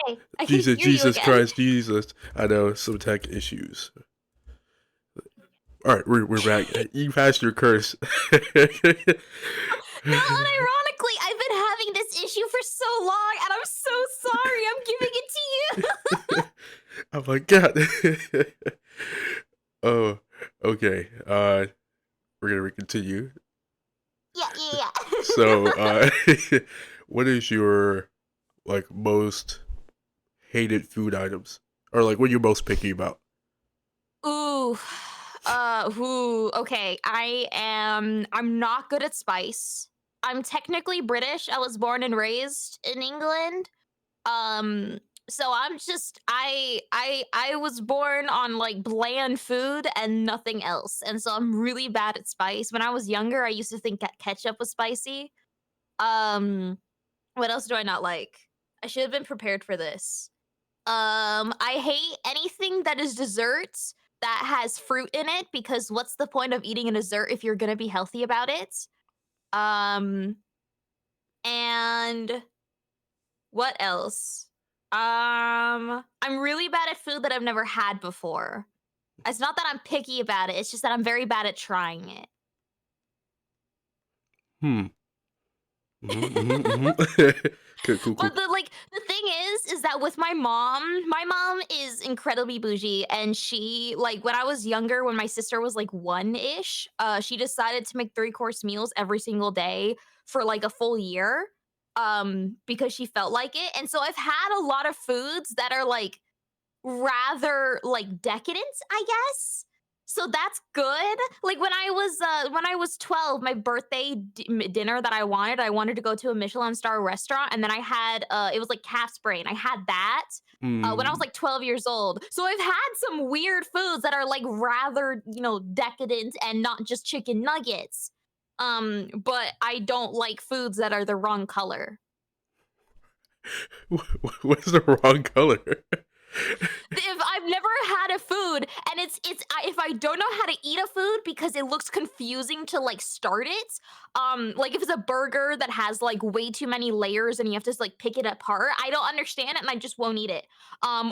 Okay, I can Jesus, hear you Jesus again. Christ, Jesus. I know, some tech issues. Alright, we're back. You passed your curse. No, unironically, I've been having this issue for so long, and I'm so sorry. I'm giving it to you. Oh my god. Oh, okay. We're gonna continue. Yeah, yeah, So, yeah. what is your like most hated food items, or like what you're most picky about? Ooh, okay. I'm not good at spice. I'm technically British. I was born and raised in England. Um, so I'm just I was born on like bland food and nothing else. And so I'm really bad at spice. When I was younger, I used to think that ketchup was spicy. Um, what else do I not like? I should have been prepared for this. I hate anything that is desserts that has fruit in it because what's the point of eating a dessert if you're gonna be healthy about it? Um, and what else? I'm really bad at food that I've never had before. It's not that I'm picky about it, it's just that I'm very bad at trying Hmm. it. Cool, cool, But cool. the thing is that with my mom is incredibly bougie, and she like when I was younger, when my sister was like one-ish, she decided to make three-course meals every single day for like a full year. Because she felt like it. And so I've had a lot of foods that are like rather, like, decadent, I guess? So that's good. Like, when I was 12, my birthday dinner that I wanted to go to a Michelin star restaurant, and then I had, it was like calf's brain. I had that, when I was, Mm. like, 12 years old. So I've had some weird foods that are, like, rather, decadent and not just chicken nuggets. But I don't like foods that are the wrong color. What's the wrong color? If I've never had a food and if I don't know how to eat a food because it looks confusing to like start it, like if it's a burger that has like way too many layers and you have to like pick it apart, I don't understand it and I just won't eat it.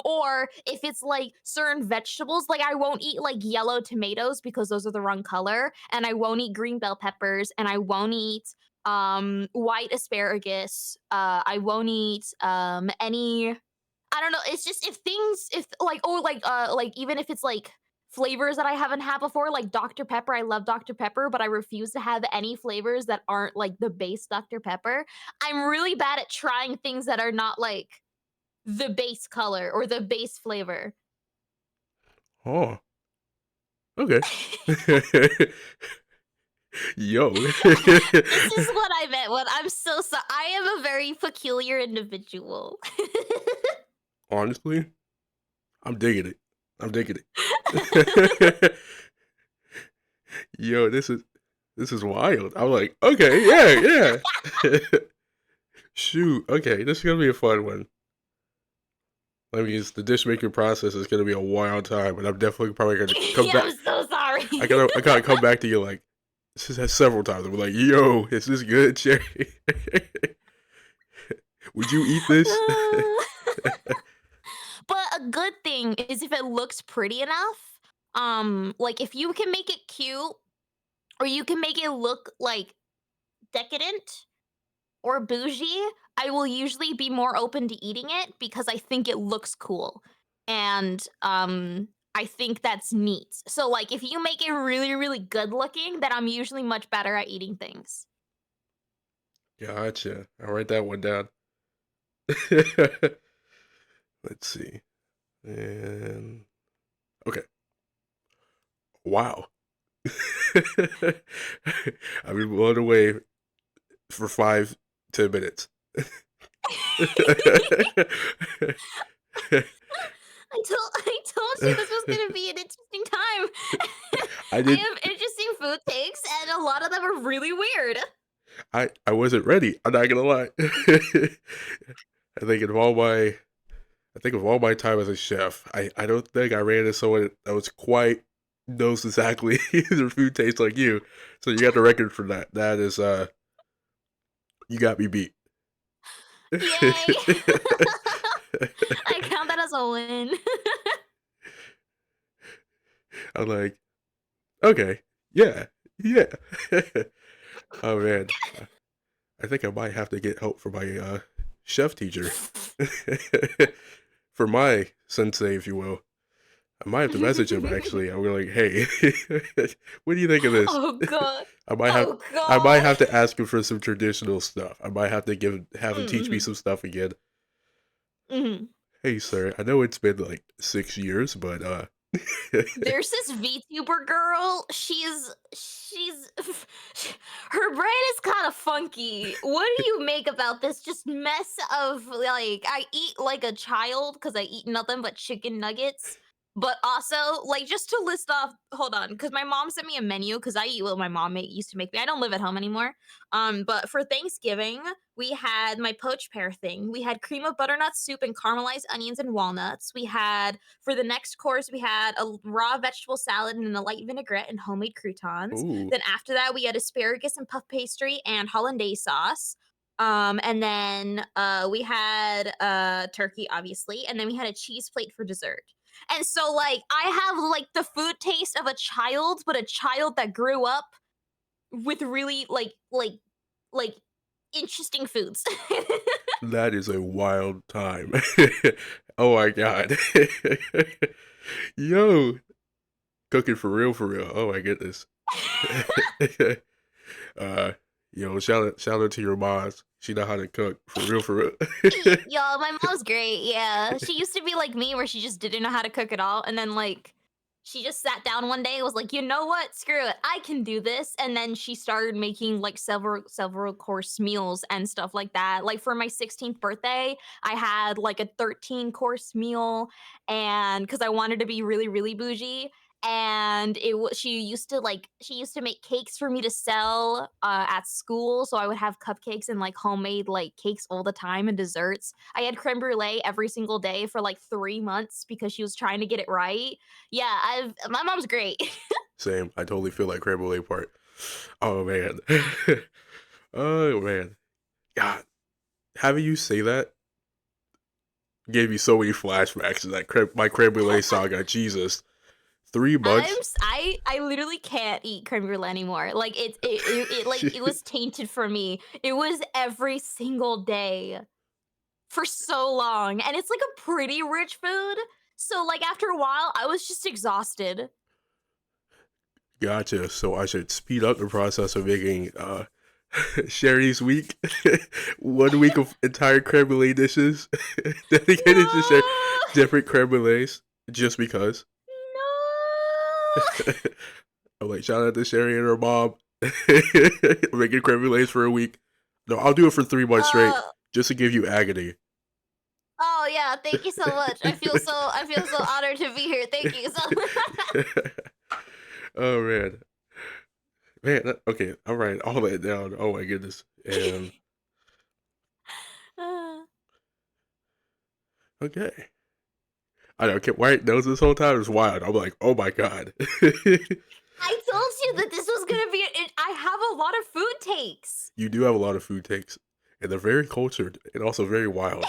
Or if it's like certain vegetables, like I won't eat like yellow tomatoes because those are the wrong color, and I won't eat green bell peppers, and I won't eat white asparagus. I won't eat any, I don't know, it's just if things if like or like even if it's like flavors that I haven't had before, like Dr. Pepper, I love Dr. Pepper, but I refuse to have any flavors that aren't like the base Dr. Pepper. I'm really bad at trying things that are not like the base color or the base flavor. Oh, okay. Yo. This is what I meant when I'm so sorry. I am a very peculiar individual. Honestly, I'm digging it. I'm digging it. Yo, this is wild. I'm like, okay, yeah, yeah. Shoot, okay, this is gonna be a fun one. I mean, the dish making process is gonna be a wild time, and I'm definitely probably gonna come Yeah, back. I'm so sorry. I gotta come back to you like this has several times. I'm like, yo, is this good, Cheri? Would you eat this? But a good thing is if it looks pretty enough. Like if you can make it cute or you can make it look like decadent or bougie, I will usually be more open to eating it because I think it looks cool. And I think that's neat. So like if you make it really really good looking, then I'm usually much better at eating things. Gotcha. I'll write that one down. Let's see. And okay. Wow. I've been blown away for 5-10 minutes. I told you this was gonna be an interesting time. I I did. have interesting food takes, and a lot of them are really weird. I wasn't ready. I'm not gonna lie. I think of all my I think of all my time as a chef, I don't think I ran into someone that was quite knows exactly their food tastes like you. So you got the record for that. That is you got me beat. Yay! I count that as a win. I'm like, okay, yeah, yeah. Oh man, I think I might have to get help from my chef teacher, for my sensei, if you will. I might have to message him actually. I'm like, hey, what do you think of this? Oh god. I might have Oh I might god. have to ask him for some traditional stuff. I might have to have him teach me Mhm. some stuff again. Mhm. Hey sir, I know it's been like 6 years, but There's this VTuber girl. She's her brain is kind of funky. What do you make about this just mess of like I eat like a child because I eat nothing but chicken nuggets. But also, like, just to list off, hold on, because my mom sent me a menu because I eat what my mom used to make me. I don't live at home anymore. But for Thanksgiving, we had my poached pear thing. We had cream of butternut soup and caramelized onions and walnuts. We had for the next course, we had a raw vegetable salad and a light vinaigrette and homemade croutons. ooh, Then after that, we had asparagus and puff pastry and hollandaise sauce. And then we had turkey, obviously, and then we had a cheese plate for dessert. And so, like, I have like the food taste of a child, but a child that grew up with really like interesting foods. that is a wild time. Oh my god. Yo, cooking for real, for real. Oh my goodness. uh, shout out to your moms. She know how to cook for real, for real. Y'all, my mom's great. Yeah. She used to be like me where she just didn't know how to cook at all. And then like she just sat down one day and was like, you know what? Screw it. I can do this. And then she started making like several course meals and stuff like that. Like for my 16th birthday, I had like a 13-course meal and because I wanted to be really, really bougie and it was she used to make cakes for me to sell at school so I would have cupcakes and like homemade like cakes all the time and desserts. I had creme brulee every single day for like 3 months because she was trying to get it right. Yeah, I've my mom's great. Same. I totally feel like creme brulee part. Oh man. Oh man. God, having you say that gave me so many flashbacks to that my creme brulee saga. Jesus, 3 months. I literally can't eat creme brulee anymore. Like it was tainted for me. It was every single day for so long, and it's like a pretty rich food. So like after a while, I was just exhausted. Gotcha. So I should speed up the process of making Cheri's week. 1 week of entire creme brulee dishes dedicated to share No, different creme brulees just because. no. I'm like, shout out to Cheri and her mom making creme brulees for a week. No, I'll do it for 3 months straight Uh, just to give you agony. oh yeah, thank you so much. I feel so honored to be here. Thank you so Oh man, okay, all right, all that down. Oh my goodness, and much. okay. I know, kept white nose this whole time. It was wild. I'm like, oh my god. I told you that this was gonna be. I have a lot of food takes. You do have a lot of food takes, and they're very cultured and also very wild.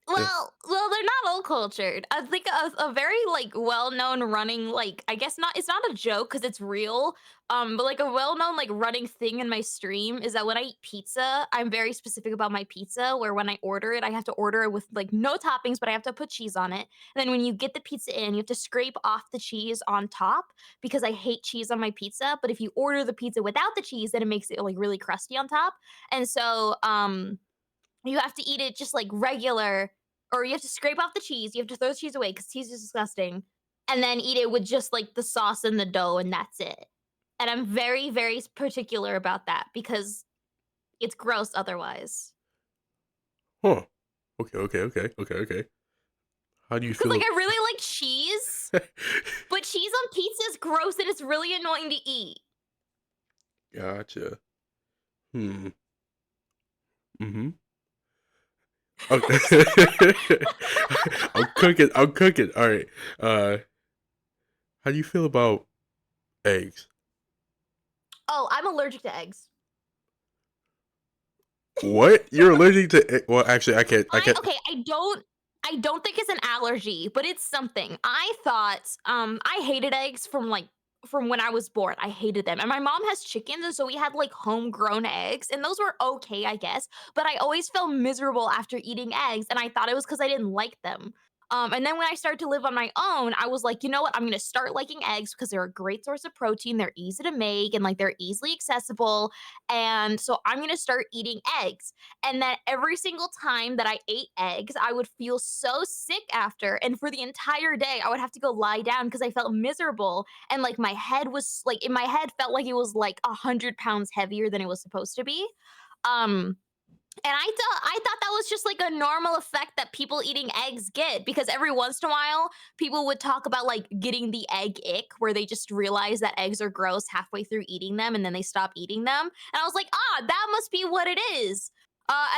Well, they're not all cultured. I think a very like well-known running like I guess not. It's not a joke because it's real. But like a well-known like running thing in my stream is that when I eat pizza, I'm very specific about my pizza. Where when I order it, I have to order it with like no toppings, but I have to put cheese on it. And then when you get the pizza in, you have to scrape off the cheese on top because I hate cheese on my pizza. But if you order the pizza without the cheese, then it makes it like really crusty on top. And so you have to eat it just like regular, or you have to scrape off the cheese. You have to throw the cheese away because cheese is disgusting, and then eat it with just like the sauce and the dough, and that's it. And I'm very, very particular about that because it's gross otherwise. Huh. Okay, okay. How do you Because like feel? I really like cheese, but cheese on pizza is gross and it's really annoying to eat. Gotcha. Hmm. Mm-hmm. Okay. I'm cooking. I'm cooking. All right. Uh, how do you feel about eggs? Oh, I'm allergic to eggs. What? You're allergic to? Well, actually, I can't. I I can't. okay, I don't. I don't think it's an allergy, but it's something. I thought I hated eggs from when I was born. I hated them. And my mom has chickens, and so we had like homegrown eggs, and those were okay, I guess. But I always felt miserable after eating eggs, and I thought it was because I didn't like them. And then when I started to live on my own, I was like, you know what? I'm gonna start liking eggs because they're a great source of protein. They're easy to make and like they're easily accessible. And so I'm gonna start eating eggs. And then every single time that I ate eggs, I would feel so sick after. And for the entire day, I would have to go lie down because I felt miserable. And like my head was like, in my head, felt like it was like 100 pounds heavier than it was supposed to be. Um, and I thought that was just like a normal effect that people eating eggs get because every once in a while people would talk about like getting the egg ick where they just realize that eggs are gross halfway through eating them and then they stop eating them. And I was like, "Ah, that must be what it is."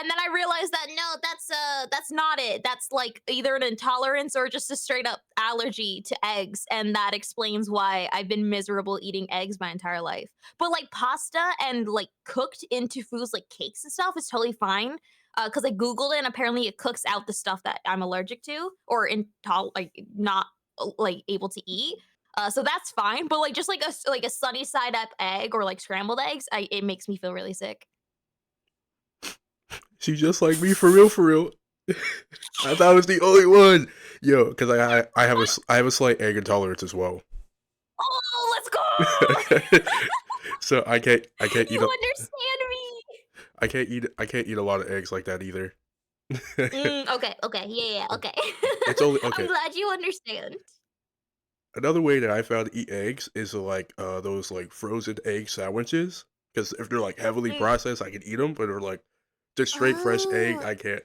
And then I realized that no, that's not it. That's like either an intolerance or just a straight up allergy to eggs, and that explains why I've been miserable eating eggs my entire life. But like pasta and like cooked into foods like cakes and stuff is totally fine. Because I googled it and apparently it cooks out the stuff that I'm allergic to or like not like able to eat. So that's fine. But like just like a sunny side up egg or like scrambled eggs, it makes me feel really sick. She just like me for real, for real. I thought I was the only one. Yo, because I have a slight egg intolerance as well. Oh, let's go! So I can't eat You understand me. I can't eat a lot of eggs like that either. Okay, okay, yeah, yeah, Yeah. okay. It's only I'm okay. glad you understand. Another way that I found to eat eggs is like those like frozen egg sandwiches. Because if they're like heavily Mm. processed, I can eat them, but they're like just straight fresh egg, Oh, I can't.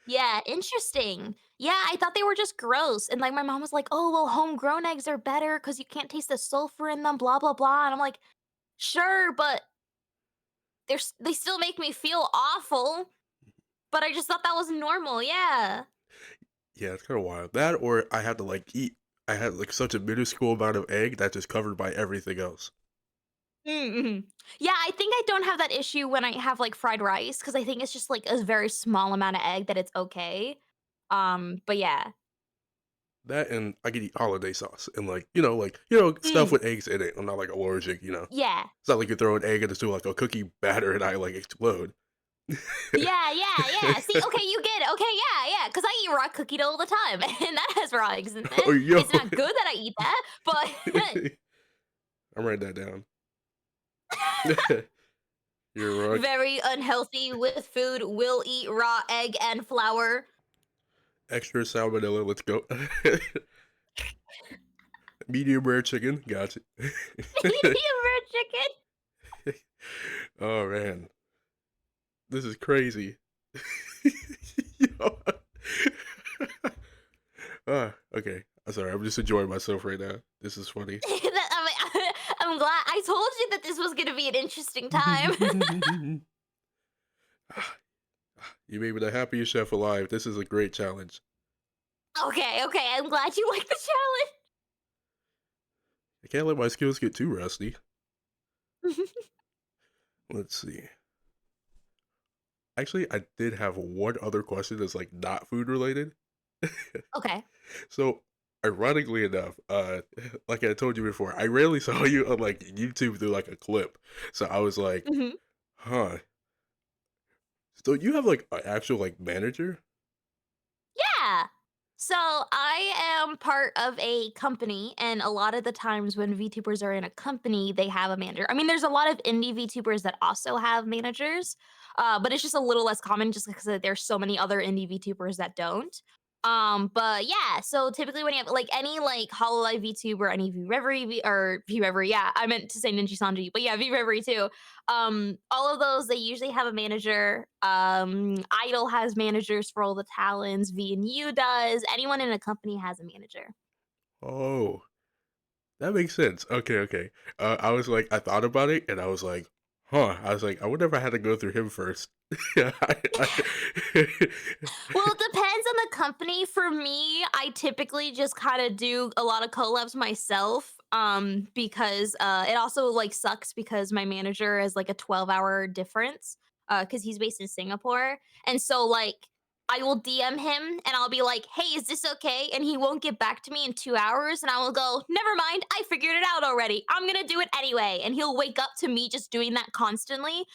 yeah, interesting. Yeah, I thought they were just gross, and, like, my mom was like, "Oh, well, homegrown eggs are better because you can't taste the sulfur in them, blah, blah, blah," and I'm like, "Sure, but they still make me feel awful," but I just thought that was normal, yeah. Yeah, it's kind of wild. That or I had to like eat. I had like such a minuscule amount of egg that's just covered by everything else. Mhm. Yeah, I think I don't have that issue when I have, like, fried rice because I think it's just, like, a very small amount of egg that it's okay. But yeah. That and I could eat holiday sauce and like stuff Mm, with eggs in it. I'm not like allergic. yeah. It's not like you throw an egg into like a cookie batter and I like explode. Yeah, yeah, yeah. See, okay, you get it. Okay, yeah, yeah. Because I eat raw cookie dough all the time, and that has raw eggs in Oh it. yo, It's not good that I eat that, but I'm writing that down. You're right. very unhealthy with food. Will eat raw egg and flour. Extra salmonella. Let's go. Medium rare chicken. Gotcha. Medium rare chicken. Oh man, this is crazy. Yo. Okay. I'm sorry. I'm just enjoying myself right now. This is funny. I'm glad. I told you that this was going to be an interesting time. You made me the happiest chef alive. This is a great challenge. Okay, okay. I'm glad you like the I can't let my skills get too rusty. challenge. Let's see. Actually, I did have one other question that's like not food related. Okay. So, ironically enough, like I told you before, I rarely saw you on like YouTube through like a clip. So I was like, Mhm. huh. So you have like an actual like manager? Yeah. So I am part of a company, and a lot of the times when VTubers are in a company, they have a manager. I mean, there's a lot of indie VTubers that also have managers, but it's just a little less common just because there's so many other indie VTubers that don't. But yeah, so typically when you have like any like Hololive VTuber, any VReverie or VReverie, yeah, I meant to say Ninja Sanji, but yeah, VReverie too. All of those they usually have a manager. Idol has managers for all the talents. V and U does. Anyone in a company has a manager. Oh, that makes sense. Okay, okay. I was like, I thought about it, and I was like, huh. I was like, I wonder if I had to go through him first. Yeah. Well, it depends on the company. For me, I typically just kind of do a lot of collabs myself. Because it also like sucks because my manager is like a 12-hour difference. Because he's based in Singapore, and so like I will DM him and I'll be like, "Hey, is this okay?" And he won't get back to me in 2 hours, and I will go, "Never mind, I figured it out already. I'm gonna do it anyway." And he'll wake up to me just doing that constantly,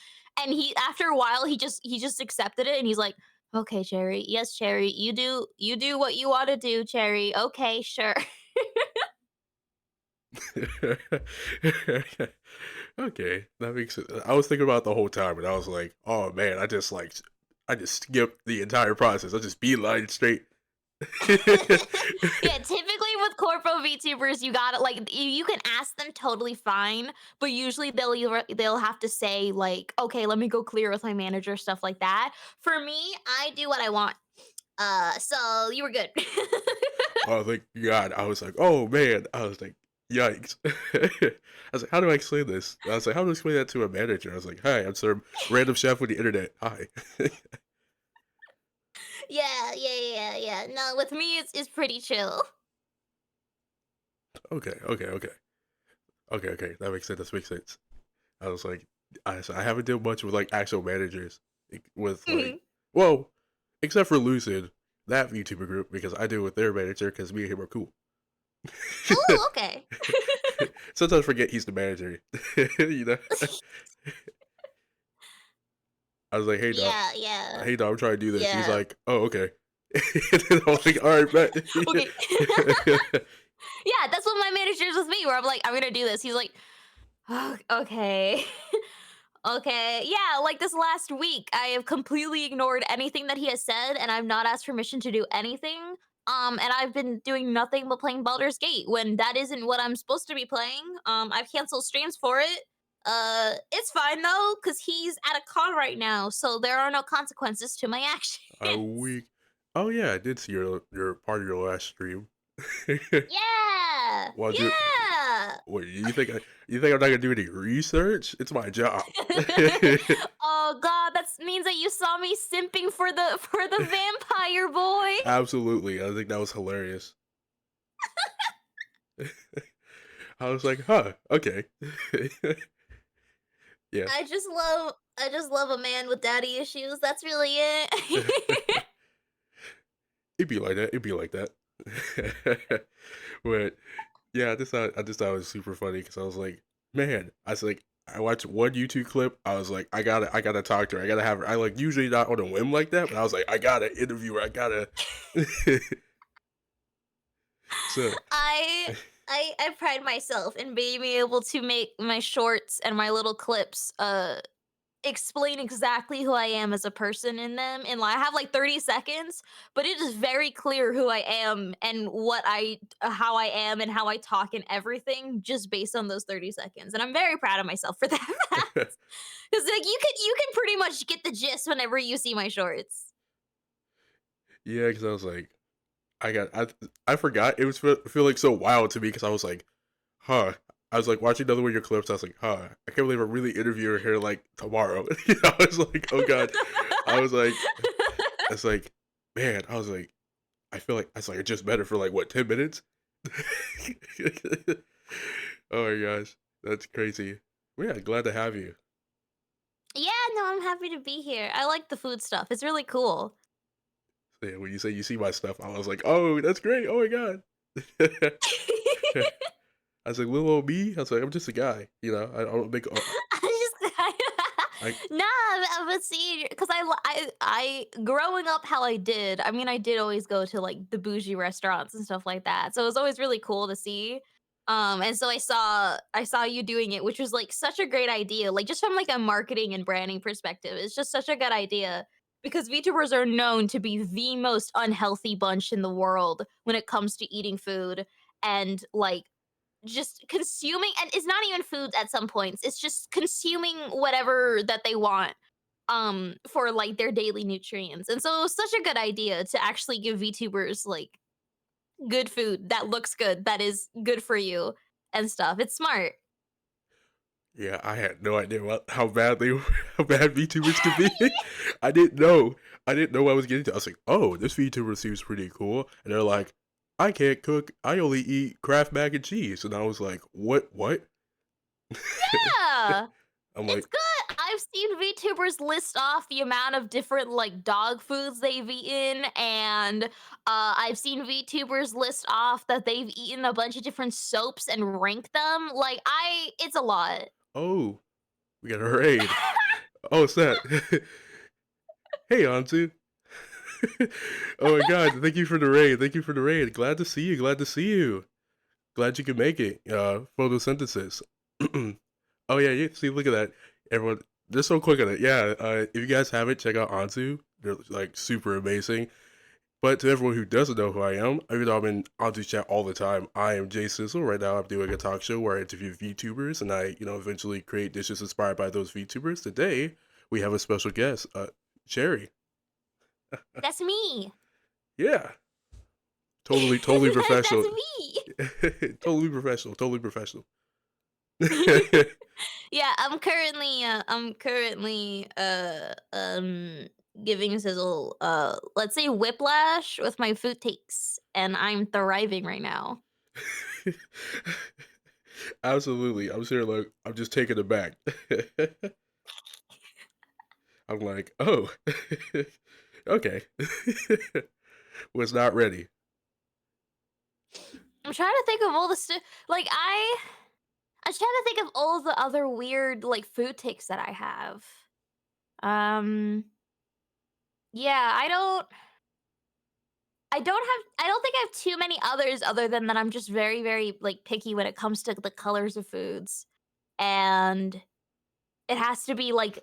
and he after a while, he just accepted it, and he's like, "Okay, Cheri. Yes, Cheri. You do what you wanna do, Cheri. Okay, sure." Okay, that makes sense. I was thinking about it the whole time, and I was like, "Oh man, I just skipped the entire process. I just beeline straight." Yeah, typically with corpo VTubers, you gotta like you can ask them totally fine, but usually they'll have to say like, okay, let me go clear with my manager, stuff like that. For me, I do what I want. So you were good. I was like, God, I was like, oh man, I was like, yikes. I was like, how do I explain this? I was like, how do I explain that to a manager? I was like, hi, I'm some random chef with the internet. Hi. Yeah, yeah, yeah, yeah. No, with me, it's pretty chill. Okay, okay, okay, okay, okay. That makes sense. That makes sense. I was like, I haven't done much with like actual managers with like, Mhm. well, except for Lucid, that VTuber group because I do with their manager because me and him are cool. Oh, okay. Sometimes I forget he's the manager. you know, I was like, Yeah, yeah, hey dog, I'm trying to do this. He's yeah. like, oh okay. And then I'm like, all right, bet. Okay. Yeah, that's what my manager is with me. Where I'm like, I'm gonna do this. He's like, "Oh, okay." Okay. Yeah, like this last week, I have completely ignored anything that he has said, and I've not asked permission to do anything. And I've been doing nothing but playing Baldur's Gate when that isn't what I'm supposed to be playing. I've canceled streams for it. It's fine though, because he's at a con right now, so there are no consequences to my A actions. week. Oh yeah, I did see your part of your last stream. Yeah, Was it? yeah. What you think I'm not gonna do any research? It's my job. Oh god, that means that you saw me simping for the vampire boy. Absolutely, I think that was hilarious. I was like, huh, okay. Yeah. I just love a man with daddy issues. That's really it. It'd be like that. It'd be like that. But yeah, I just thought it was super funny because I was like, man, I was like, I watched one YouTube clip. I was like, I gotta talk to her. I gotta have her. I like usually not on a whim like that, but I was like, I gotta interview her. I gotta. So I I pride myself in being able to make my shorts and my little clips explain exactly who I am as a person in them. And like, I have like 30 seconds, but it is very clear who I am and how I am and how I talk and everything just based on those 30 seconds. And I'm very proud of myself for that fact. Because like you can pretty much get the gist whenever you see my shorts. yeah, because I was like, I forgot. It was feel like so wild to me because I was like, huh. I was like watching another one of your clips. I was like, huh. I can't believe I'm really interviewing her like tomorrow. I was like, oh god. I was like, it's like, man. I was like, I feel like I was like, I just met her for like what 10 minutes. Oh my gosh, that's crazy. Well, yeah, glad to have you. Yeah, no, I'm happy to be here. I like the food stuff. It's really cool. So, yeah, when you say you see my stuff, I was like, oh, that's great. Oh my god. I was like, little old me. I was like, I'm just a guy. You know, I don't make. I just I nah, but see, because I growing up how I did. I mean, I did always go to like the bougie restaurants and stuff like that, so it was always really cool to see. And so I saw you doing it, which was like such a great idea. Like just from like a marketing and branding perspective, it's just such a good idea because VTubers are known to be the most unhealthy bunch in the world when it comes to eating food and like just consuming, and it's not even food at some points, it's just consuming whatever that they want for like their daily nutrients. And so it was such a good idea to actually give VTubers like good food that looks good, that is good for you and stuff. It's smart. yeah, I had no idea how bad they were, how bad VTubers could be. I didn't know. I didn't know what I was getting to. I was like, oh, this VTuber seems pretty cool. And they're like, I can't cook. I only eat Kraft mac and cheese. And I was like, what? Yeah, I'm it's like, good. I've seen VTubers list off the amount of different, like, dog foods they've eaten, and, I've seen VTubers list off that they've eaten a bunch of different soaps and rank them, like, I it's a lot. Oh, we got a raid. Oh, it's that. Hey, Anzu. Oh my god, thank you for the raid. Thank you for the raid. Glad to see you. Glad to see you. Glad you could make it. Photosynthesis. Oh yeah, yeah. See, look at that. Everyone, they're so quick on it. Yeah. If you guys haven't, check out Anzu. They're like super amazing. But to everyone who doesn't know who I am, even though I'm in Anzu's chat all the time, I am JSIZZLE. Right now, I'm doing a talk show where I interview VTubers, and I, eventually create dishes inspired by those VTubers. Today, we have a special guest, Cheri. That's me. Yeah, totally That's professional. me. Totally professional. Totally professional. Yeah, I'm currently giving Sizzle let's say whiplash with my food takes, and I'm thriving right now. Absolutely. I'm sure like I'm just taken aback. I'm like, oh, okay. Was not ready. I'm trying to think of all the stuff like I'm trying to think of all the other weird like food takes that I have. Um yeah, I don't think I have too many others other than that I'm just very, very like picky when it comes to the colors of foods. And it has to be like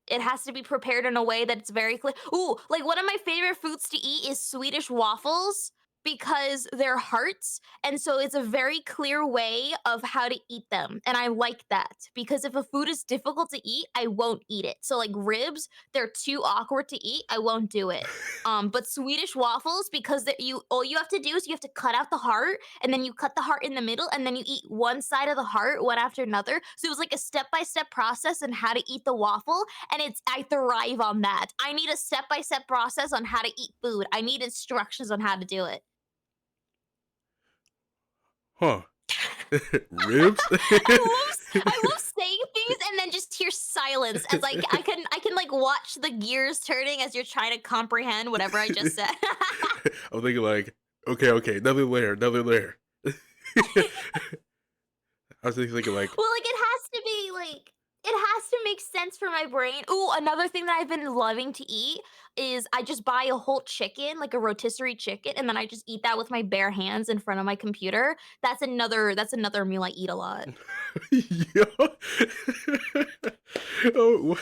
it has to be prepared in a way that's very clear. Ooh, like one of my favorite foods to eat is Swedish waffles because they're hearts. And so it's a very clear way of how to eat them. And I like that because if a food is difficult to eat, I won't eat it. So like ribs, they're too awkward to eat. I won't do it. But Swedish waffles, because you all you have to do is you have to cut out the heart and then you cut the heart in the middle and then you eat one side of the heart one after another. So it was like a step-by-step process on how to eat the waffle and I thrive on that. I need a step-by-step process on how to eat food. I need instructions on how to do it. Huh. Ribs? I love saying things and then just hear silence as I can like watch the gears turning as you're trying to comprehend whatever I just said. I'm thinking like, okay, another layer, another layer. I was thinking like, Well, like, it has to be, like it has to make sense for my brain. Ooh, another thing that I've been loving to eat is I just buy a whole chicken, like a rotisserie chicken, and then I just eat that with my bare hands in front of my computer. That's another meal I eat a lot. yo. Oh,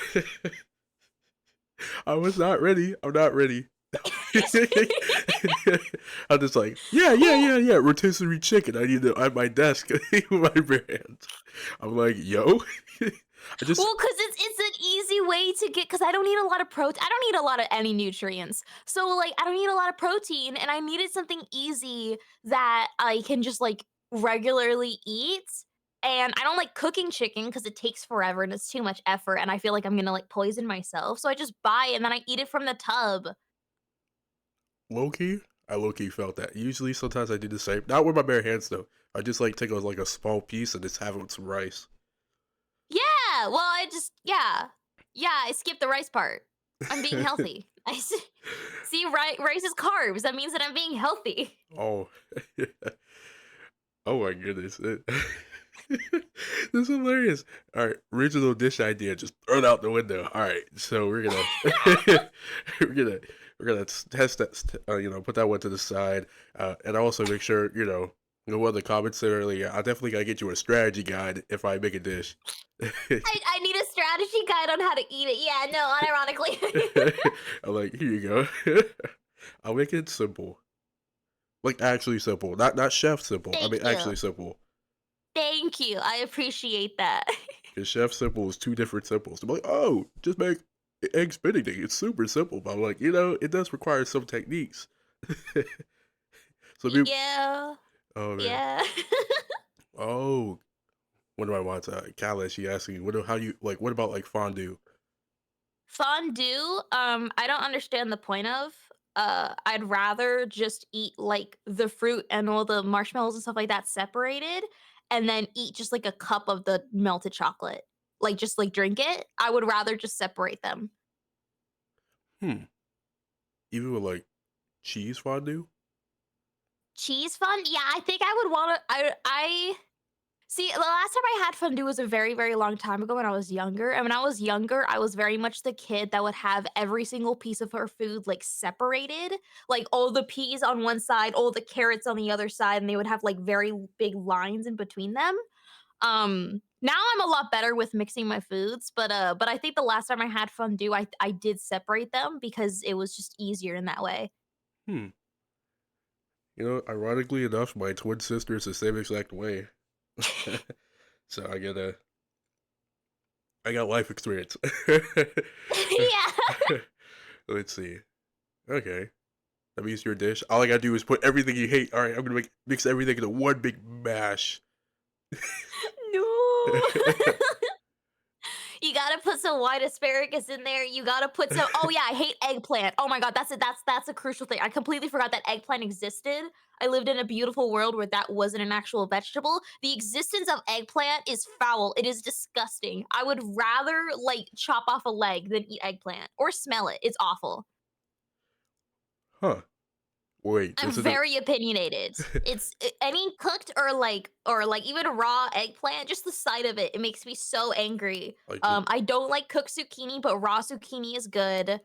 I was not ready. I'm not ready. I'm just like, Well yeah. Rotisserie chicken. I need to at my desk with my bare hands. I'm like, yo. I just well, because it's an easy way to get. Because I don't eat a lot of protein. I don't eat a lot of any nutrients. So, like, I don't eat a lot of protein, and I needed something easy that I can just, like, regularly eat, and I don't like cooking chicken because it takes forever and it's too much effort, and I feel like I'm gonna, like, poison myself, so I just buy it and then I eat it from the tub. low key. I low key felt that. Usually, sometimes I do the same. Not with my bare hands though. I just like take like a small piece and just have it with some rice. Yeah, well, I just yeah, I skipped the rice part. I'm being healthy. See, rice is carbs, that means that I'm being healthy. Oh, oh my goodness. This is hilarious. All right, original dish idea, just throw it out the window. All right, so we're gonna we're gonna we're gonna test that. Put that one to the side, and also make sure what the comments said earlier. I definitely gotta get you a strategy guide if I make a dish. I need a strategy guide on how to eat it. Yeah, no, unironically. I'm like, here you go. I'll make it simple, like actually simple, not chef simple. I Thank mean you. actually simple. Thank you. I appreciate that. Because chef simple is two different simples. I'm like, oh, just make egg benedict. It's super simple, but I'm like, it does require some techniques. So people, Yeah. oh man, Yeah. oh, what do I want? Kala, she asking, how do you like? What about like fondue? Fondue, I don't understand the point of. I'd rather just eat like the fruit and all the marshmallows and stuff like that separated and then eat just like a cup of the melted chocolate. like, just, like, drink it. I would rather just separate them. Hmm. Even with like cheese fondue? Cheese fond yeah, I think I would wanna I see, the last time I had fondue was a very, very long time ago when I was younger, and when I was younger, I was very much the kid that would have every single piece of her food, like, separated, like, all the peas on one side, all the carrots on the other side, and they would have, like, very big lines in between them. Now I'm a lot better with mixing my foods, but I think the last time I had fondue, I did separate them because it was just easier in that way. Hmm. You know, ironically enough, my twin sister is the same exact way. So I got life experience. Yeah. Let's see. Okay. That means your dish. All I gotta do is put everything you hate. All right, I'm gonna mix everything into one big mash. No. You gotta put some white asparagus in there. You gotta put some oh, yeah, I hate eggplant. Oh my god, that's a crucial thing. I completely forgot that eggplant existed. I lived in a beautiful world where that wasn't an actual vegetable. The existence of eggplant is foul. It is disgusting. I would rather, like, chop off a leg than eat eggplant or smell it. It's awful. Huh. Wait, I'm this is a very opinionated. It's any cooked or like even raw eggplant, just the sight of it, it makes me so angry. like just I don't like cooked zucchini, but raw zucchini is good.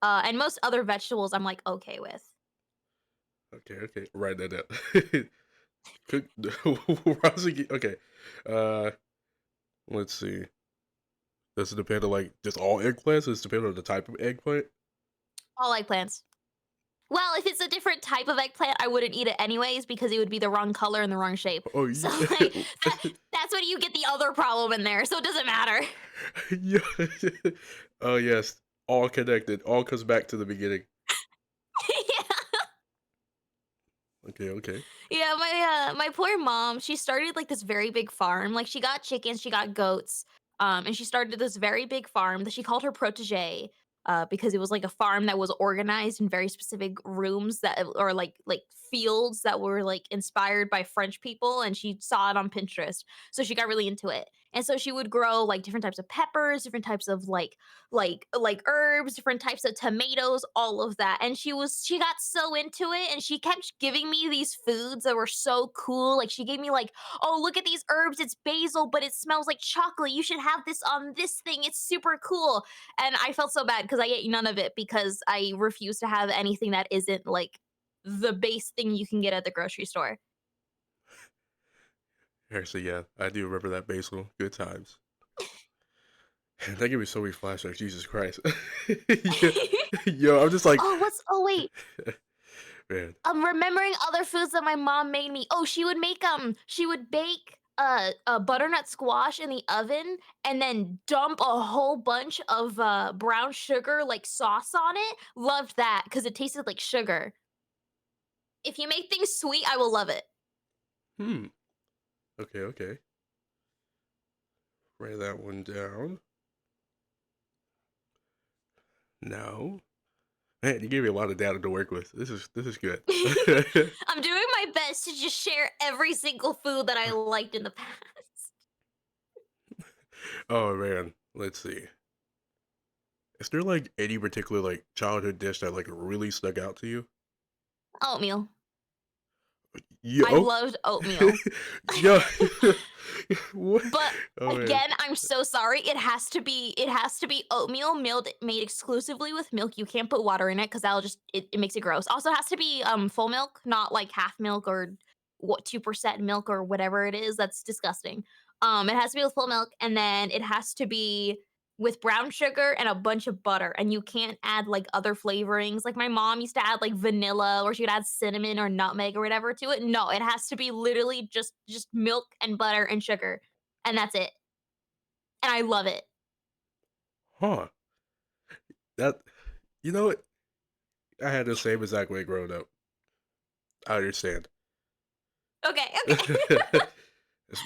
And most other vegetables I'm like okay with. okay, okay. Write that down. Cook Rossi- okay. Uh let's see. Does it depend on like just all eggplants? Does it depend on the type of eggplant? All eggplants. Well, if it's a different type of eggplant, I wouldn't eat it anyways because it would be the wrong color and the wrong shape. Oh So yeah. like that's when you get the other problem in there. So it doesn't matter. Yeah. Oh yes. All connected. All comes back to the beginning. Yeah. Okay, okay. Yeah, my poor mom, she started like this very big farm. Like she got chickens, she got goats, and she started this very big farm that she called her protege, because it was like a farm that was organized in very specific rooms that or like fields that were like inspired by French people, and she saw it on Pinterest, so she got really into it. And so she would grow like different types of peppers, different types of like herbs, different types of tomatoes, all of that. And she got so into it and she kept giving me these foods that were so cool. Like she gave me like, "Oh, look at these herbs. It's basil, but it smells like chocolate. You should have this on this thing. It's super cool." And I felt so bad because I ate none of it because I refuse to have anything that isn't like the base thing you can get at the grocery store. Actually, yeah, I do remember that basil. Good times. That gave me so many flashbacks. Jesus Christ. Yeah. Yo, I'm just like, Oh wait, man. I'm remembering other foods that my mom made me. Oh, she would bake a butternut squash in the oven and then dump a whole bunch of brown sugar like sauce on it. Loved that because it tasted like sugar. If you make things sweet, I will love it. Hmm. Okay, okay. Write that one down. No. Man, you gave me a lot of data to work with. This is good. I'm doing my best to just share every single food that I liked in the past. Oh man, let's see. Is there like any particular like childhood dish that like really stuck out to you? Oatmeal. Yeah. I Oh. loved oatmeal. Yeah. What? But Oh man. again, I'm so sorry. It has to be oatmeal made exclusively with milk. You can't put water in it because that'll just it makes it gross. Also has to be full milk, not like half milk or what 2% milk or whatever it is. That's disgusting. It has to be with full milk, and then it has to be with brown sugar and a bunch of butter. And you can't add like other flavorings. Like my mom used to add like vanilla or she would add cinnamon or nutmeg or whatever to it. No, it has to be literally just milk and butter and sugar. And that's it. And I love it. Huh. That you know what? I had the same exact way growing up. I understand. Okay, okay.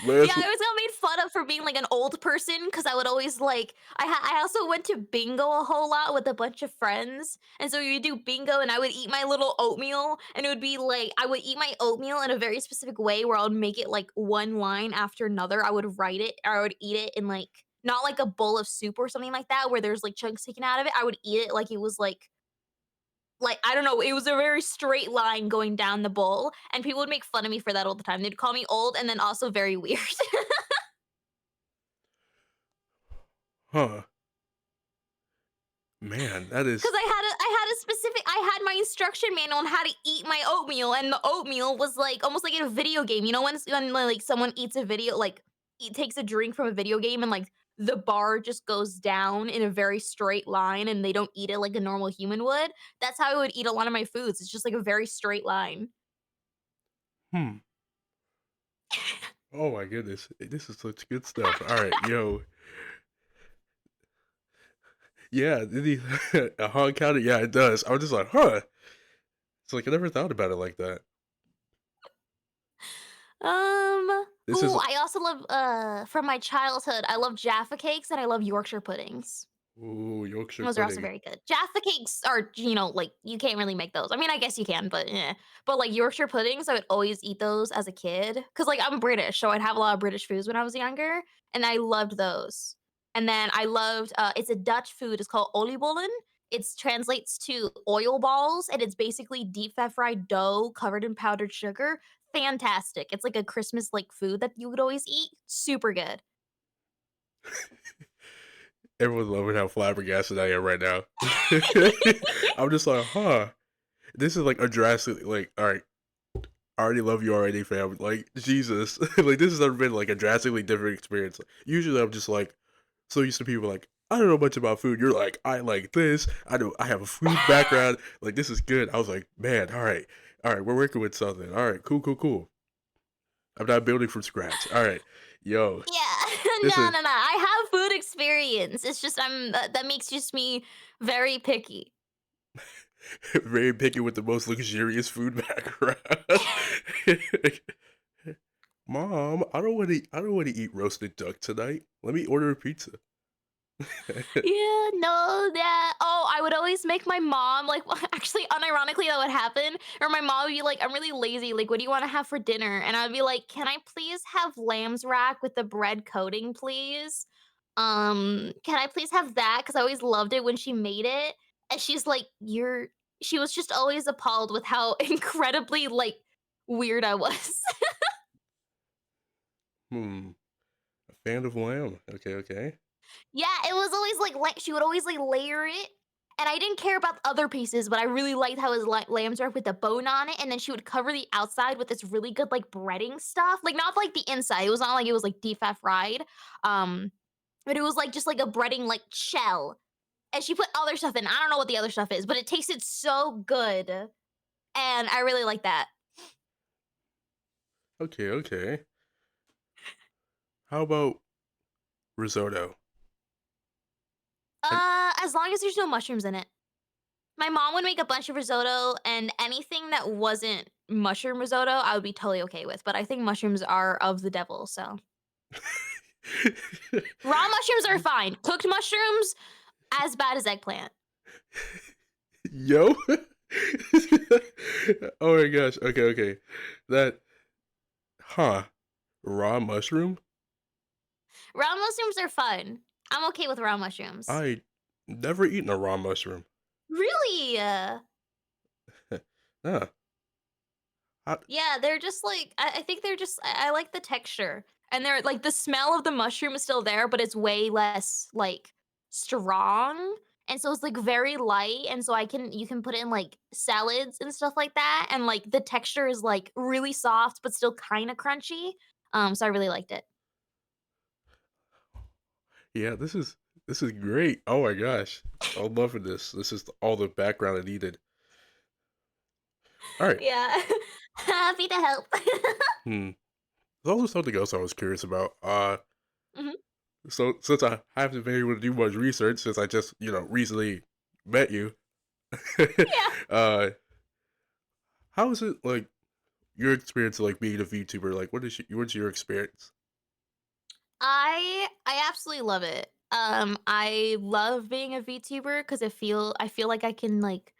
Well, Yeah, I always got made fun of for being like an old person because I would always like I also went to bingo a whole lot with a bunch of friends. And so you do bingo and I would eat my little oatmeal and it would be like I would eat my oatmeal in a very specific way where I would make it like one line after another. I would write it or I would eat it in like not like a bowl of soup or something like that where there's like chunks taken out of it. I would eat it like it was like I don't know, it was a very straight line going down the bowl, and people would make fun of me for that all the time. They'd call me old and then also very weird. Huh. Man, that is 'Cause I had my instruction manual on how to eat my oatmeal, and the oatmeal was, like, almost like in a video game, you know, when, like, someone eats a video like, takes a drink from a video game and, like, the bar just goes down in a very straight line and they don't eat it like a normal human would? That's how I would eat a lot of my foods, it's just like a very straight line. hmm. Oh my goodness. This is such good stuff. All right, yo. Yeah, did he a hog counter? Yeah, it does. I was just like, huh. It's like I never thought about it like that. This is I also love, from my childhood, I love Jaffa cakes and I love Yorkshire puddings. ooh, Yorkshire Those are also pudding. very good. Jaffa cakes are, like, you can't really make those. I mean, I guess you can, but yeah. But, like, Yorkshire puddings, I would always eat those as a kid. Cause like, I'm British, so I'd have a lot of British foods when I was younger, and I loved those. And then I loved, it's a Dutch food, it's called oliebollen. It's translates to oil balls, and it's basically deep fat fried dough covered in powdered sugar. Fantastic. It's like a Christmas, like, food that you would always eat. Super good. Everyone's loving how flabbergasted I am right now. I'm just like, huh. This is like a drastic like, all right, I already love you already, fam. Like, Jesus. Like this has never been like a drastically different experience. Usually I'm just like so used to people like, I don't know much about food. You're like, I like this. I have a food background. Like this is good. I was like, man, all right. All right, we're working with something. All right, cool, cool, cool. I'm not building from scratch. All right. Yo, Yeah. this No, is no, no. I have food experience. It's just that makes just me very picky. very picky with the most luxurious food background. Mom, I don't want to eat roasted duck tonight. Let me order a pizza. Yeah, no, that. Oh, I would always make my mom like. Actually, unironically, that would happen. Or my mom would be like, "I'm really lazy. Like, what do you want to have for dinner?" And I'd be like, "Can I please have lamb's rack with the bread coating, please? Can I please have that? Because I always loved it when she made it." And she's like, "You're." She was just always appalled with how incredibly like weird I was. Hmm. A fan of lamb. Okay, okay. Yeah, it was always like she would always like layer it, and I didn't care about the other pieces, but I really liked how his lambs were with the bone on it, and then she would cover the outside with this really good like breading stuff, like not like the inside. It was not like it was like deep fat fried, um, but it was like just like a breading like shell, and she put other stuff in. I don't know what the other stuff is, but it tasted so good, and I really like that. Okay, okay. How about risotto? And As long as there's no mushrooms in it. My mom would make a bunch of risotto, and anything that wasn't mushroom risotto, I would be totally okay with, but I think mushrooms are of the devil, so raw mushrooms are fine. Cooked mushrooms, as bad as eggplant. Yo. Oh my gosh. Okay, okay. That huh. Raw mushroom? Raw mushrooms are fun. I'm okay with raw mushrooms. I never eaten a raw mushroom. Really? Huh. I, Yeah, they're just like I think they're just I like the texture. And they're like the smell of the mushroom is still there, but it's way less like strong. And so it's like very light. And so you can put it in like salads and stuff like that. And like the texture is like really soft, but still kind of crunchy. So I really liked it. yeah, this is great. Oh my gosh. I'm loving this. This is all the background I needed. All right. Yeah. Happy to help. Hmm. There's also something else I was curious about. Mhm. So since I haven't been able to do much research since I just, recently met you, Yeah. uh, how is it like your experience of like being a VTuber? Like, what's your experience? I absolutely love it. I love being a VTuber because I feel like I can like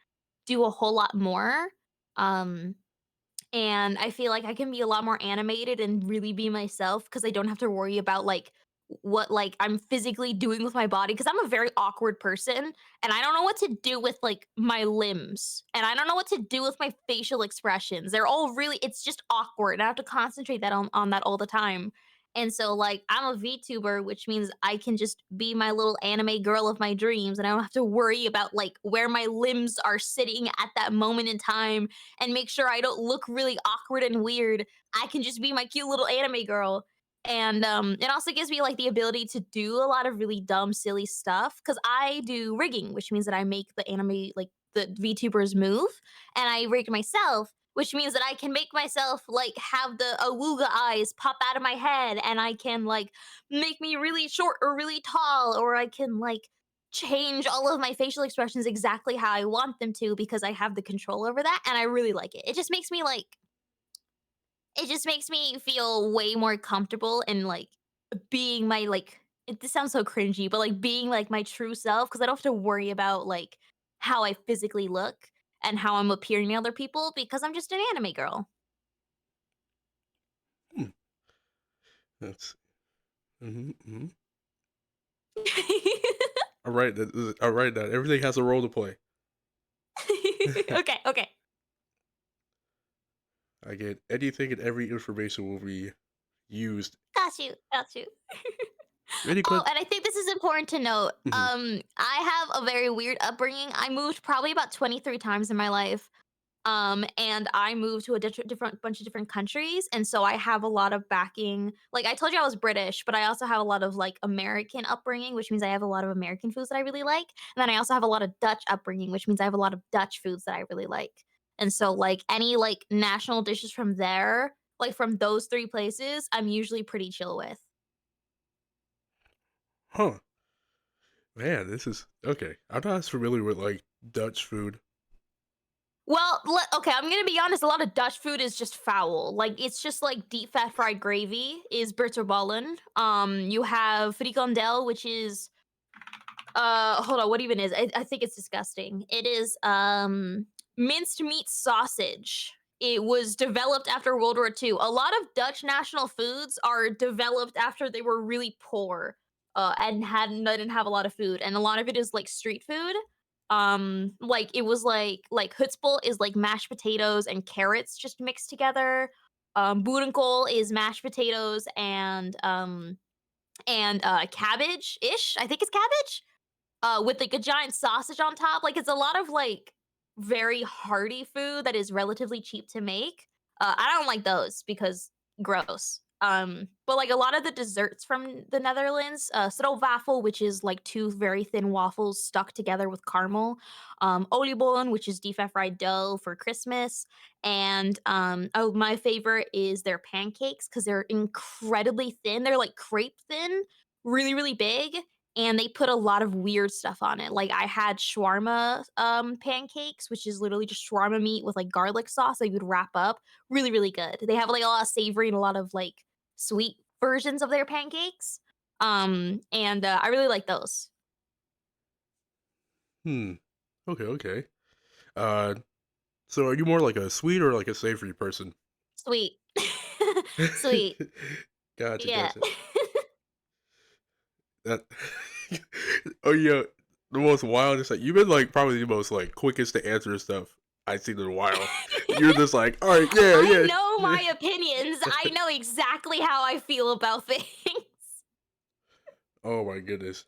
do a whole lot more. Um, and I feel like I can be a lot more animated and really be myself because I don't have to worry about like what like I'm physically doing with my body because I'm a very awkward person and I don't know what to do with like my limbs and I don't know what to do with my facial expressions. They're all really it's just awkward. I have to concentrate that on that all the time. And so like I'm a VTuber, which means I can just be my little anime girl of my dreams and I don't have to worry about like where my limbs are sitting at that moment in time and make sure I don't look really awkward and weird. I can just be my cute little anime girl. And it also gives me like the ability to do a lot of really dumb, silly stuff because I do rigging, which means that I make the anime like the VTubers move, and I rigged myself, which means that I can make myself like have the awooga eyes pop out of my head, and I can like make me really short or really tall, or I can like change all of my facial expressions exactly how I want them to because I have the control over that, and I really like it. It just makes me feel way more comfortable in, like, being my, like this sounds so cringy, but, like, being, like, my true self because I don't have to worry about, like, how I physically look and how I'm appearing to other people because I'm just an anime girl. Hmm. That's mhm. All right that everything has a role to play. Okay, okay. I get anything and every information will be used. Got you, got you. Any Oh, que and I think this is important to note. Mhm. I have a very weird upbringing. I moved probably about 23 times in my life. And I moved to a different bunch of different countries, and so I have a lot of backing. Like I told you I was British, but I also have a lot of like American upbringing, which means I have a lot of American foods that I really like. And then I also have a lot of Dutch upbringing, which means I have a lot of Dutch foods that I really like. And so like any like national dishes from there, like from those three places, I'm usually pretty chill with. Huh. Man, this is okay. I'm not as familiar with, like, Dutch food. Well, okay, I'm gonna be honest. A lot of Dutch food is just foul. Like it's just like deep fat fried gravy is bitterballen. You have frikandel, which is hold on, what even is? I think it's disgusting. It is minced meat sausage. It was developed after World War II. A lot of Dutch national foods are developed after they were really poor and didn't have a lot of food, and a lot of it is like street food. Like it was like hutzpel is like mashed potatoes and carrots just mixed together. Boerenkool is mashed potatoes and cabbage ish. I think it's cabbage with like a giant sausage on top. Like it's a lot of like very hearty food that is relatively cheap to make. I don't like those because gross. But like a lot of the desserts from the Netherlands, stroopwafel, which is like two very thin waffles stuck together with caramel, oliebollen, which is deep fried dough for Christmas, and oh, my favorite is their pancakes because they're incredibly thin. They're like crepe thin, really really big, and they put a lot of weird stuff on it. Like I had shawarma pancakes, which is literally just shawarma meat with like garlic sauce that you would wrap up. Really, really good. They have like a lot of savory and a lot of like sweet versions of their pancakes. And I really like those. Hmm. Okay, okay. Uh, so are you more like a sweet or like a savory person? Sweet. Sweet. Gotcha, Yeah. gotcha. That Oh, yeah. The most wildest like, you've been, like, probably the most, like, quickest to answer stuff I've seen in a while. You're just like, "Alright, yeah, I yeah." know my opinions. I know exactly how I feel about things. Oh my goodness.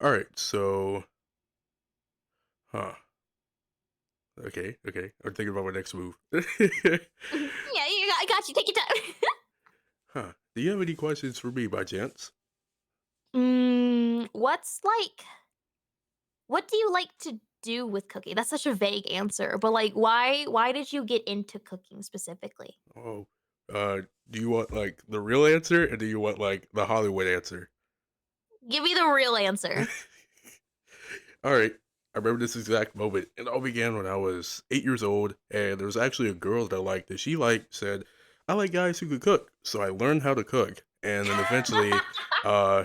Alright, so huh. Okay, okay. I'm thinking about my next move. Yeah, I got you. Take your time. Huh. Do you have any questions for me by chance? What's like what do you like to do with cooking? That's such a vague answer, but like why did you get into cooking specifically? Oh, do you want, like, the real answer, or do you want, like, the Hollywood answer? Give me the real answer. Alright. I remember this exact moment. It all began when I was 8 years old, and there was actually a girl that I liked that she, like, said, "I like guys who could cook." So I learned how to cook, and then eventually, uh,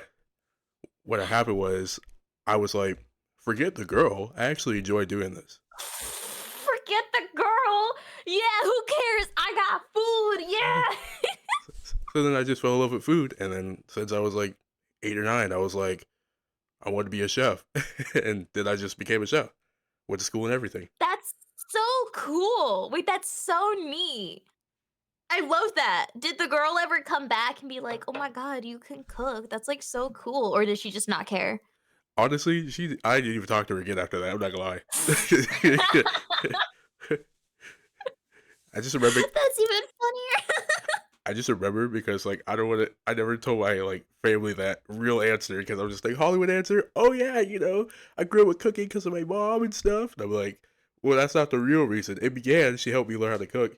what happened was, I was like, "Forget the girl, I actually enjoy doing this." Forget the girl. Yeah, who cares? I got food. Yeah. So then I just fell in love with food, and then since I was like 8 or 9, I was like, I want to be a chef, and then I just became a chef. Went to school and everything. That's so cool. Wait, that's so neat. I love that. Did the girl ever come back and be like, "Oh my god, you can cook. That's, like, so cool," or did she just not care? Honestly, I didn't even talk to her again after that. I'm not gonna lie. I just remember That's even funnier. I just remember because, like, I don't wanna I never told my, like, family that real answer because I'm just like, "Hollywood answer? Oh, yeah, I grew up with cooking because of my mom and stuff." And I'm like, "Well, that's not the real reason. It began she helped me learn how to cook."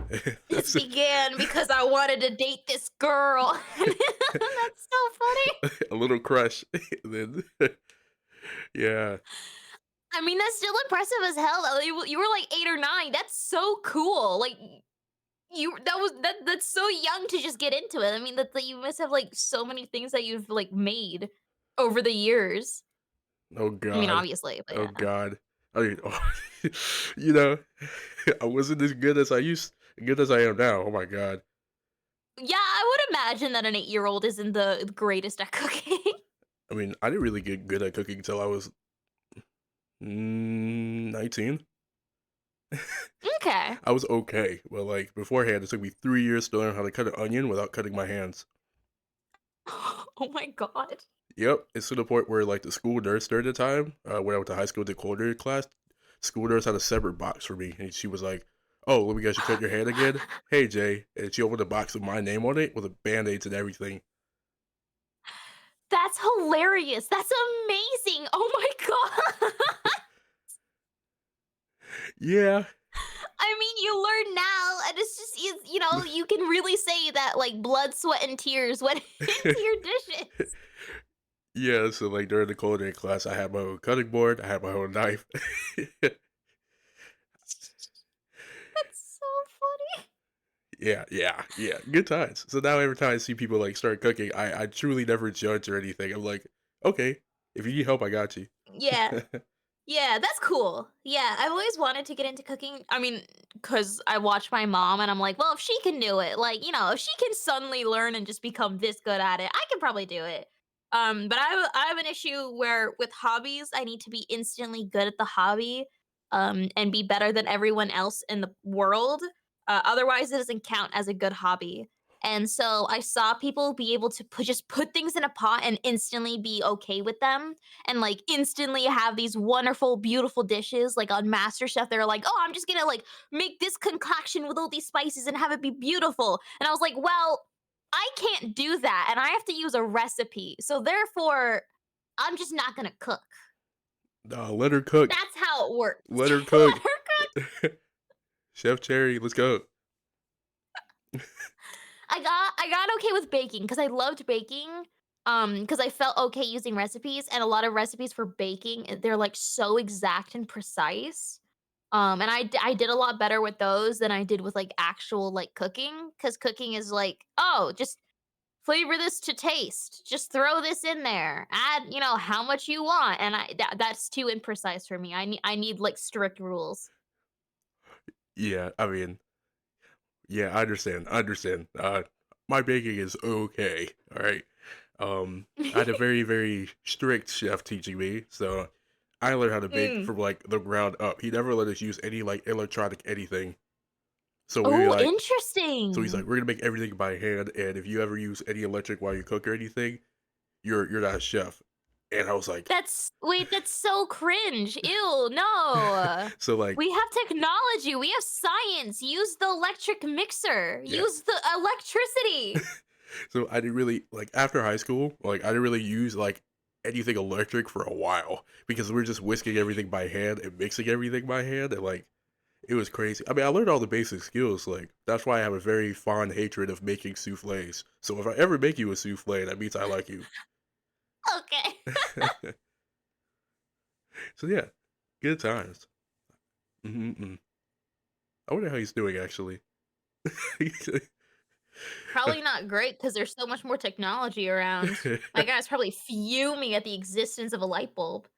This That's began because I wanted to date this girl. That's so funny. a little crush. Then yeah. I mean, that's still impressive as hell, though. You were, like, 8 or 9. That's so cool. Like, you that was that's so young to just get into it. I mean, that you must have, like, so many things that you've, like, made over the years. Oh I mean, god. obviously, but Oh yeah. god. I mean, you know, I wasn't as good as I am now. Oh my god. Yeah, I would imagine that an 8-year-old isn't the greatest at cooking. I mean, I didn't really get good at cooking until I was 19. Okay. I was okay, but like beforehand, it took me 3 years to learn how to cut an onion without cutting my hands. Oh my god. Yep, it's to the point where like the school nurse during the time when I went to high school, the culinary class, school nurse had a separate box for me, and she was like, "Oh, let me guess, you cut your hand again? Hey, Jay," and she opened a box with my name on it with a band-aids and everything. That's hilarious. That's amazing. Oh my god. Yeah, I mean, you learn now, and it's just you can really say that like blood, sweat, and tears went into your dishes. yeah. So like during the culinary class, I had my own cutting board, I had my own knife. That's so funny. Yeah, yeah, yeah. Good times. So now every time I see people like start cooking, I truly never judge or anything. I'm like, okay, if you need help, I got you. Yeah. Yeah, that's cool. Yeah, I've always wanted to get into cooking. I mean, because I watch my mom and I'm like, well, if she can do it, like, if she can suddenly learn and just become this good at it, I can probably do it. But I have an issue where with hobbies, I need to be instantly good at the hobby, and be better than everyone else in the world. Otherwise, it doesn't count as a good hobby. And so I saw people be able to just put things in a pot and instantly be okay with them and like instantly have these wonderful, beautiful dishes. Like on MasterChef, they're like, "Oh, I'm just gonna like make this concoction with all these spices and have it be beautiful." And I was like, "Well, I can't do that, and I have to use a recipe. So therefore, I'm just not gonna cook." Nah, let her cook. That's how it works. Let her Let cook. her cook. Chef Cherry, let's go. I got okay with baking because I loved baking. Because I felt okay using recipes, and a lot of recipes for baking, they're like so exact and precise. And I did a lot better with those than I did with like actual like cooking. Because cooking is like, oh, just flavor this to taste. Just throw this in there. Add, how much you want, and that's too imprecise for me. I need like strict rules. Yeah, I mean, yeah, I understand. I understand. My baking is okay. All right. I had a very, very strict chef teaching me, so I learned how to bake Mm. from like the ground up. He never let us use any like electronic anything. So we were Oh, like, so he's like, interesting. we're gonna make everything by hand, and if you ever use any electric while you cook or anything, you're not a chef. And I was like, That's so cringe. Ew, no. so like, We have technology, we have science. Use the electric mixer. yeah. Use the electricity. So I didn't really like after high school, like I didn't really use like anything electric for a while because we were just whisking everything by hand and mixing everything by hand, and like it was crazy. I mean, I learned all the basic skills. Like that's why I have a very fond hatred of making souffles. So if I ever make you a souffle, that means I like you. Okay. So yeah, good times. Mm-hmm. I wonder how he's doing actually. Probably not great because there's so much more technology around. My guy's probably fuming at the existence of a light bulb.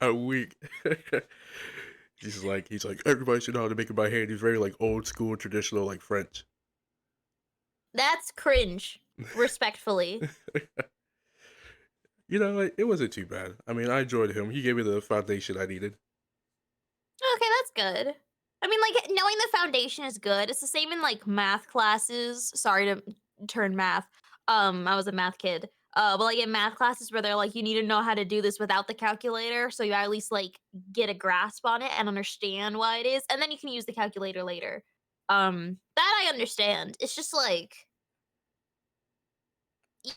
A week. He's like everybody should know how to make it by hand. He's very like old school traditional like French. That's cringe, respectfully. You know, it wasn't too bad. I mean, I enjoyed him. He gave me the foundation I needed. Okay, that's good. I mean, like, knowing the foundation is good. It's the same in, like, math classes. Sorry to turn math. I was a math kid. But, like, in math classes where they're like, "You need to know how to do this without the calculator, so you at least, like, get a grasp on it and understand why it is, and then you can use the calculator later." That I understand. It's just like,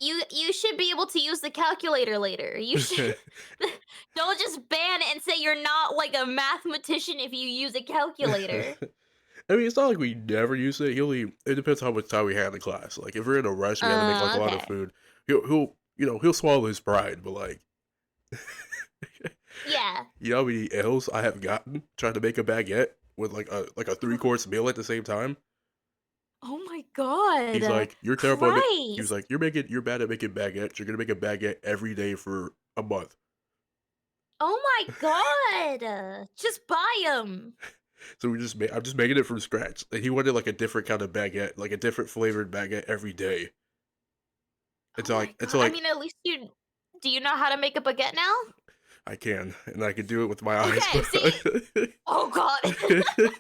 you should be able to use the calculator later. You should don't just ban it and say you're not, like, a mathematician if you use a calculator. I mean, it's not like we never use it. It depends how much time we had in class. Like, if we're in a rush, we had to make like a lot of Okay. food. He'll swallow his pride, but like, Yeah. you know how many L's I have gotten trying to make a baguette with like a 3 course meal at the same time. Oh my god. He's like, you're terrible at He was Christ. like, you're bad at making baguettes. You're gonna make a baguette every day for a month. Oh my god. Just buy them. So I'm just making it from scratch. Like, he wanted like a different kind of baguette, like a different flavored baguette every day. Oh my It's god. I like mean, at least you do you know how to make a baguette now? I can, and I can do it with my eyes Okay, see? closed. Oh god.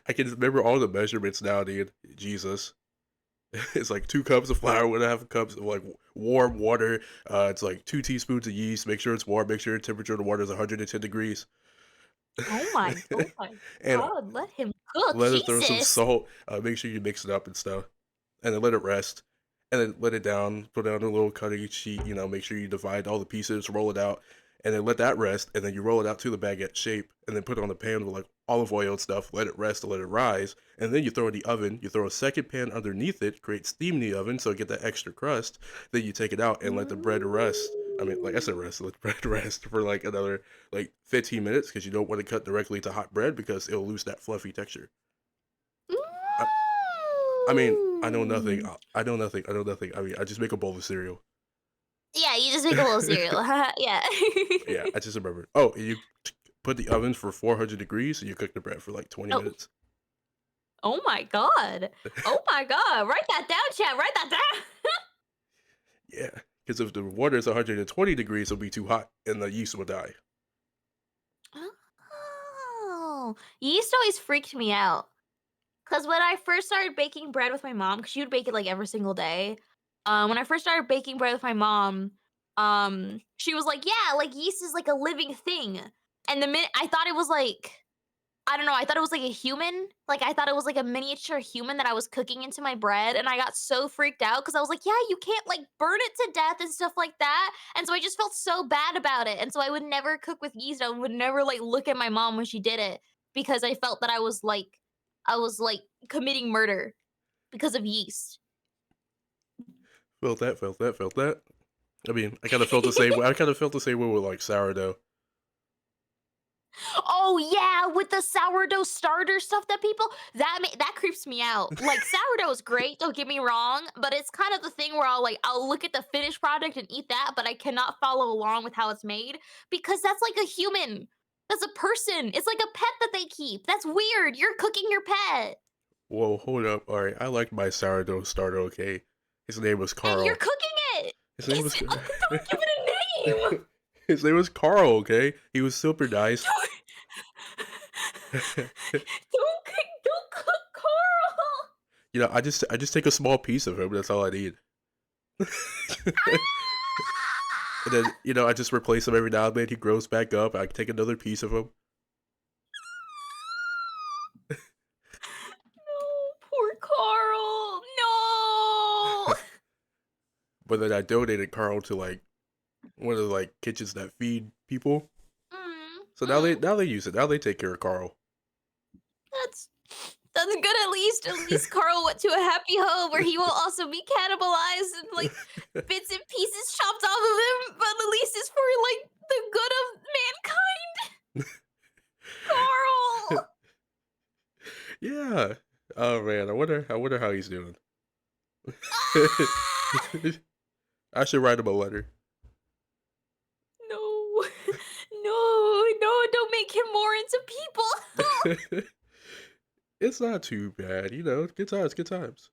I can remember all the measurements now, dude. Jesus. It's like 2 cups of flour, 1.5 cups of like warm water. It's like 2 teaspoons of yeast. Make sure it's warm. Make sure the temperature of the water is 110 degrees. Oh my And god, let him cook. let it throw some Jesus. salt. Make sure you mix it up and stuff, and then let it rest. And then let it down. Put down a little cutting sheet. You know, make sure you divide all the pieces, roll it out, and then let that rest. And then you roll it out to the baguette shape, and then put it on the pan with like olive oil and stuff. Let it rest and let it rise, and then you throw it in the oven. You throw a second pan underneath it, create steam in the oven, so you get that extra crust. Then you take it out and let the bread rest. I mean, like I said, rest. Let the bread rest for like another like 15 minutes because you don't want to cut directly to hot bread because it'll lose that fluffy texture. I, I mean, I know nothing. Mm. I know nothing. I know nothing. I mean, I just make a bowl of cereal. Yeah, you just make a little cereal. Yeah. Yeah, I just remembered. Oh, and you put the oven for 400 degrees and you cook the bread for like 20 Oh. minutes. Oh my god. Oh my god. Write that down, chat. Write that down. Yeah, because if the water is 120 degrees, it'll be too hot and the yeast will die. Oh. Yeast always freaked me out. Cause when I first started baking bread with my mom, cause she would bake it like every single day. When I first started baking bread with my mom, she was like, "Yeah, like yeast is like a living thing." And the minute I thought it was like, I don't know, I thought it was like a human. Like I thought it was like a miniature human that I was cooking into my bread, and I got so freaked out because I was like, "Yeah, you can't like burn it to death and stuff like that." And so I just felt so bad about it, and so I would never cook with yeast. I would never like look at my mom when she did it because I felt that I was like committing murder because of yeast. Felt that, felt that, felt that. I mean, I kind of felt the same way. I kind of felt the same way with like sourdough. Oh yeah, with the sourdough starter stuff that people that creeps me out. Like sourdough is great, don't get me wrong, but it's kind of the thing where I'll look at the finished product and eat that, but I cannot follow along with how it's made because that's like a human. That's a person. It's like a pet that they keep. That's weird. You're cooking your pet Whoa, hold up. All right, I like my sourdough starter. Okay, his name was and you're Carl. cooking it. His name was. Don't give it a name. His name was Carl. Okay, he was super nice. Don't cook Carl. You know, I just take a small piece of him. That's all I need. And then, you know, I just replace him every now and then. He grows back up. I take another piece of him. No, poor Carl. No. But then I donated Carl to like one of the like kitchens that feed people. Mm, So mm, now they use it. Now they take care of Carl. that's that's good at least. At least Carl went to a happy home where he will also be cannibalized and like bits and pieces chopped off of him, but at least it's for like the good of mankind. Carl. Yeah. Oh man, I wonder how he's doing. Ah! I should write him a letter. No. No, don't make him more into people. It's not too bad, you know. Good times, good times.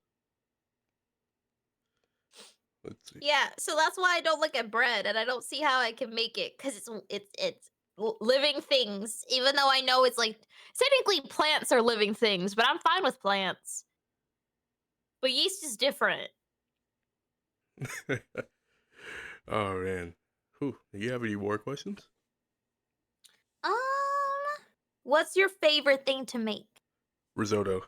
Let's see. Yeah, so that's why I don't look at bread, and I don't see how I can make it because it's living things. Even though I know it's like technically plants are living things, but I'm fine with plants. But yeast is different. Oh man. Whew. Do you have any more questions? Um, what's your favorite thing to make? Risotto.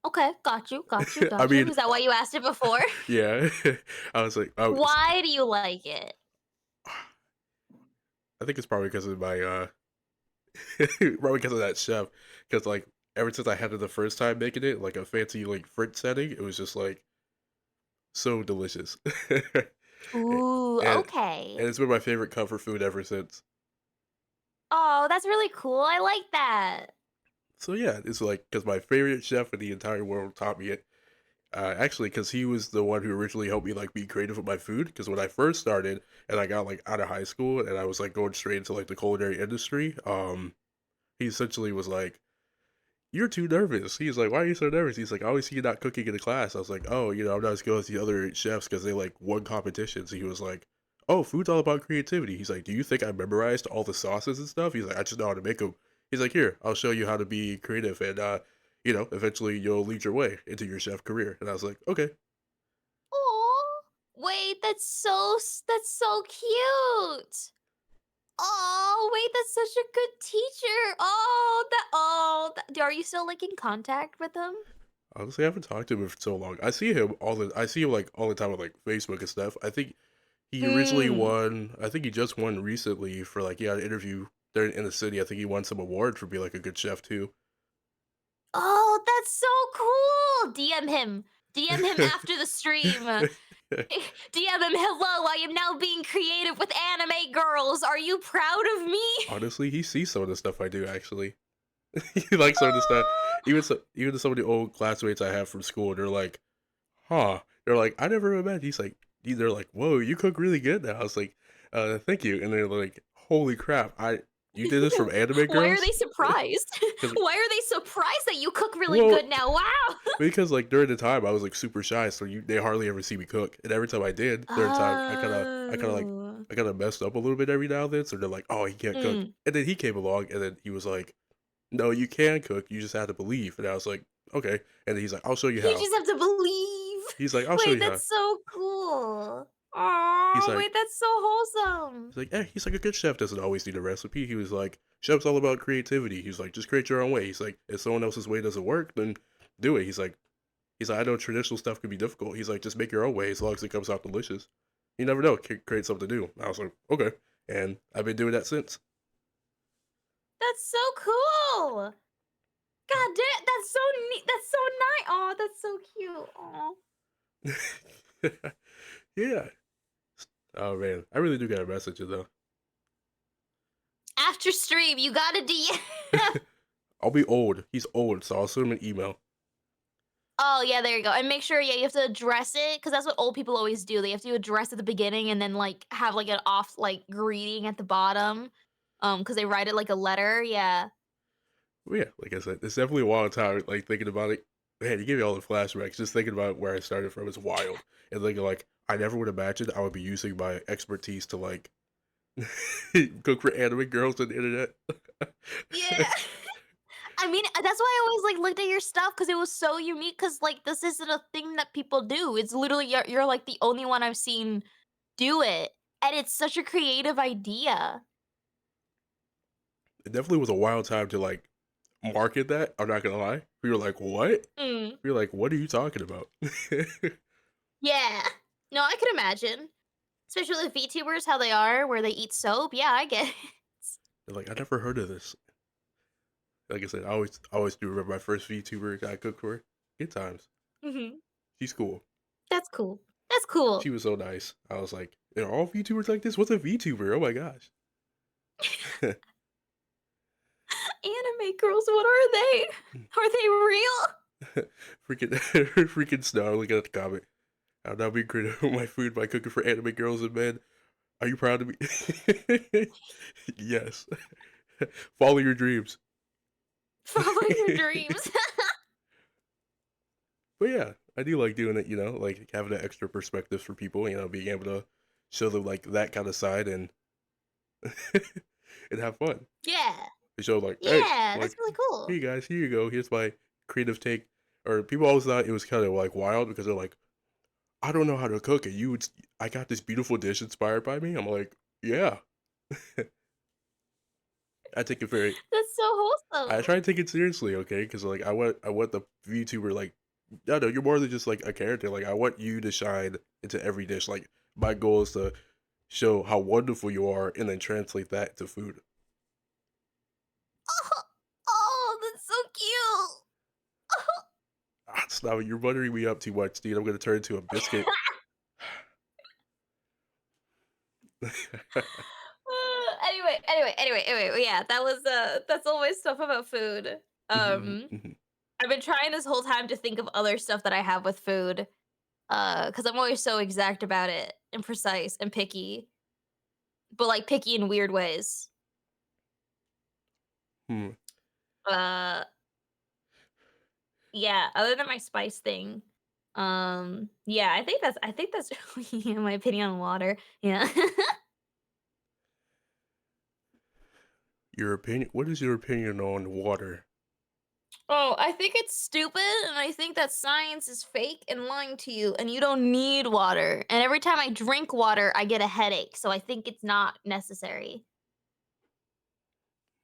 Okay, got you, got you, I got you. mean, Is that why you asked it before? yeah. I was like, oh, Why do you like it? I think it's probably because of my probably because of that chef. Because like ever since I had it the first time making it, like a fancy like French setting, it was just like so delicious. Ooh, and okay. and it's been my favorite comfort food ever since. Oh, that's really cool. I like that. So yeah, it's like because my favorite chef in the entire world taught me it. Actually, because he was the one who originally helped me like be creative with my food. Because when I first started and I got like out of high school and I was like going straight into like the culinary industry, he essentially was like, "You're too nervous." He's like, "Why are you so nervous?" He's like, "I always see you not cooking in the class." I was like, "Oh, I'm not as good as the other chefs because they like won competitions." He was like, "Oh, food's all about creativity." He's like, "Do you think I memorized all the sauces and stuff?" He's like, "I just know how to make them." He's like, "Here, I'll show you how to be creative and eventually you'll lead your way into your chef career." And I was like, "Okay." Oh, wait, that's so cute. Oh, wait, that's such a good teacher. Are you still like in contact with him? Honestly, I haven't talked to him for so long. I see him like all the time on like Facebook and stuff. I think he originally Mm. won. I think he just won recently for like an interview there in the city. I think he won some award for being like a good chef too. Oh, that's so cool. DM him. DM him after the stream. DM him. Hello, I am now being creative with anime girls. Are you proud of me? Honestly, he sees some of the stuff I do. Actually, he likes some of the stuff. Even some of the old classmates I have from school, they're like, "Huh?" They're like, "I never imagined." They're like, "Whoa, you cook really good now." I was like, "Thank you." And they're like, "Holy crap! You did this from Anime Why are Girls?" they surprised? Because Why are they surprised that you cook really well, good now? Wow. because like during the time I was like super shy, so they hardly ever see me cook. And every time I did during the time, Oh. I kind of messed up a little bit every now and then. So they're like, "Oh, he can't cook." Mm. And then he came along, and then he was like, "No, you can cook. You just have to believe." And I was like, "Okay." And then he's like, "I'll show you You how." just have to believe. He's like, "I'll show Wait, you how." that's so cool. He's Oh, like, wait, that's so wholesome. he's like, a good chef doesn't always need a recipe. He was like, chef's all about creativity. He's like, just create your own way. He's like, if someone else's way doesn't work, then do it. He's like, I know traditional stuff can be difficult. He's like, just make your own way as long as it comes out delicious. You never know, create something new. I was like, okay, and I've been doing that since. That's so cool. God damn, that's so neat. That's so nice. Oh, that's so cute. Oh. Yeah. Oh man, I really do got a message though. After stream, you gotta DM. I'll be old. He's old, so I'll send him an email. Oh, yeah, there you go. And make sure, yeah, you have to address it because that's what old people always do. They have to address at the beginning and then like have like an off like greeting at the bottom. Because they write it like a letter. Yeah. But yeah, like I said, it's definitely a wild time. Like thinking about it, man, you give me all the flashbacks. Just thinking about where I started from is wild. And thinking like, I never would imagine I would be using my expertise to like cook for anime girls on the internet. Yeah. I mean, that's why I always like looked at your stuff because it was so unique. Because like this isn't a thing that people do. It's literally you're like the only one I've seen do it, and it's such a creative idea. It definitely was a wild time to like market that. I'm not gonna lie. We were like, what? Mm. We were like, what are you talking about? Yeah. No, I could imagine, especially with VTubers how they are, where they eat soap. Yeah, I get it. They're like, I never heard of this. Like I said, I always do remember my first VTuber I cooked for. Good times. Mhm. She's cool. That's cool. That's She cool. was so nice. I was like, are all VTubers like this? What's a VTuber? Oh my gosh. Anime girls, what are they? Are they real? freaking freaking Snow looking at the comment. I'm now being critical of my food by cooking for anime girls and men. Are you proud of me? Yes. Follow your dreams. Follow your dreams. But yeah, I do like doing it, like having an extra perspectives for people, being able to show them like that kind of side and and have fun. Yeah. To show like, hey, Yeah, that's like, really hey cool. guys, here you go. Here's my creative take. Or people always thought it was kind of like wild because they're like, I don't know how to cook, and I got this beautiful dish inspired by me. I'm like, yeah. I take it very That's so I wholesome. try to take it seriously, okay? Because like I want the VTuber like, no, you're more than just like a character. Like I want you to shine into every dish. Like my goal is to show how wonderful you are, and then translate that to food. Oh, oh, that's so cute. Ah, stop it! You're buttering me up too much, dude. I'm gonna turn into a biscuit. Anyway, yeah, that's all my stuff about food. Mhm, Um, mhm. I've been trying this whole time to think of other stuff that I have with food, because I'm always so exact about it and precise and picky, but like picky in weird ways. Hmm. Uh, yeah, other than my spice thing, yeah, I think that's yeah, my opinion on water. Yeah. Your opinion? What is your opinion on water? Oh, I think it's stupid, and I think that science is fake and lying to you, and you don't need water. And every time I drink water, I get a headache, so I think it's not necessary.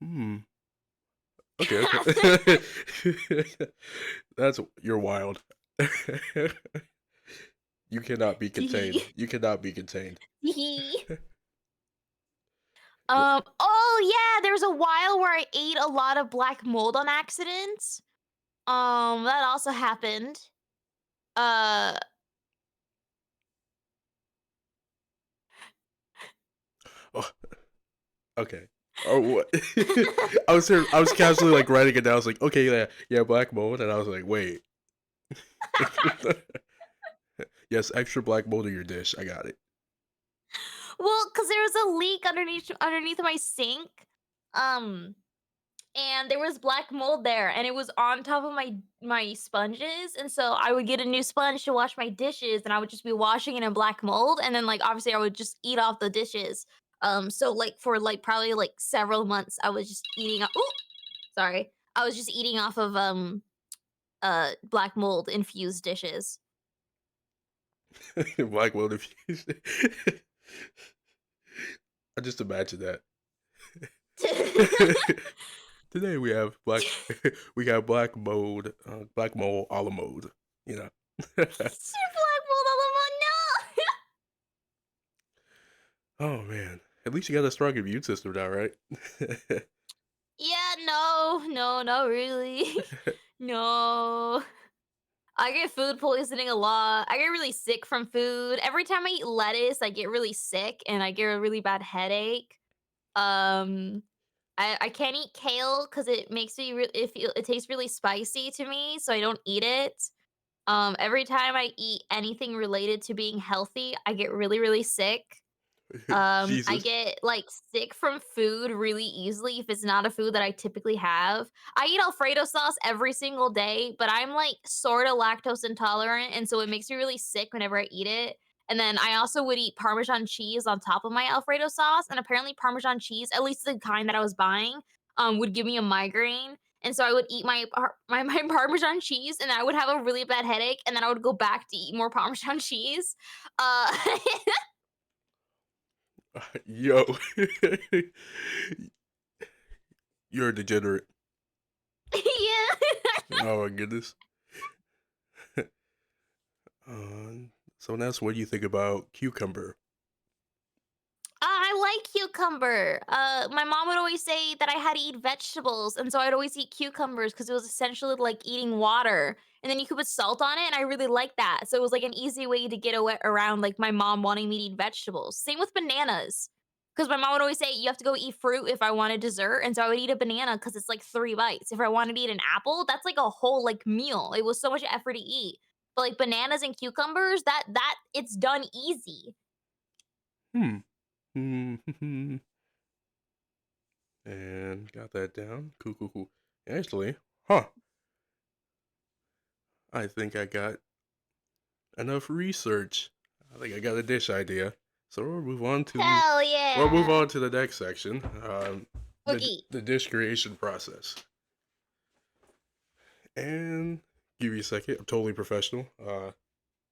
Hmm. Okay. Okay. You're wild. You cannot be contained. Tee You cannot be contained. hee. Wh- Oh yeah, there was a while where I ate a lot of black mold on accident. That also happened. Uh, Oh, okay. Oh, what? I was casually like writing it down. I was like, okay, yeah, yeah, black mold, and I was like, wait, yes, extra black mold in your dish. I got it. well, cause there was a leak underneath my sink. Um, and there was black mold there and it was on top of my sponges, and so I would get a new sponge to wash my dishes and I would just be washing it in black mold, and then like obviously I would just eat off the dishes. So like for like probably like several months I was just eating ooh, sorry. I was just eating off of black mold infused dishes. Black mold infused. I just imagine that. Today we have black we got black mold a la mode, you know. Black mold all over no. Oh man. At least you got a strong immune system now, right? Yeah, no, not really. No. I get food poisoning a lot. I get really sick from food. Every time I eat lettuce, I get really sick and I get a really bad headache. Um, I can't eat kale because it makes me it tastes really spicy to me, so I don't eat it. Every time I eat anything related to being healthy, I get really, really sick. I Jesus. get, like, sick from food really easily if it's not a food that I typically have. I eat Alfredo sauce every single day, but I'm, like, sorta lactose intolerant, and so it makes me really sick whenever I eat it. And then I also would eat Parmesan cheese on top of my Alfredo sauce, and apparently Parmesan cheese, at least the kind that I was buying, would give me a migraine. And so I would eat my Parmesan cheese, and I would have a really bad headache, and then I would go back to eat more Parmesan cheese. Uh Yo. You're a degenerate. Yeah. Oh my goodness. Someone asked, what do you think about cucumber? I like cucumber. My mom would always say that I had to eat vegetables, and so I'd always eat cucumbers because it was essentially like eating water. And then you could put salt on it, and I really like that. So it was like an easy way to get around like my mom wanting me to eat vegetables. Same with bananas, because my mom would always say you have to go eat fruit if I wanted dessert, and so I would eat a banana because it's like 3 bites. If I wanted to eat an apple, that's like a whole like meal. It was so much effort to eat. But like bananas and cucumbers, that it's done easy. Hmm. Hmm. And got that down. Cool, cool, cool. Actually, huh. I think I got enough research. I think I got a dish idea. So Hell we'll move yeah. on to the next section. Okay. The dish creation process. And give you a second. I'm totally professional.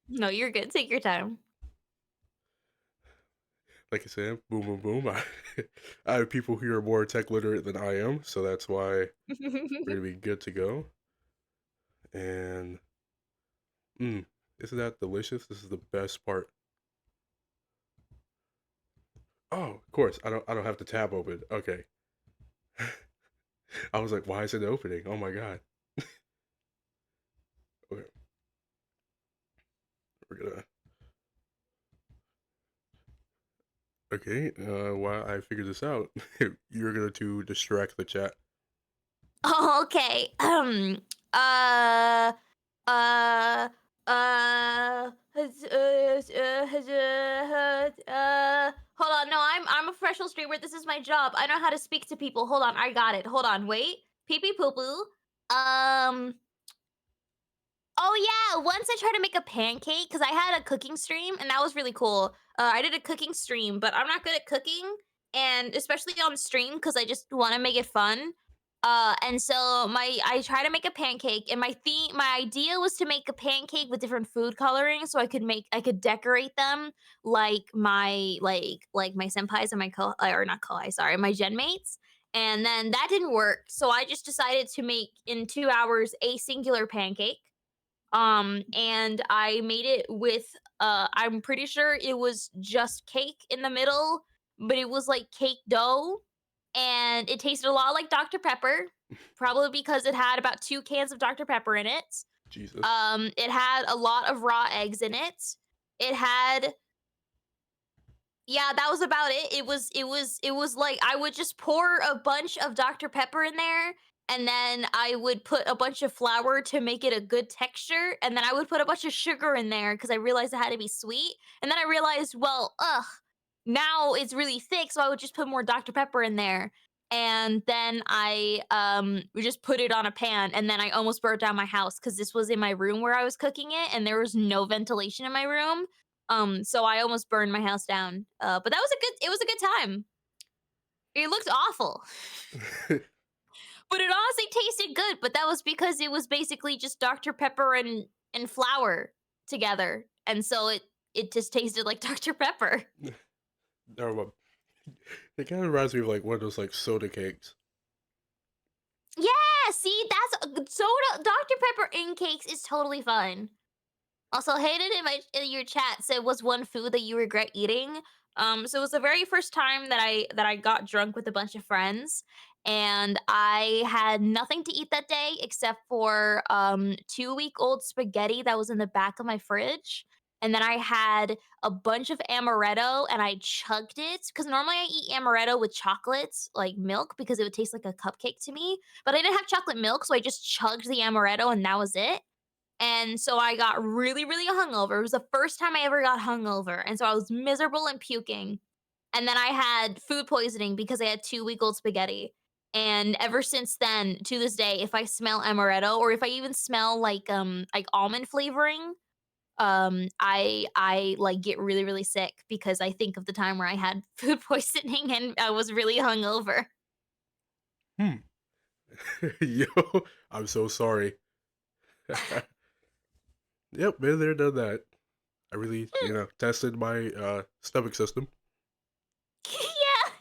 No, you're good. Take your time. Like I said, boom, boom, boom. I have people who are more tech literate than I am, so that's why we're gonna be good to go. And mm, isn't that delicious? This is the best part. Oh, of course. I don't have the tab open. Okay. I was like, why is it opening? Oh my god. Okay, we're gonna. Okay, while I figure this out, you're gonna to distract the chat. Oh, okay. Uh. Uh. Hold on. No, I'm a professional streamer. This is my job. I know how to speak to people. Hold on. I got it. Hold on. Wait. Pee pee poo poo. Um. Oh yeah, once I tried to make a pancake because I had a cooking stream and that was really cool. I did a cooking stream, but I'm not good at cooking, and especially on stream because I just want to make it fun. And so I tried to make a pancake, and my idea was to make a pancake with different food coloring, so I could decorate them like my senpais and my or not kohai, sorry, my gen mates. And then that didn't work, so I just decided to make in 2 hours a singular pancake, and I made it with I'm pretty sure it was just cake in the middle, but it was like cake dough, and it tasted a lot like Dr. Pepper, probably because it had about 2 cans of Dr. Pepper in it. Jesus. It had a lot of raw eggs in it. It had Yeah, that was about it. It was like I would just pour a bunch of Dr. Pepper in there, and then I would put a bunch of flour to make it a good texture, and then I would put a bunch of sugar in there because I realized it had to be sweet. And then I realized, well, ugh, now it's really thick, so I would just put more Dr. Pepper in there. And then I would just put it on a pan, and then I almost burnt down my house because this was in my room where I was cooking it, and there was no ventilation in my room. So I almost burned my house down. But it was a good time. It looked awful, but it honestly tasted good. But that was because it was basically just Dr. Pepper and flour together, and so it just tasted like Dr. Pepper. Never mind. It kind of reminds me of like one of those like soda cakes. Yeah, see, that's soda. Dr. Pepper in cakes is totally fine. Also, Hayden in your chat said, "Was one food that you regret eating?" So it was the very first time that I got drunk with a bunch of friends, and I had nothing to eat that day except for 2-week-old spaghetti that was in the back of my fridge, and then I had a bunch of amaretto and I chugged it because normally I eat amaretto with chocolate, like milk, because it would taste like a cupcake to me. But I didn't have chocolate milk, so I just chugged the amaretto and that was it. And so I got really, really hungover. It was the first time I ever got hungover. And so I was miserable and puking. And then I had food poisoning because I had 2-week-old spaghetti. And ever since then, to this day, if I smell amaretto or if I even smell like almond flavoring, I like get really, really sick because I think of the time where I had food poisoning and I was really hungover. Hmm. Yo, I'm so sorry. Yep, been there, done that. I really, Hmm. tested my stomach system. Yeah.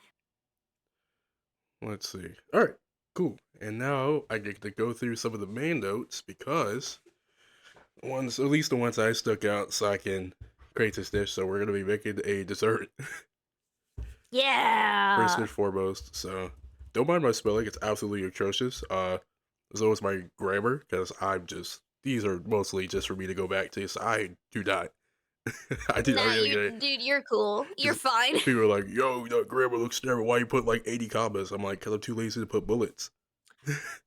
Let's see. All right, cool. And now I get to go through some of the main notes because at least the ones I stuck out, so I can create this dish. So we're gonna be making a dessert first Yeah. and foremost. So don't mind my spelling; it's absolutely atrocious. So is my grammar because these are mostly just for me to go back to. So I do not, I do not Nah, really you get it dude, you're cool. You're because fine. people are like, "Yo, grammar looks terrible. Why you put like 80 commas?" I'm like, "Cause I'm too lazy to put bullets."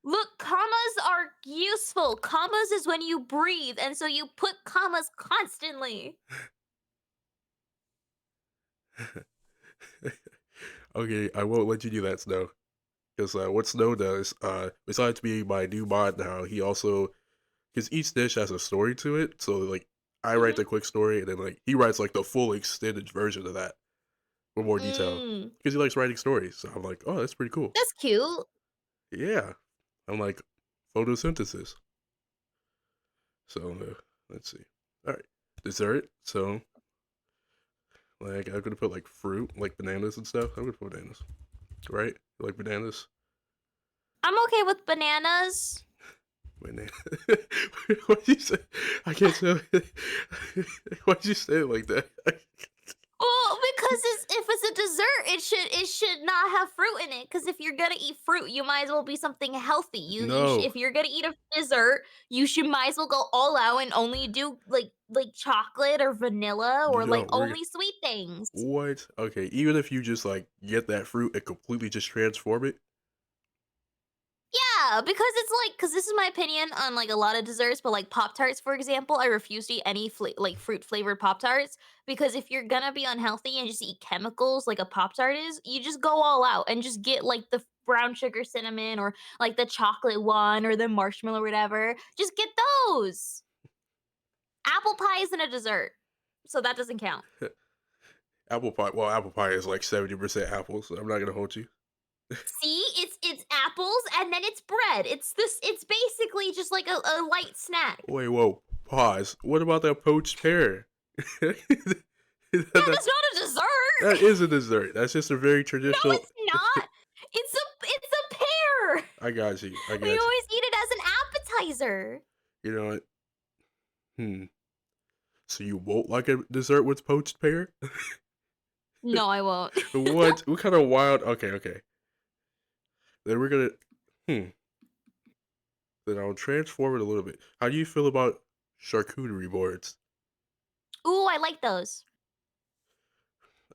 Look, commas are useful. Commas is when you breathe, and so you put commas constantly. Okay, I won't let you do that, Snow. Because what Snow does, besides being my new mod now, he also because each dish has a story to it. So like, I write Mhm. the quick story, and then like he writes like the full extended version of that with more detail Mm, because he likes writing stories. So I'm like, oh, that's pretty cool. that's cute. Yeah, I'm like photosynthesis. So let's see. All right, dessert. So like I'm gonna put like fruit, like bananas and stuff. I'm gonna put bananas, right? You like bananas? I'm okay with bananas. Banana. Why'd you say? I can't tell. Why'd you say it like that? Well, because if it's a dessert, it should not have fruit in it. Because if you're gonna eat fruit, you might as well be something healthy. No, If you're gonna eat a dessert, you should might as well go all out and only do like chocolate or vanilla or no, like we're only sweet things. what? Okay, even if you just like get that fruit and completely just transform it. Yeah, because it's like, because this is my opinion on like a lot of desserts, but like Pop Tarts, for example, I refuse to eat any like fruit flavored Pop Tarts because if you're gonna be unhealthy and just eat chemicals like a Pop Tart is, you just go all out and just get like the brown sugar cinnamon or like the chocolate one or the marshmallow or whatever. Just get those. Apple pie isn't a dessert, so that doesn't count. Apple pie. Well, apple pie is like 70% apples. So I'm not gonna hold you. See, it's apples and then it's bread. It's basically just like a light snack. Wait, whoa, pause. What about that poached pear? Yeah, that, that's not a that dessert. is a dessert. That's just a very No, traditional. it's not. It's a pear. I got you. I We got you. always eat it as an appetizer. You know what? Hmm. So you won't like a dessert with poached pear? No, I won't. What? What kind of wild? Okay, okay. Then we're gonna. Hmm. Then I'll transform it a little bit. How do you feel about charcuterie boards? Ooh, I like those.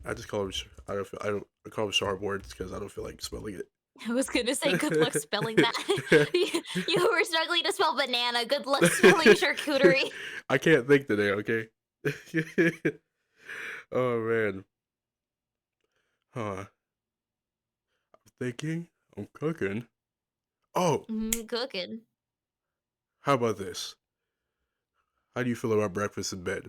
I just call them. I don't feel. I don't. I call them char boards because I don't feel like spelling I was gonna say good luck spelling that. it. You were struggling to spell banana. Good luck spelling charcuterie. I can't think today. Okay. Oh man. Huh. I'm thinking. I'm cooking. Oh, Cooking. how about this? How do you feel about breakfast in bed?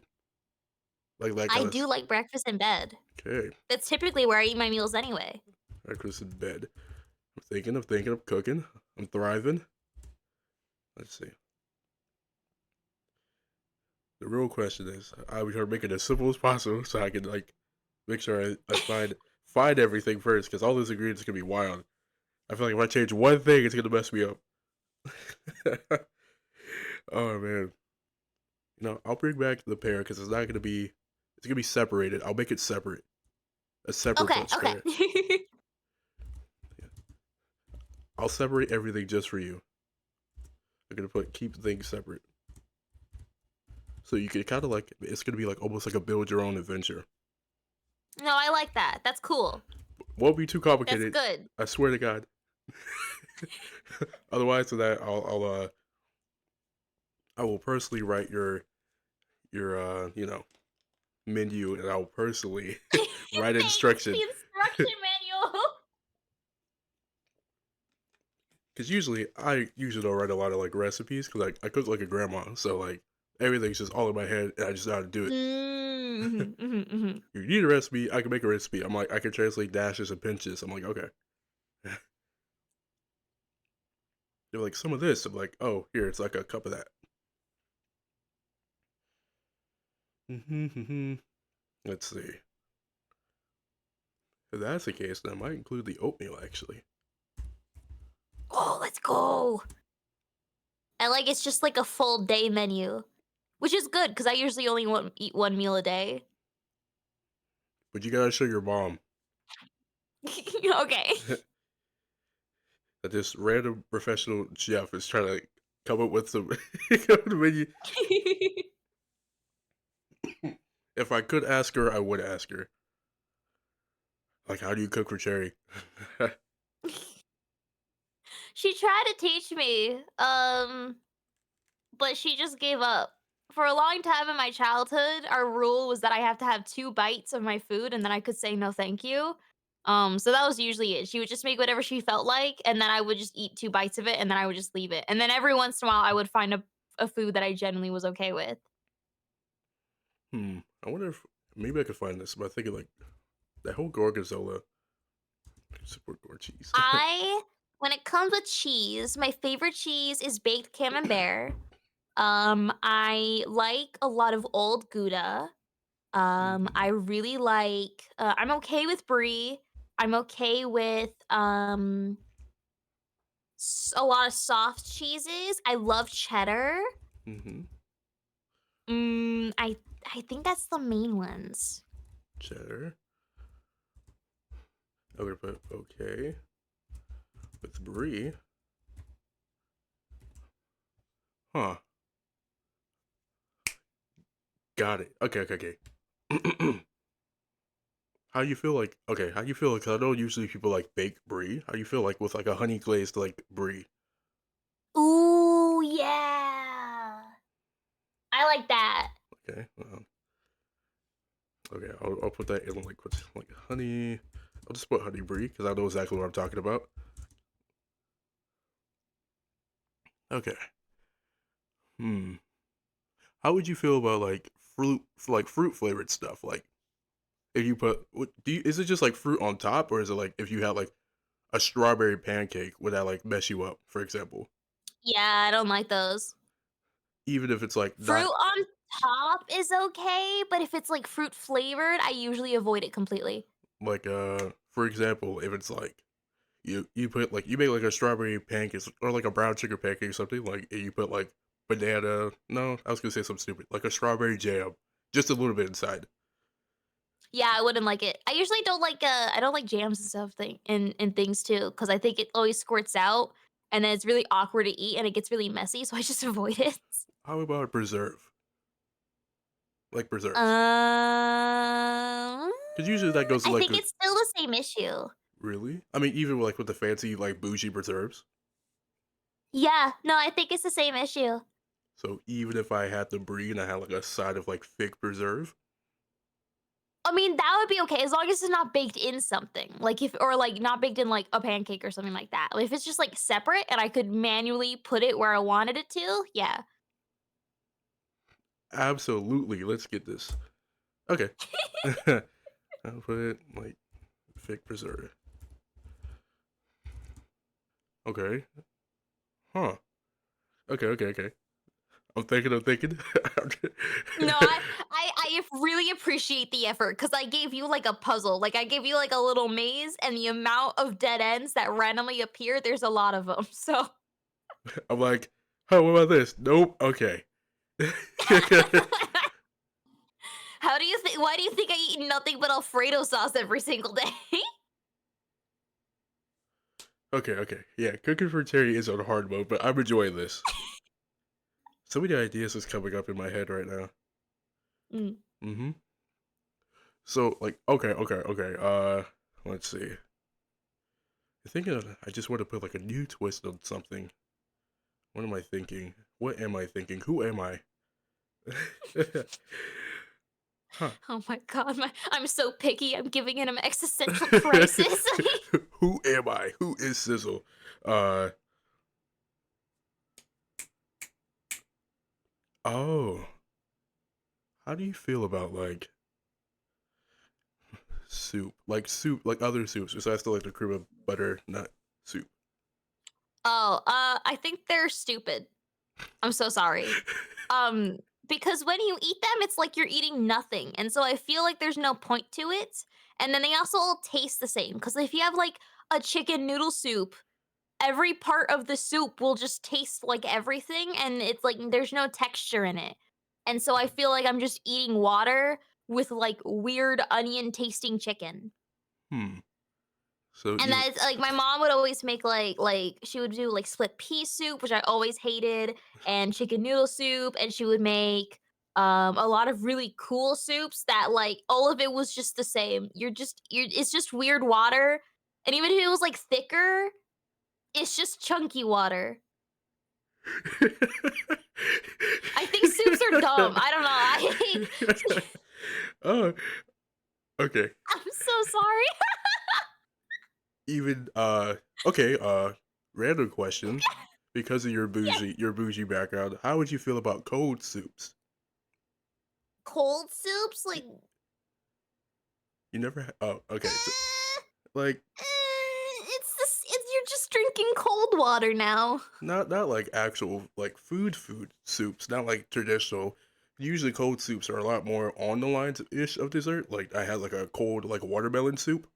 Like that I kind of. do like breakfast in bed. Okay. That's typically where I eat my meals anyway. Breakfast in bed. I'm thinking. I'm thinking. I'm cooking. I'm thriving. Let's see. The real question is, I would try to make it as simple as possible so I can like make sure I find everything first because all those ingredients can be wild. I feel like if I change one thing, it's gonna mess me up. Oh man, I'll bring back the pear because it's not gonna be. It's gonna be separated. I'll make it separate, a separate Okay, poached okay. pear. Yeah. I'll separate everything just for you. I'm gonna keep things separate, so you can kind of like it's gonna be like almost like a build your own adventure. No, I like that. That's cool. Won't be too That's complicated. good. I swear to God. Otherwise, to that I will personally write your menu, and I'll personally write Thanks. The instruction. instruction manual. Because I usually don't write a lot of like recipes because I cook like a grandma, so like everything's just all in my head, and I just know how to do it. Mhm, mhm, mhm. You need a recipe, I can make a recipe. I'm like I can translate dashes and pinches. I'm like okay. They're like some of this. I'm like oh here it's like a cup of that. Let's see. If that's the case, then I might include the oatmeal actually. Oh, let's go. I like it's just like a full day menu, which is good because I usually only want eat one meal a day. But you gotta show your mom Okay. that this random professional chef is trying to come up with some come up with a menu. If I could ask her, I would ask her. Like, how do you cook for Cheri? She tried to teach me, but she just gave up. For a long time in my childhood, our rule was that I have to have 2 bites of my food and then I could say no thank you. So that was usually it. She would just make whatever she felt like, and then I would just eat 2 bites of it, and then I would just leave it. And then every once in a while, I would find a food that I genuinely was okay with. I wonder if maybe I could find this, but I'm thinking like that whole gorgonzola support gourd cheese. I when it comes with cheese, my favorite cheese is baked camembert. I like a lot of old Gouda. I Hmm. really like I'm okay with brie. I'm okay with a lot of soft cheeses. I love cheddar. Hmm. Mm, I think that's the main ones. Cheddar. I'm gonna put okay with brie. Huh. Got it. Okay. Okay. Okay. How you feel like? Okay. How you feel like? 'Cause I know usually people like baked brie. How you feel like with like a honey glazed like brie? Ooh, yeah. I like that. Okay. Okay. I'll put that in like what's like honey. I'll just put honey brie because I know exactly what I'm talking about. Okay. Hmm. How would you feel about like fruit flavored stuff? Like if you put what do you is it just like fruit on top or is it like if you had like a strawberry pancake, would that like mess you up, for example? Yeah, I don't like those. Even if it's like Fruit not on top is okay, but if it's, like, fruit flavored, I usually avoid it completely. like for example, if it's like you put like you make like a strawberry pancake or like a brown sugar pancake or something, like and you put like banana no, I was gonna say something stupid, like a strawberry jam, just a little bit inside. Yeah, I wouldn't like it. I usually don't like, I don't like jams and stuff and things too, because I think it always squirts out, and then it's really awkward to eat, and it gets really messy, so I just avoid it. How about preserve? Like preserves. Um, Because usually that goes to I like think a it's still the same issue. really? I mean, even like with the fancy like bougie preserves. Yeah, no, I think it's the same issue. So even if I had the brie and I had like a side of like fig preserve, I mean, that would be okay as long as it's not baked in something. Like if or like not baked in like a pancake or something like that. Like, if it's just like separate and I could manually put it where I wanted it to, yeah. absolutely. Let's get this. Okay. I'll put it like fig preserve. Okay. Huh. Okay. I'm thinking. No, I really appreciate the effort because I gave you like a puzzle. Like I gave you like a little maze, and the amount of dead ends that randomly appear, there's a lot of them. So I'm like, oh, what about this? Nope. Okay. how do you think why do you think I eat nothing but Alfredo sauce every single day? Okay. Yeah, cooking for Terry is on hard mode, but I'm enjoying this. So many ideas is coming up in my head right now. Mm. Mm-hmm. So like, okay. Let's see. I think I just want to put like a new twist on something. What am I thinking? What am I thinking? Who am I? Huh. Oh my god, I'm so picky. I'm giving it an existential crisis. Who am I? Who is Sizzle? Uh oh. How do you feel about like soup, like other soups, besides the like the cream of butter nut soup? Oh, I think they're stupid. I'm so sorry. Um, because when you eat them, it's like you're eating nothing, and so I feel like there's no point to it. And then they also all taste the same. Because if you have like a chicken noodle soup, every part of the soup will just taste like everything, and it's like there's no texture in it. And so I feel like I'm just eating water with like weird onion tasting chicken. Hmm. So And you that's like my mom would always make like she would do like split pea soup, which I always hated, and chicken noodle soup, and she would make a lot of really cool soups that like all of it was just the same. You're it's just weird water. And even if it was like thicker, it's just chunky water. I think soups are dumb. I don't know. Oh, okay. I'm so sorry. Even okay, random question. Because of Yeah. your bougie background, how would you feel about cold soups? cold soups, like, You never oh, okay, so, eh, like, it's you're just drinking cold water now. not like actual, like, food soups, not like traditional. Usually cold soups are a lot more on the lines-ish of dessert, like, I had, like, a cold, like, watermelon soup.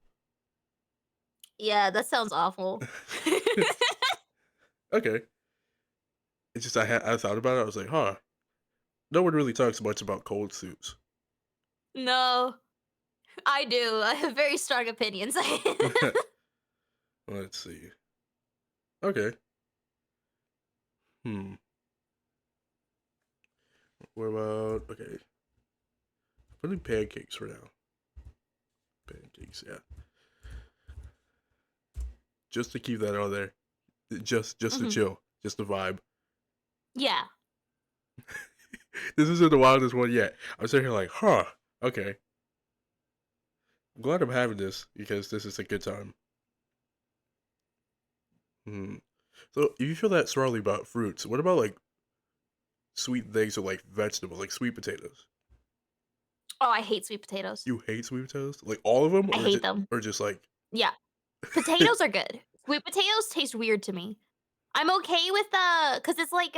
Yeah, that sounds awful. Okay. It's just I thought about it, I was like, "Huh, no one really talks much about cold soups." No, I do. I have very strong opinions. Let's see. Okay. Hmm. What about okay, put in pancakes for now. Pancakes, yeah. Just to keep that on there. Just to Mhm. chill. Just to vibe. Yeah. This isn't the wildest one yet. I'm sitting here like, huh, okay. I'm glad I'm having this because this is a good time. Hmm. So if you feel that strongly about fruits, what about like sweet things or like vegetables, like sweet potatoes? Oh, I hate sweet potatoes. You hate sweet potatoes? Like all of them I hate them. or just like Yeah. Potatoes are good. Sweet potatoes taste weird to me. I'm okay with the because it's like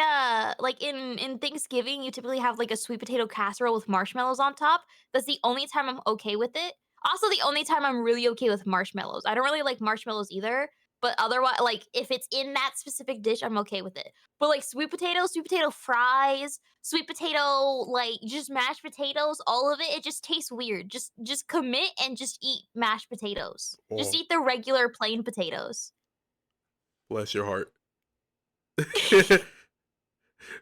in Thanksgiving, you typically have like a sweet potato casserole with marshmallows on top. That's the only time I'm okay with it. Also, the only time I'm really okay with marshmallows. I don't really like marshmallows either, but otherwise, like if it's in that specific dish, I'm okay with it. But like sweet potato fries, sweet potato, like just mashed potatoes, all of it, it just tastes weird. Just commit and just eat mashed potatoes. Just oh, eat the regular plain potatoes. bless your heart.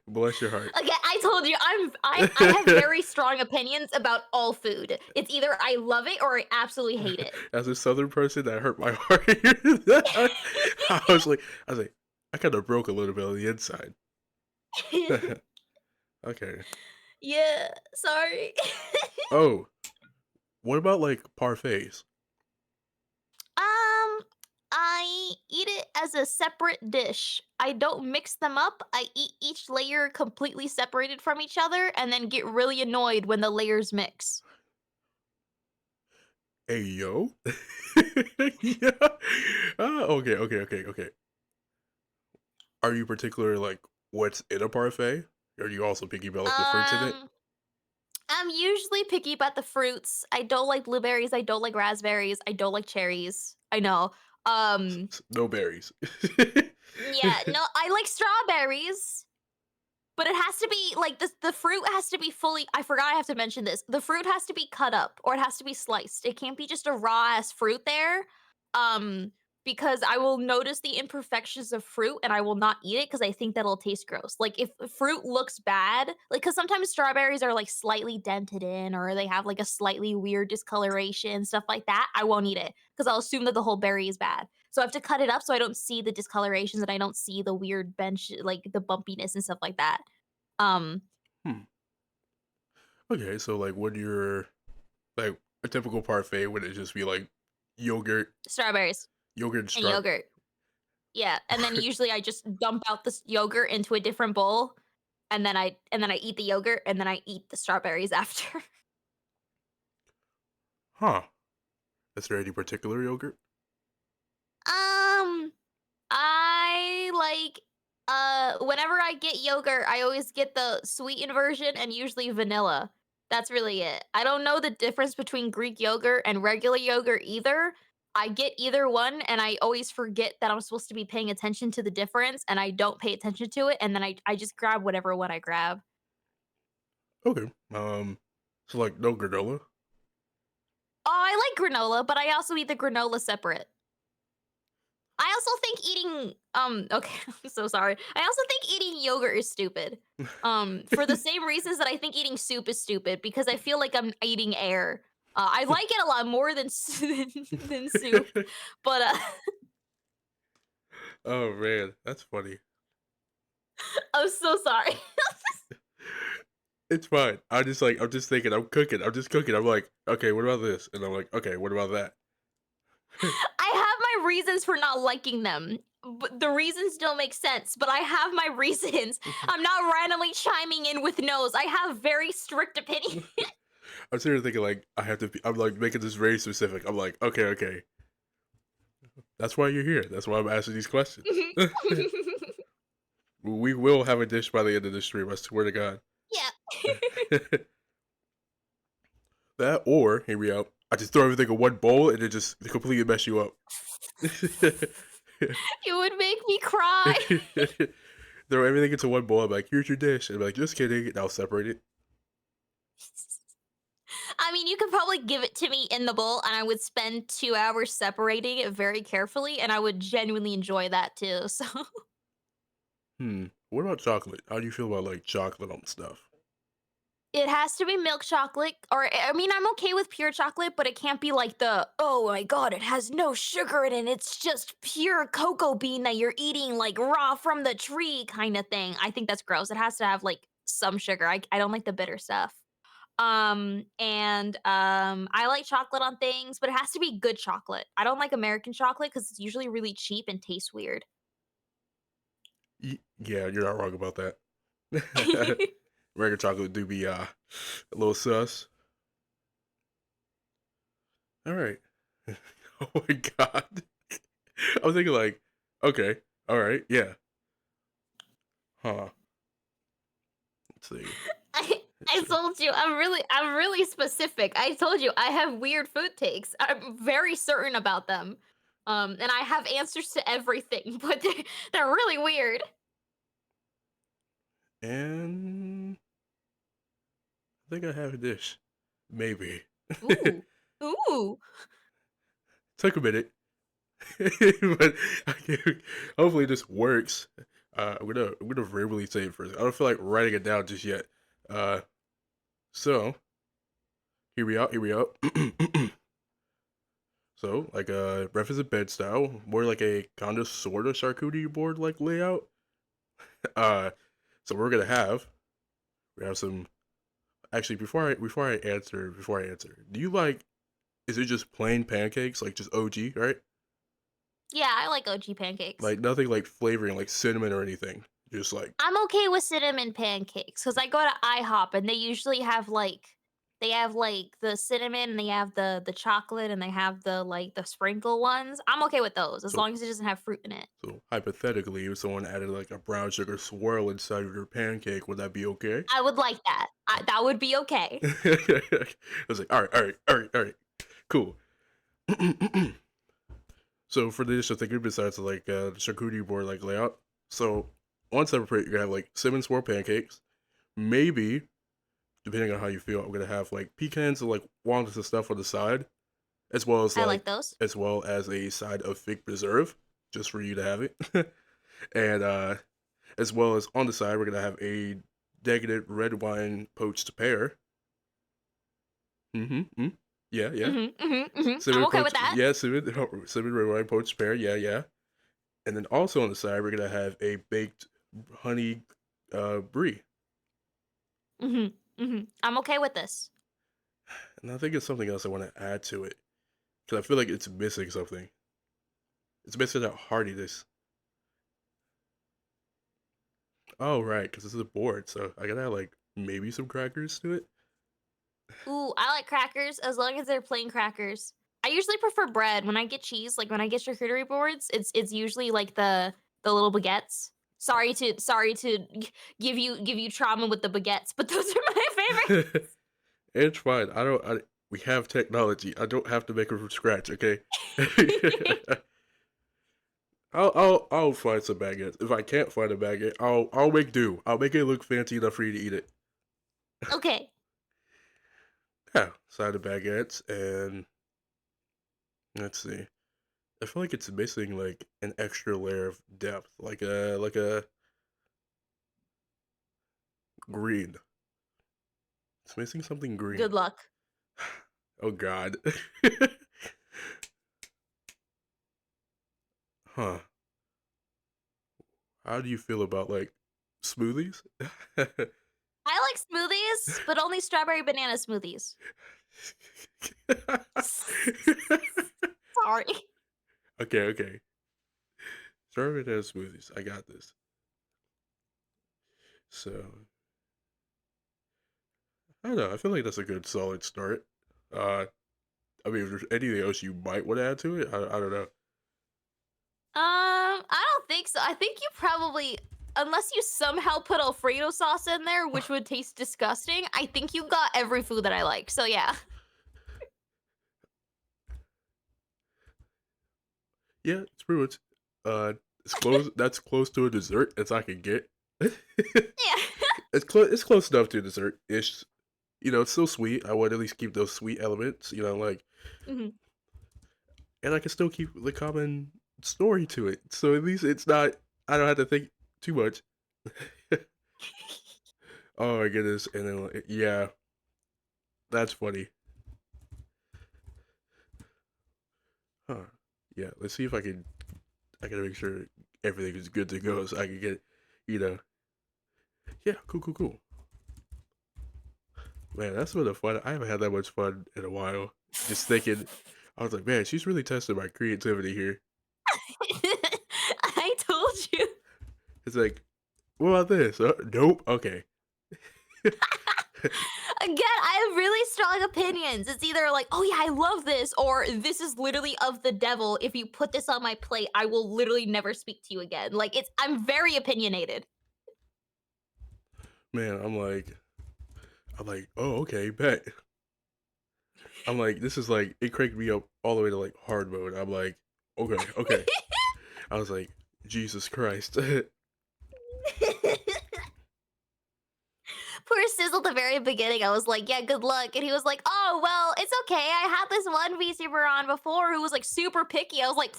Bless your heart. Again, I told you I have very strong opinions about all food. It's either I love it or I absolutely hate it. As a southern person, that hurt my heart. That. I was like, I kind of broke a little bit on the inside. Okay. Yeah, sorry. Oh, what about like parfaits? Um, I eat it as a separate dish. I don't mix them up. I eat each layer completely separated from each other and then get really annoyed when the layers mix. Hey yo. Yeah. Okay. Are you particular like what's in a parfait? Or are you also picky about like the fruits in it? Um, I'm usually picky about the fruits. I don't like blueberries, I don't like raspberries, I don't like cherries. I know. No berries. Yeah, no, I like strawberries, but it has to be like the fruit has to be fully I forgot I have to mention this. The fruit has to be cut up or it has to be sliced. It can't be just a raw ass fruit there. Um because I will notice the imperfections of fruit and I will not eat it because I think that'll taste gross. Like if fruit looks bad, like because sometimes strawberries are like slightly dented in or they have like a slightly weird discoloration, stuff like that, I won't eat it because I'll assume that the whole berry is bad. So I have to cut it up so I don't see the discolorations and I don't see the weird bench like the bumpiness and stuff like that. Um, Hmm. Okay, so like when you're like a typical parfait would it just be like yogurt, Strawberries and and straw yogurt. Yeah, and then usually I just dump out this yogurt into a different bowl, and then I eat the yogurt, and then I eat the strawberries after. Huh. Is there any particular yogurt? Um, I like whenever I get yogurt, I always get the sweetened version and usually vanilla. That's really it. I don't know the difference between Greek yogurt and regular yogurt either. I get either one and I always forget that I'm supposed to be paying attention to the difference and I don't pay attention to it and then I just grab whatever one I grab. Okay. So like no granola? Oh, I like granola, but I also eat the granola separate. I also think eating okay, I'm so sorry. I also think eating yogurt is stupid. For the same reasons that I think eating soup is stupid because I feel like I'm eating air. I like it a lot more than than soup, but Oh man, that's funny. I'm so sorry. It's fine. I'm just thinking, I'm cooking, I'm just cooking. I'm like, okay, what about this? And I'm like, okay, what about that? I have my reasons for not liking them. but the reasons don't make sense, but I have my reasons. I'm not randomly chiming in with no's. I have very strict opinions. I'm sitting here thinking like I have to. I'm like making this very specific. I'm like, okay, okay. That's why you're here. That's why I'm asking these questions. We will have a dish by the end of the stream. I swear to God. Yeah. That or hear me out. I just throw everything in one bowl and it just completely mess you up. It would make me cry. Throw everything into one bowl. I'm like, here's your dish. And I'm like, just kidding. And I'll separate it. I mean, you could probably give it to me in the bowl, and I would spend 2 hours separating it very carefully, and I would genuinely enjoy that too, so What about chocolate? How do you feel about like chocolate on stuff? it has to be milk chocolate, or I mean, I'm okay with pure chocolate, but it can't be like the, "Oh my god, it has no sugar in it, it's just pure cocoa bean that you're eating, like, raw from the tree," kinda thing. I think that's gross. It has to have, like, some sugar. I don't like the bitter stuff. I like chocolate on things, but it has to be good chocolate. I don't like American chocolate because it's usually really cheap and tastes weird. Yeah, you're not wrong about that. Regular chocolate do be a little sus. All right. Oh my god. I was thinking like, okay, all right, yeah, huh? Let's see. I I told you I'm really specific. I told you I have weird food takes. I'm very certain about them. And I have answers to everything, but they're really weird. And I think I have a dish. Maybe. Ooh. Ooh. Took a minute, but hopefully this works. I'm gonna verbally say it first. I don't feel like writing it down just yet. Uh, so here we are. Here we are. So like breakfast in bed style, more like a kind of sort of charcuterie board like layout. Uh, so we have some. Actually, before I answer, do you like? Is it just plain pancakes, like just OG, right? Yeah, I like OG pancakes. Like nothing like flavoring, like cinnamon or anything. Just like I'm okay with cinnamon pancakes because I go to IHOP and they usually have like the cinnamon and they have the chocolate and they have the sprinkle ones. I'm okay with those as so. long as it doesn't have fruit in it. So hypothetically, if someone added like a brown sugar swirl inside of your pancake, would that be okay? I would like that. That would be okay. I was like, all right, all right, all right, all right, cool. So for the dish, I think besides like the charcuterie board like layout, so on separate plate you're gonna have like cinnamon swirl pancakes. Maybe depending on how you feel, I'm gonna have like pecans and like walnuts and stuff on the side, as well as I like like those. as well as a side of fig preserve, just for you to have it. And as well as on the side, we're gonna have a decadent red wine poached pear. Mm-hmm. Yeah, yeah. I'm Cinnamon okay with poached, that. yeah, cinnamon red wine poached pear. Yeah, yeah. And then also on the side, we're gonna have a baked honey brie. I'm okay with this. And I think it's something else I want to add to it because I feel like it's missing something. It's missing that heartiness. Oh right, because this is a board, so I gotta add like maybe some crackers to it. Ooh, I like crackers as long as they're plain crackers. I usually prefer bread. When I get cheese, like when I get charcuterie boards, it's usually like the little baguettes. Sorry to give you trauma with the baguettes, but those are my favorite. It's fine. We have technology. I don't have to make it from scratch. Okay. I'll find some baguettes. If I can't find a baguette, I'll make do. I'll make it look fancy enough for you to eat it. Okay. Yeah, side of baguettes, and let's see. I feel like it's missing like an extra layer of depth, like a green. It's missing something Good green. luck. Oh God. Huh. How do you feel about like smoothies? I like smoothies, but only strawberry banana smoothies. Sorry. Okay, okay. Serve it as smoothies. I got this. So I don't know. I feel like that's a good solid start. Uh, I mean, if there's anything else you might want to add to it, I don't know. I don't think so. I think you probably, unless you somehow put Alfredo sauce in there, which would taste disgusting, I think you got every food that I like. So yeah. Yeah, it's pretty much. It's close. That's close to a dessert as I can get. Yeah. It's close. It's close enough to a dessert ish. It's still sweet. I would at least keep those sweet elements. Like, Mhm. and I can still keep the common story to it. So at least it's not. I don't have to think too much. Oh my goodness! And then yeah, that's funny. Huh? Yeah. Let's see if I can. I gotta make sure everything is good to go, so I can get. You know. Yeah. Cool. Cool. Cool. Man, that's been a fun. I haven't had that much fun in a while. Just thinking, I was like, man, she's really testing my creativity here. I told you. It's like, what about this? Nope. Okay. Again, I have really strong opinions. It's either like, oh yeah, I love this, or this is literally of the devil. If you put this on my plate, I will literally never speak to you again. Like I'm very opinionated. Man, I'm like, oh, okay, bet. I'm like, this is like, it cranked me up all the way to like hard mode. I'm like, okay, okay. I was like, Jesus Christ. Poor Sizzle at the very beginning, I was like, yeah, good luck. And he was like, oh, well, it's okay. I had this one VTuber on before who was like super picky. I was like,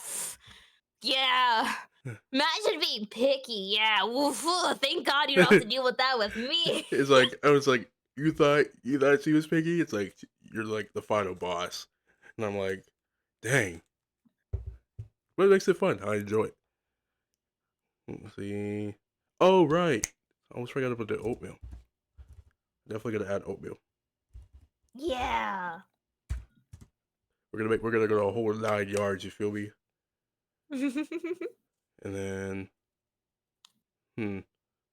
yeah. Imagine being picky. Yeah. Woof, thank God you don't have to deal with that with me. It's like, I was like, you thought she was picky? It's like, you're like the final boss. And I'm like, dang. But it makes it fun. I enjoy it. Let's see. Oh, right. I almost forgot about the oatmeal. Definitely gonna add oatmeal. Yeah. We're gonna go a whole 9 yards. You feel me? And then, hmm,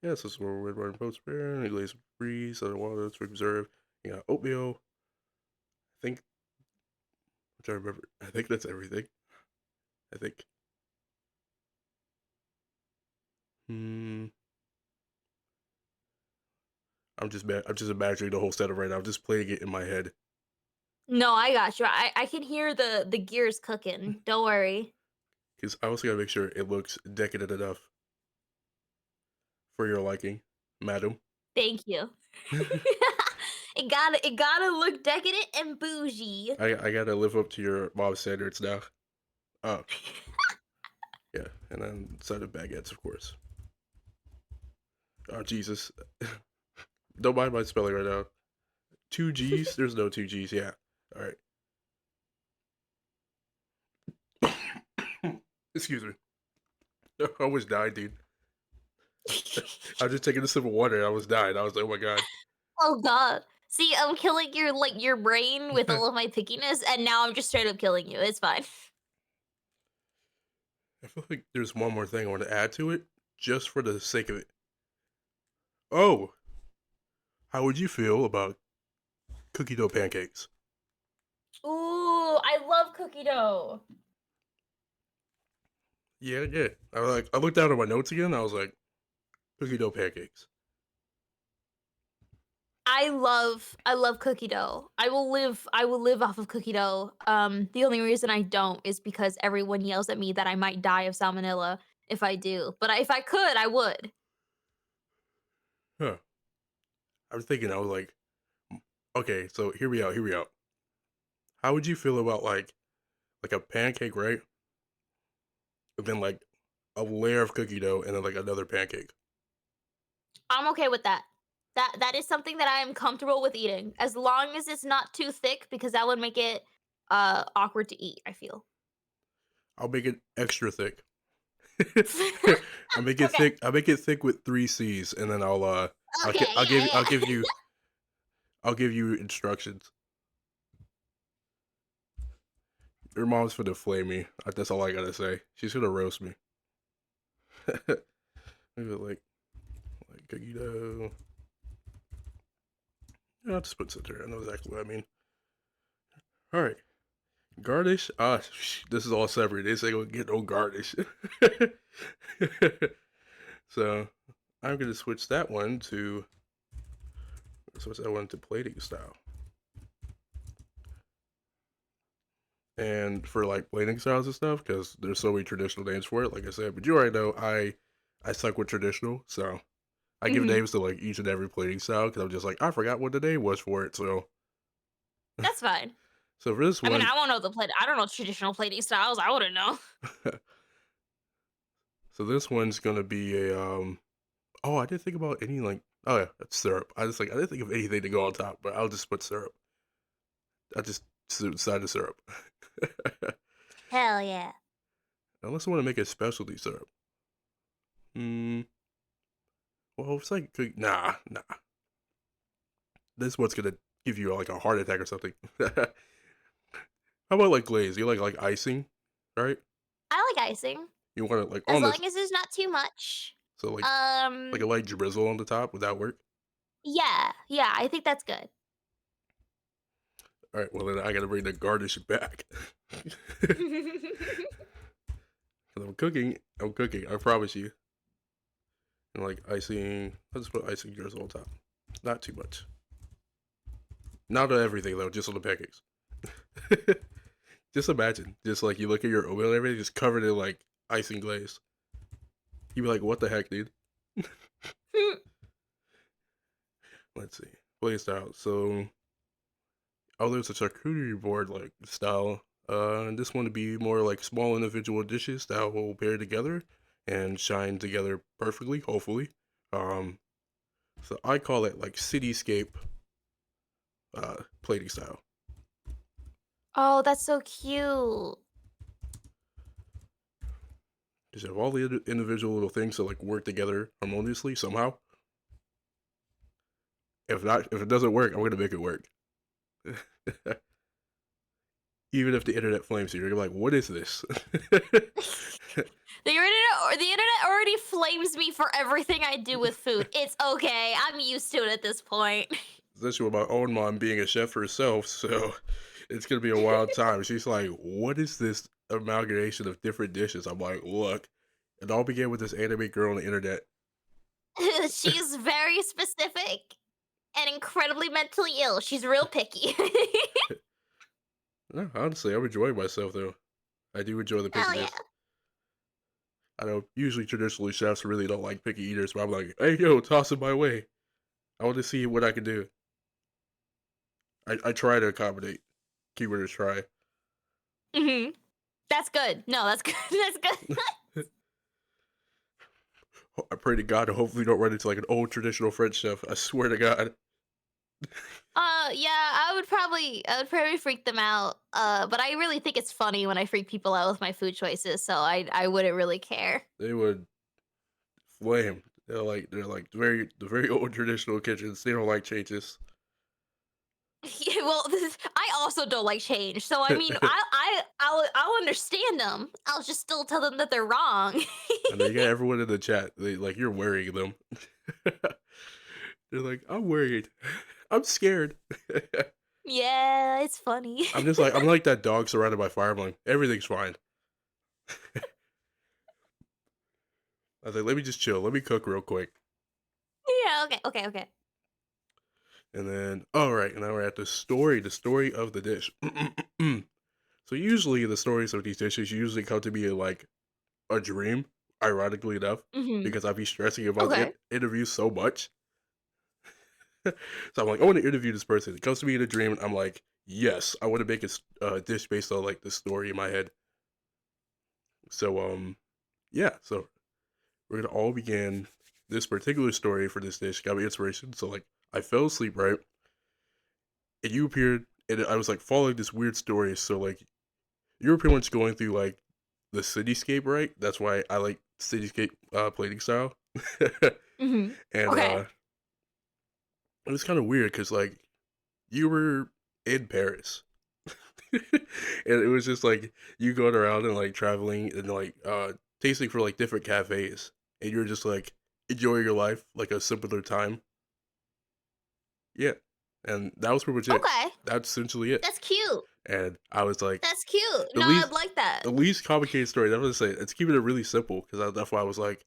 yeah, this is where we're running post spare, glaze freeze, other water to observe. You got oatmeal. I think, I'm trying to remember. I think that's everything. I think. Hmm. I'm just imagining the whole setup right now. I'm just playing it in my head No, I got you. I can hear the gears cooking. Don't worry. because I also gotta make sure it looks decadent enough for your liking, madam. Thank you. It gotta look decadent and bougie. I gotta live up to your mom's standards now. Oh yeah, and then side of baguettes, of course. Oh Jesus, don't mind my spelling right now. Two G's? There's no two G's. Yeah. All right. Excuse me. I almost died, dude. I was just taking a sip of water and I was dying. I was like, oh my god. Oh god. See, I'm killing your like your brain with all of my pickiness, and now I'm just straight up killing you. It's fine. I feel like there's one more thing I want to add to it, just for the sake of it. Oh, how would you feel about cookie dough pancakes? Ooh, I love cookie dough. Yeah, yeah. I looked down at my notes again. I was like, cookie dough pancakes. I love cookie dough. I will live off of cookie dough. The only reason I don't is because everyone yells at me that I might die of salmonella if I do. But if I could, I would. Huh. I was thinking. I was like, okay, so hear me out. Hear me out. How would you feel about like a pancake, right? And then like a layer of cookie dough, and then like another pancake. I'm okay with that. That is something that I am comfortable with eating, as long as it's not too thick, because that would make it awkward to eat, I feel. I'll make it extra thick. I make it Okay. thick. I make it thick with three C's, and then Okay, yeah, I'll yeah. give you I'll give you instructions. Your mom's gonna flame me. That's all I gotta say. She's gonna roast me. Maybe like cookie dough. Yeah, I'll just put center. I know exactly what I mean. All right, garnish. This is all separate. They say gonna get no garnish. So I'm gonna switch that one to plating style. And for like plating styles and stuff, because there's so many traditional names for it, like I said, but you already know I suck with traditional, so I give Mhm. names to like each and every plating style because I'm just like I forgot what the name was for it. So That's fine. so for this I mean, one, I don't know traditional plating styles. I wouldn't know. so this one's gonna be a oh, I didn't think about any like, oh yeah, that's syrup. I didn't think of anything to go on top, but I'll just put syrup. I just decided syrup. Hell yeah. Unless I want to make a specialty syrup. Hmm. Well, it's like nah. This one's gonna give you like a heart attack or something. How about like glaze? You like icing, right? I like icing You want it like as on this, long as there's not too much. so like a Um, light drizzle on the top. Would that work? yeah, yeah, I think that's good. All right. Well, then I gotta bring the garnish back. 'Cause I'm cooking. I'm cooking. I promise you. And like icing. Let's put icing drizzle on top. Not too much. Not on everything though. Just on the pancakes. Just imagine. Just like you look at your oatmeal and everything, just covered in like icing glaze. You'd be like, "What the heck, dude?" Let's see. Play style. So, oh, there's a charcuterie board like style. And this one would be more like small individual dishes that will pair together and shine together perfectly, hopefully. Um, so I call it like cityscape plating style. Oh, that's so cute. Just have all the individual little things that like work together harmoniously somehow. If not, if it doesn't work, I'm gonna make it work. Even if the internet flames you, you're like, what is this? The internet already flames me for everything I do with food. It's okay. I'm used to it at this point. Especially with my own mom being a chef herself, so it's gonna be a wild time. She's like, what is this amalgamation of different dishes? I'm like, look, it all began with this anime girl on the internet. She's very specific and incredibly mentally ill. She's real picky. No, honestly, I'm enjoying myself though. I do enjoy the Hell yeah. pickiness. I know usually traditionally chefs really don't like picky eaters, but I'm like, hey yo, toss it my way. I want to see what I can do. I try to accommodate. Keyword is try. Mhm. That's good. No, that's good. That's good. I pray to God to hopefully don't run into like an old traditional French chef. I swear to God. Yeah, I would probably freak them out. But I really think it's funny when I freak people out with my food choices, so I wouldn't really care. They would flame. They're like the very old traditional kitchens. They don't like changes. Yeah, well, I also don't like change, so I mean, I'll understand them. I'll just still tell them that they're wrong. I know you got everyone in the chat. They like you're worrying them. They're like, I'm worried. I'm scared. Yeah, it's funny. I'm like that dog surrounded by fire. I'm like, everything's fine. I was like, let me just chill. Let me cook real quick. Yeah, okay, okay, okay. And then, all right, and now we're at the story of the dish. So usually the stories of these dishes usually come to me in like a dream, ironically enough, Mhm. because I be stressing about Okay. interviews so much. So I'm like, I want to interview this person. It comes to me in a dream, and I'm like, yes, I want to make a dish based on like the story in my head. So yeah, so we're gonna all begin this particular story for this dish. Got me inspiration. So like, I fell asleep right, and you appeared, and I was like following this weird story. So like, you were pretty much going through like the cityscape, right? That's why I like cityscape plating style. Mhm. And Okay. it was kind of weird because like you were in Paris, and it was just like you going around and like traveling and like tasting for like different cafes, and you're just like enjoying your life, like a simpler time. Yeah, and that was pretty much it. Okay. That's essentially it. That's cute. And I was like, That's cute. the No, I'd least like that. the least complicated story. I'm gonna say it's keeping it really simple because that's why I was like,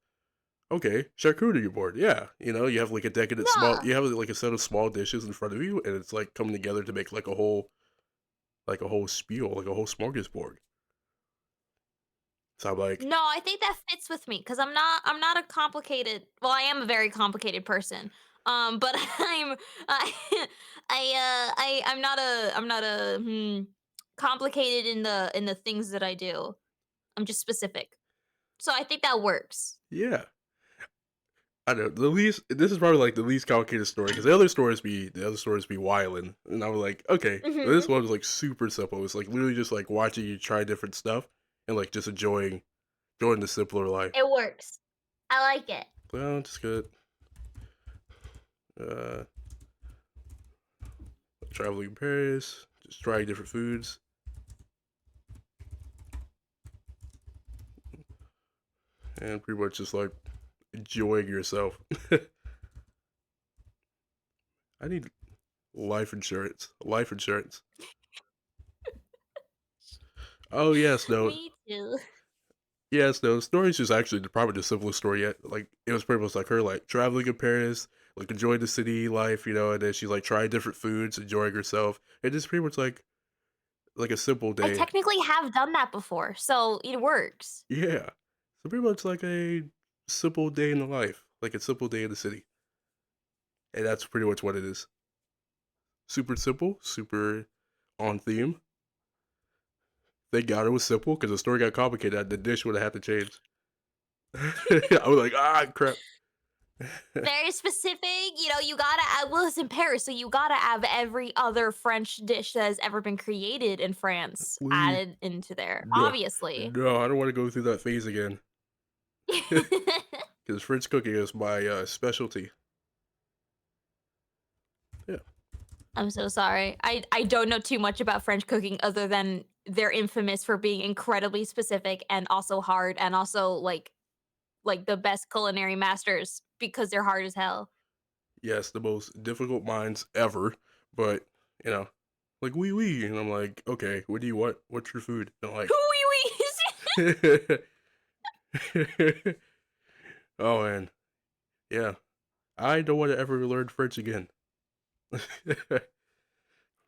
okay, charcuterie board. Yeah, you have like a decadent small. Yeah. You have like a set of small dishes in front of you, and it's like coming together to make like a whole spiel, like a whole smorgasbord. So I'm like, No, I think that fits with me because I'm not a complicated. Well, I am a very complicated person. But I I'm not a complicated in the things that I do. I'm just specific. So I think that works. yeah. I know the least. This is probably like the least complicated story because the other stories be wildin', and I was like, okay, but this Mhm. one was like super simple. It's like literally just like watching you try different stuff and like just enjoying the simpler life. It works. I like it. Well, just good. Uh, traveling in Paris, just trying different foods, and pretty much just like enjoying yourself. I need life insurance. Life insurance. Oh yes, no. Me too. Yes, no, the story's just actually probably the simplest story yet. Like it was pretty much like her like traveling in Paris, like enjoying the city life, and then she's like trying different foods, enjoying herself. And it's pretty much like a simple I day. technically have done that before, so it works. Yeah. So pretty much like a simple day in the life. Like a simple day in the city. And that's pretty much what it is. Super simple, super on theme. Thank God it was simple because the story got complicated. The dish would have had to change. I was like, ah, crap. Very specific, you gotta add, well, it's in Paris, so you gotta have every other French dish that has ever been created in France Please, added into there, no, obviously. no, I don't want to go through that phase again. Because French cooking is my specialty. Yeah. I'm so sorry. I don't know too much about French cooking other than they're infamous for being incredibly specific and also hard and also, like the best culinary masters because they're hard as hell. Yes, the most difficult minds ever. But, you know, like, wee wee. And I'm like, okay, what do you want? What's your food? And like, Hooey-wees! oh, man. Yeah. I don't want to ever learn French again.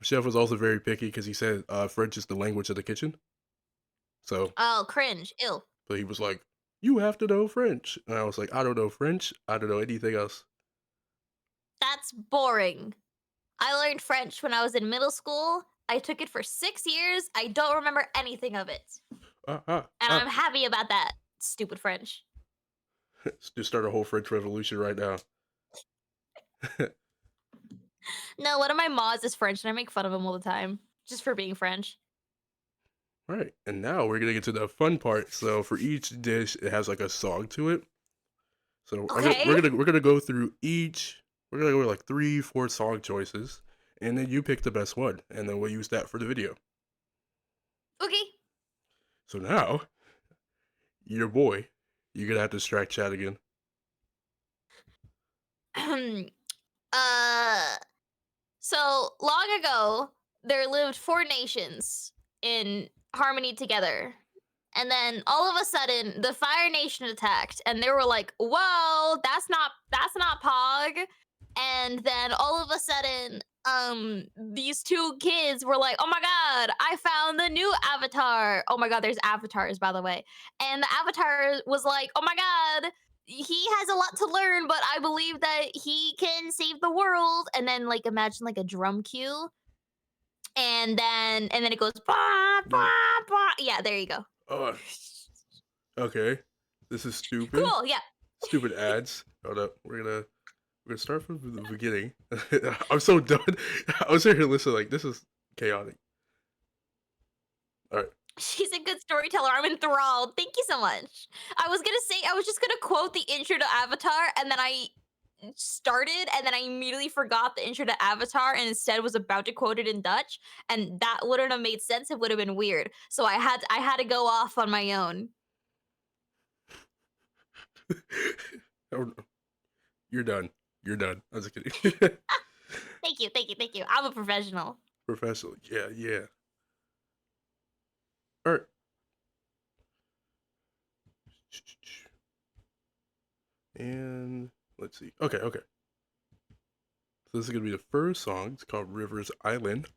Chef was also very picky because he said French is the language of the kitchen. So, Oh, cringe, ew. but he was like, you have to know French. And I was like, I don't know French. I don't know anything else. That's boring. I learned French when I was in middle school. I took it for 6 years. I don't remember anything of it. Ah, ah, And ah. I'm happy about that. Stupid French. Let's just start a whole French revolution right now. No, one of my mods is French and I make fun of him all the time just for being French. All right, and now we're gonna get to the fun part. So for each dish, it has like a song to it. So Okay. we're gonna go through each. We're gonna go with like 3, 4 song choices, and then you pick the best one, and then we'll use that for the video. Okay. So now, your boy, you're gonna have to distract chat again. uh so long ago there lived four nations in harmony together. And then all of a sudden the Fire Nation attacked and they were like, "Whoa, that's not Pog." And then all of a sudden these two kids were like, "Oh my god, I found the new avatar." Oh my god, there's avatars by the way. And the avatar was like, "Oh my god, he has a lot to learn, but I believe that he can save the world." And then like imagine like a drum cue and then it goes bah, Yeah. bah, bah. Yeah, there you go. Oh, okay. This is stupid. Cool, yeah. Stupid ads. Hold up. We're gonna start from the beginning. I'm so done. I was here to listen. Like this is chaotic. All right. She's a good storyteller. I'm enthralled. Thank you so much. I was just gonna quote the intro to Avatar, and then I started, and then I immediately forgot the intro to Avatar, and instead was about to quote it in Dutch, and that wouldn't have made sense. It would have been weird. So I had to go off on my own. Oh, no. You're done. You're done. I was just kidding. Thank you, thank you, thank you. I'm a professional. Professional. Yeah, yeah. All right. And let's see. Okay, okay. So this is gonna be the first song. It's called Rivers Island.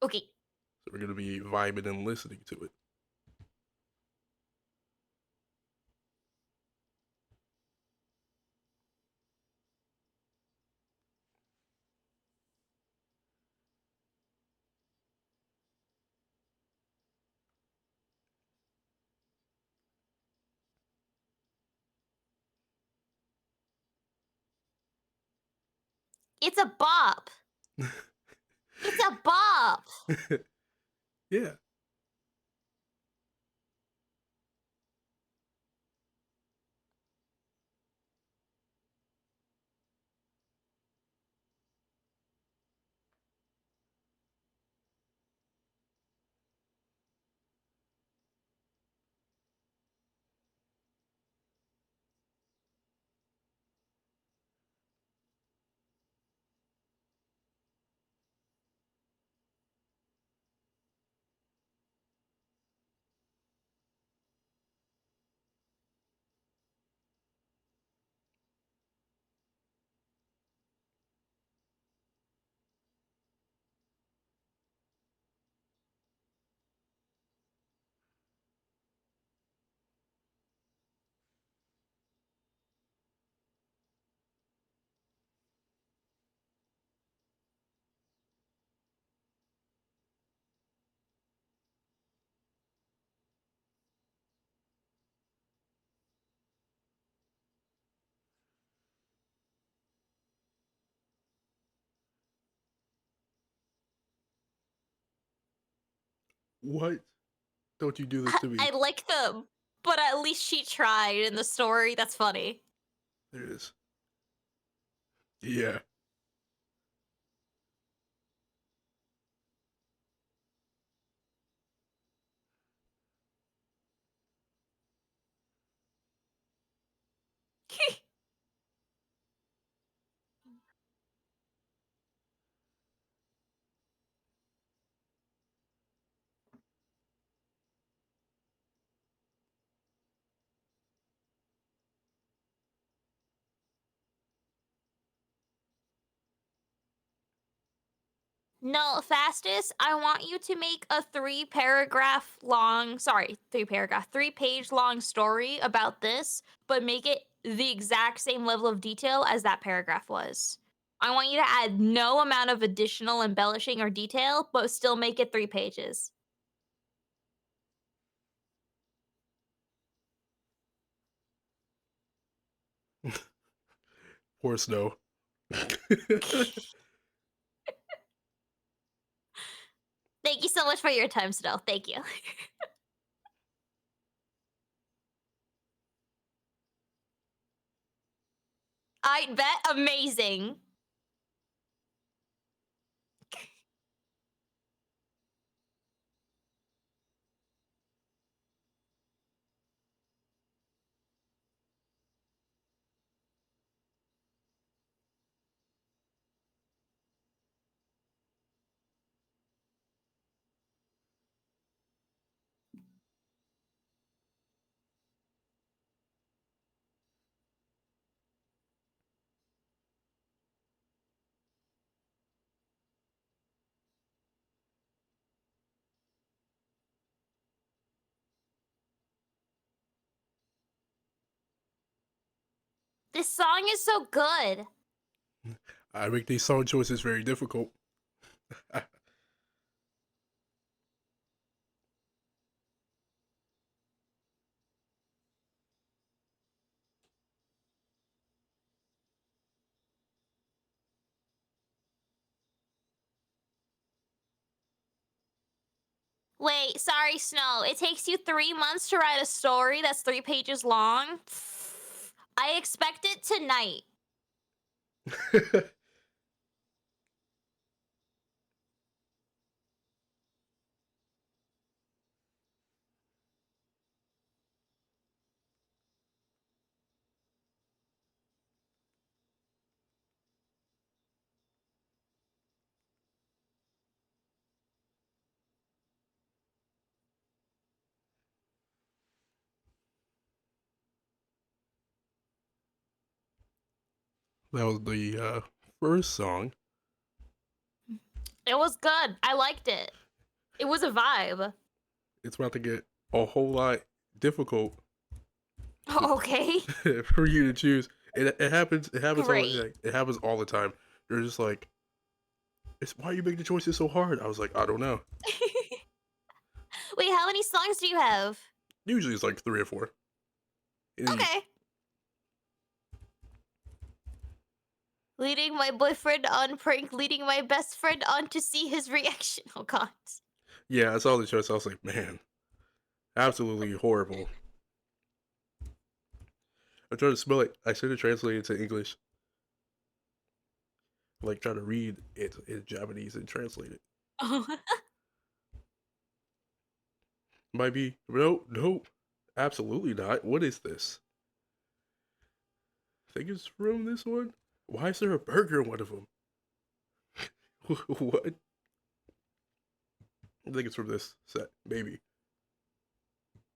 Okay. So we're gonna be vibing and listening to it. It's a bop. It's a bop. Yeah. What? Don't you do this to me? I like the, but at least she tried in the story. That's funny. There it is. Yeah. No, fastest, I want you to make a 3 paragraph long, sorry, 3 paragraph, 3 page long story about this, but make it the exact same level of detail as that paragraph was. I want you to add no amount of additional embellishing or detail, but still make it 3 pages. Poor Snow. Thank you so much for your time, Snow. Thank you. I bet amazing. This song is so good. I make these song choices very difficult. Wait, sorry, Snow. It takes you 3 months to write a story that's 3 pages long? I expect it tonight. That was the first song. It was good. I liked it. It was a vibe. It's about to get a whole lot difficult Okay. for you to choose. It happens. It happens all the Great. time. It happens all the time. They're just like, "It's why you make the choices so hard." I was like, I don't know. Wait, how many songs do you have? Usually it's like 3 or 4. And Okay. Leading my boyfriend on prank, leading my best friend on to see his reaction. Oh god. yeah, I saw the choice. I was like, man, absolutely horrible. I'm trying to spell it. I should have translated it to English. Like trying to read it in Japanese and translate it. Oh. Might be no, absolutely not. What is this? I think it's from this one. Why is there a burger in one of them? What? I think it's from this set. Maybe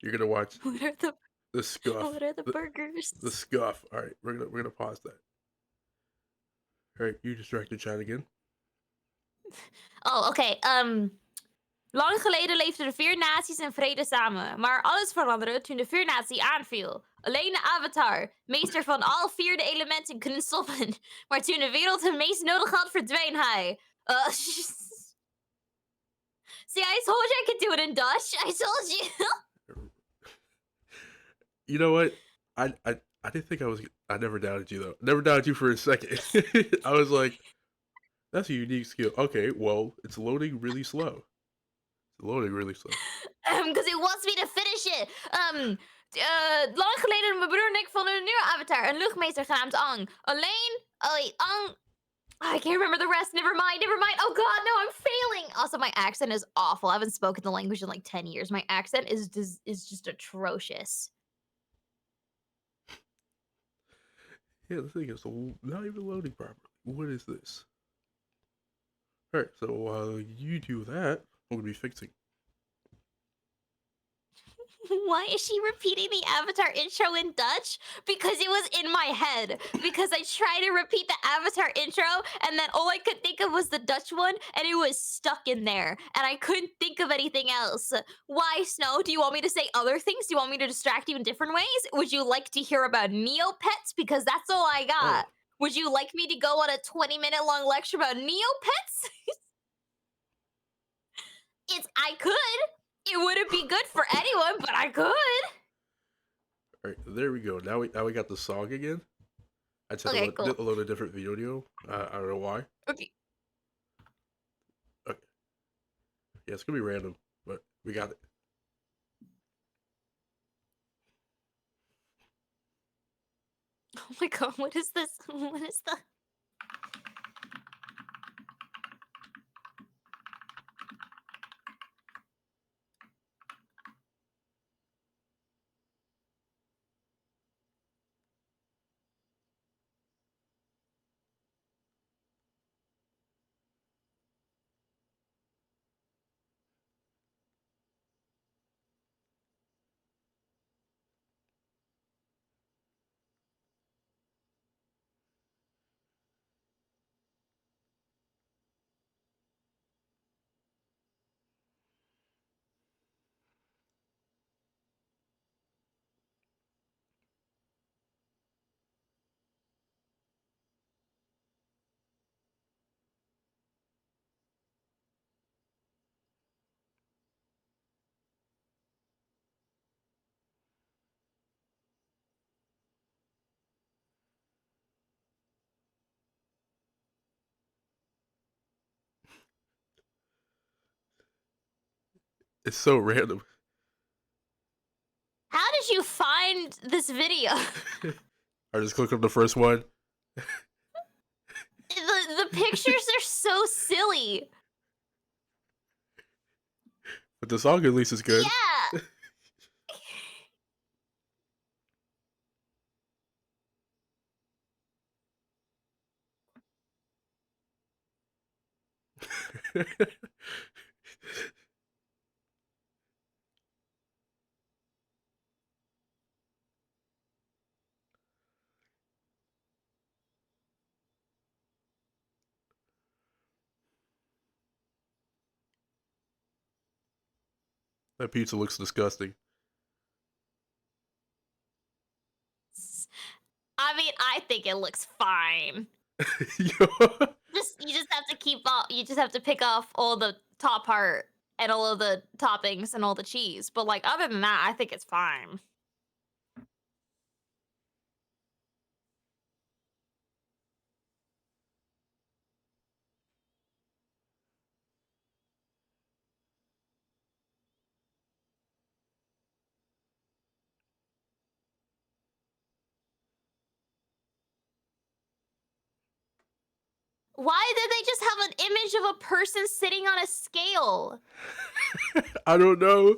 you're gonna watch What are the the scuff. what are the The, burgers? the scuff. All right, we're gonna pause that. All right, you distracted chat again. Oh, oké. Lang geleden leefden de 4 naties in vrede samen. Maar alles veranderde toen de 4-natie aanviel. Alleen de Avatar, meester van al 4 de elementen, kunnen stoppen. Maar toen de wereld hem meest nodig had, verdween hij. See, I told you I could do it in Dutch. I told you. You know what? I didn't think I was. I never doubted you though. Never doubted you for a second. I was like, that's a unique skill. Okay, well, it's loading really slow. It's loading really slow. Because it wants me to finish it. Lang geleden mijn broer en ik vonden een nieuwe avatar. Een luchtmeester genaamd Ang. Alleen... Oh, wait, Ang... I can't remember the rest. Never mind. Never mind. Oh god, no, I'm failing. Also, my accent is awful. I haven't spoken the language in like 10 years. My accent is just atrocious. Yeah, the thing is not even loading properly. What is this? All right, so while you do that, I'm gonna be fixing. Why is she repeating the Avatar intro in Dutch? Because it was in my head. Because I tried to repeat the Avatar intro, and then all I could think of was the Dutch one, and it was stuck in there. And I couldn't think of anything else. Why, Snow? Do you want me to say other things? Do you want me to distract you in different ways? Would you like to hear about Neopets? Because that's all I Oh, got. Would you like me to go on a 20-minute long lecture about Neopets? I could. It wouldn't be good for anyone, but I could. all right, there we go. Now we got the song again. I just had Okay, cool. to load a different video. I don't know why. Okay. Okay, yeah, it's gonna be random, but we got it. Oh my god, what is this? What is the... It's so random. How did you find this video? I just click on the first one. The pictures are so silly. But the song at least is good. Yeah. That pizza looks disgusting. I mean, I think it looks fine. Yo. Just you just have to keep up. You just have to pick off all the top part and all of the toppings and all the cheese. But like other than that, I think it's fine. Why did they just have an image of a person sitting on a scale? I don't know.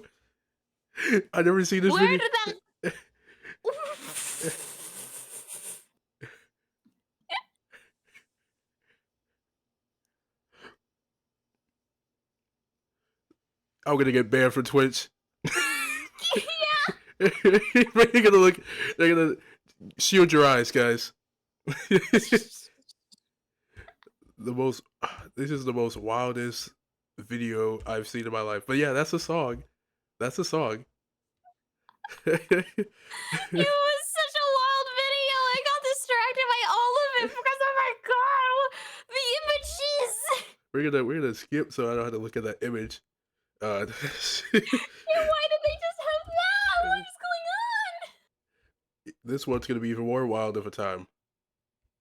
I never seen this Where video. did that I'm gonna get banned from Twitch. Yeah. They're gonna look. They're gonna shield your eyes, guys. The most. This is the most wildest video I've seen in my life. But yeah, that's a song. That's a song. It was such a wild video. I got distracted by all of it because oh my god, the images. we're gonna skip so I don't have to look at that image. Uh, Yeah, why did they just have that? What is going on? this one's gonna be even more wild of a time.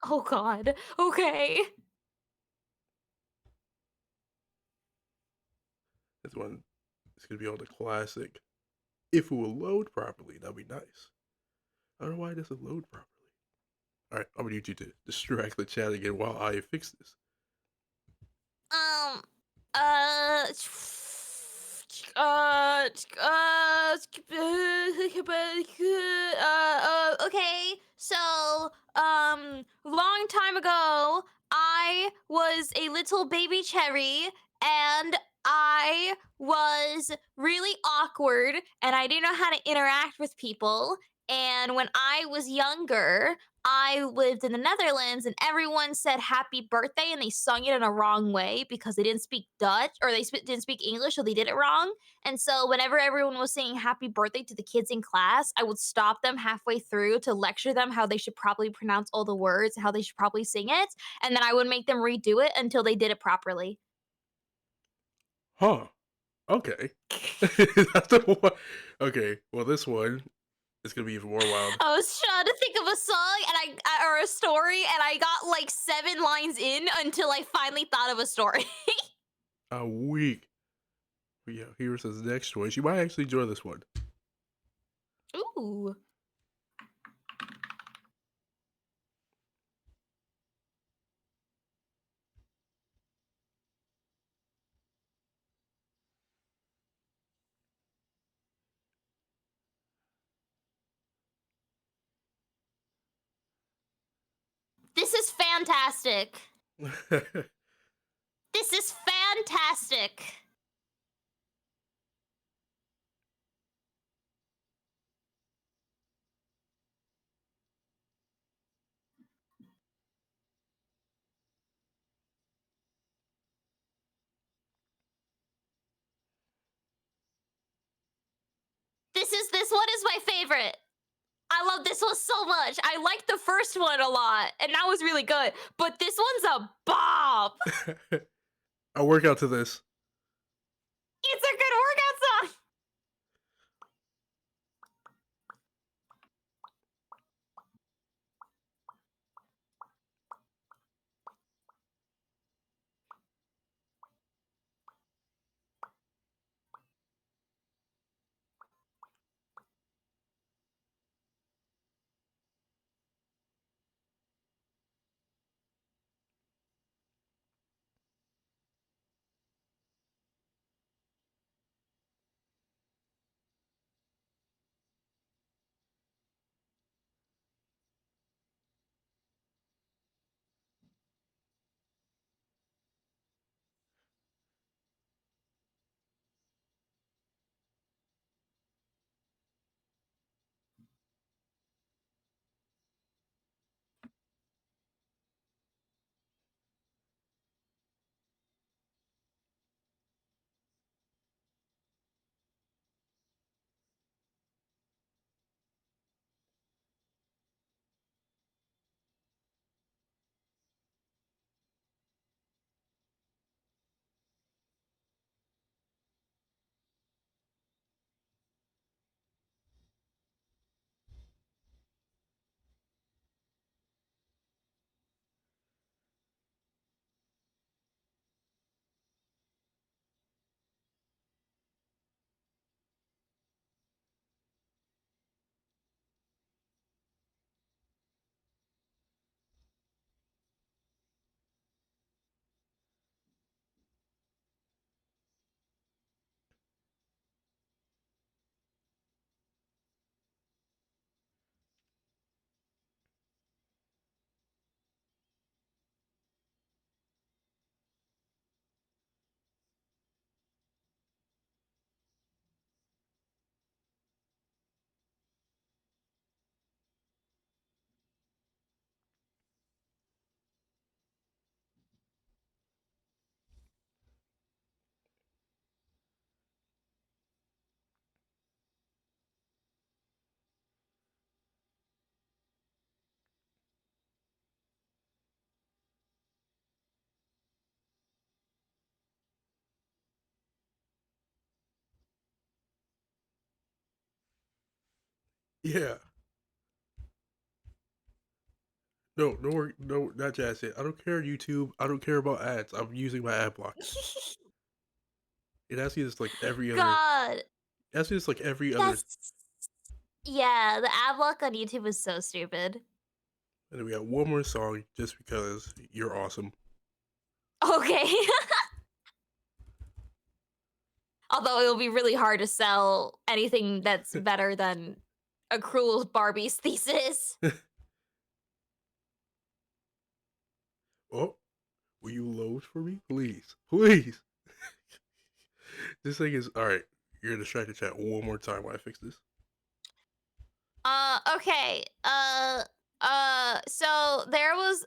Oh god. Okay. This one is gonna be on the classic. If it will load properly, that'd be nice. I don't know why it doesn't load properly. All right, I'm gonna need you to distract the chat again while I fix this. Um. Uh. Uh. Okay. So, long time ago, I was a little baby Cheri, and I was really awkward, and I didn't know how to interact with people. And when I was younger, I lived in the Netherlands and everyone said happy birthday and they sung it in a wrong way because they didn't speak Dutch or they didn't speak English, so they did it wrong. And so whenever everyone was saying happy birthday to the kids in class, I would stop them halfway through to lecture them how they should probably pronounce all the words, how they should probably sing it, and then I would make them redo it until they did it properly. Huh. Okay. That's the one. Okay. Well, this one is gonna be even more wild. I was trying to think of a song and or a story and I got like 7 lines in until I finally thought of a story. A week. But yeah, here's his next choice. You might actually enjoy this one. Ooh. This is fantastic. This is fantastic. This one is my favorite. I love this one so much. I liked the first one a lot, and that was really good. But this one's a bomb. I'll work out to this. It's a good workout song. Yeah. No, no, no, not Jazz it. I don't care YouTube. I don't care about ads. I'm using my ad blocker. It asks you this like every other. God, It asks you this like every other. that's yeah, the ad block on YouTube is so stupid. And then we got one more song just because you're awesome. Okay. Although it'll be really hard to sell anything that's better than a cruel Barbie's thesis. Oh, will you load for me, please, please? This thing is all right. You're gonna distracted chat one more time while I fix this. Okay. So there was,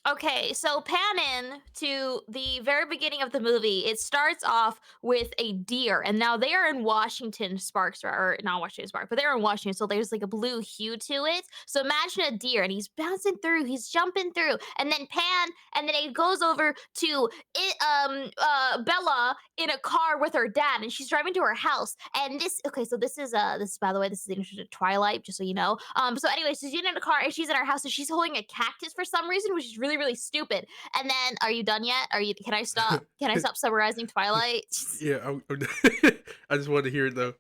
okay, so pan in to the very beginning of the movie. It starts off with a deer, and now they are in Washington, Sparks, or not Washington Sparks, but they're in Washington, so there's like a blue hue to it. So imagine a deer, and he's bouncing through, he's jumping through, and then pan, and then it goes over to it, Bella in a car with her dad, and she's driving to her house. And this, okay, so this is, by the way, this is the intro to Twilight, just so you know. So anyway, so she's in a car and she's in her house, and she's holding a cactus for some reason, which is really, really stupid. And then, are you done yet? Are you? Can I stop? Can I stop summarizing Twilight? Yeah, I just wanted to hear it though.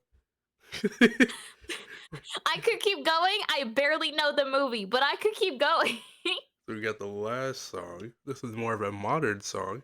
I could keep going. I barely know the movie, but I could keep going. So we got the last song. This is more of a modern song.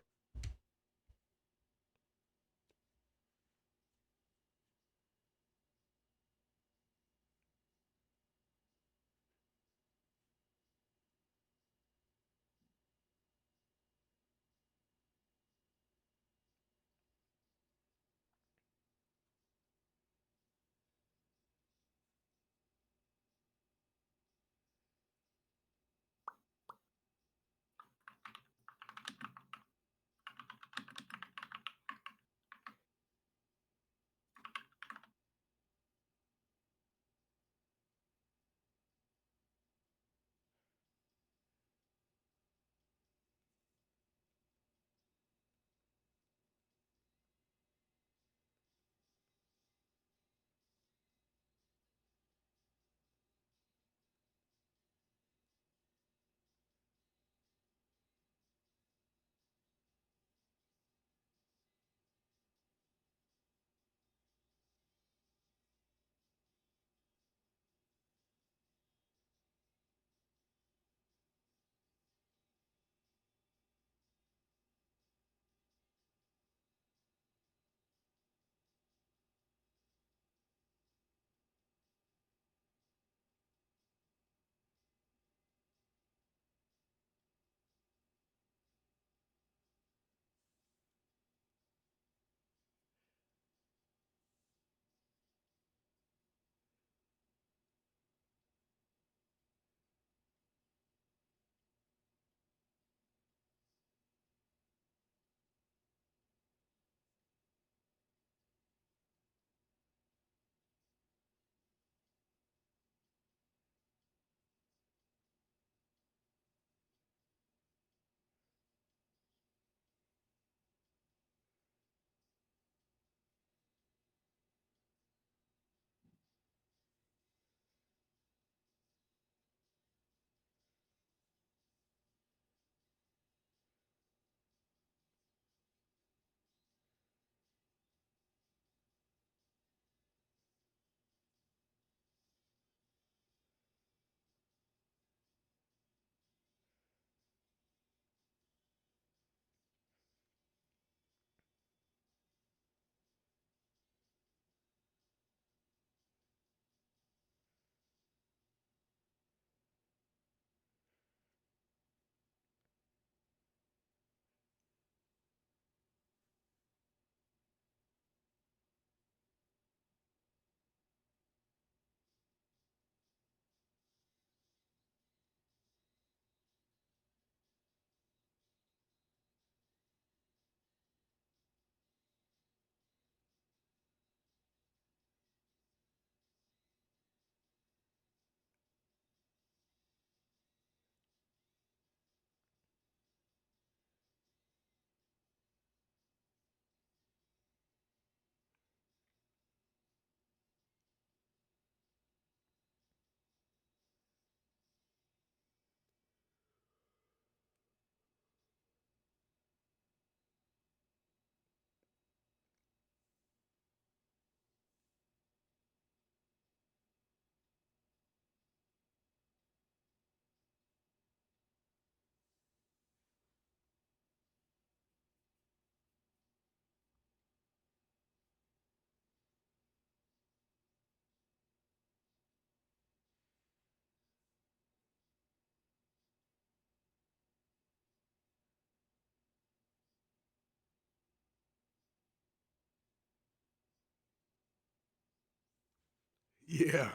Yeah.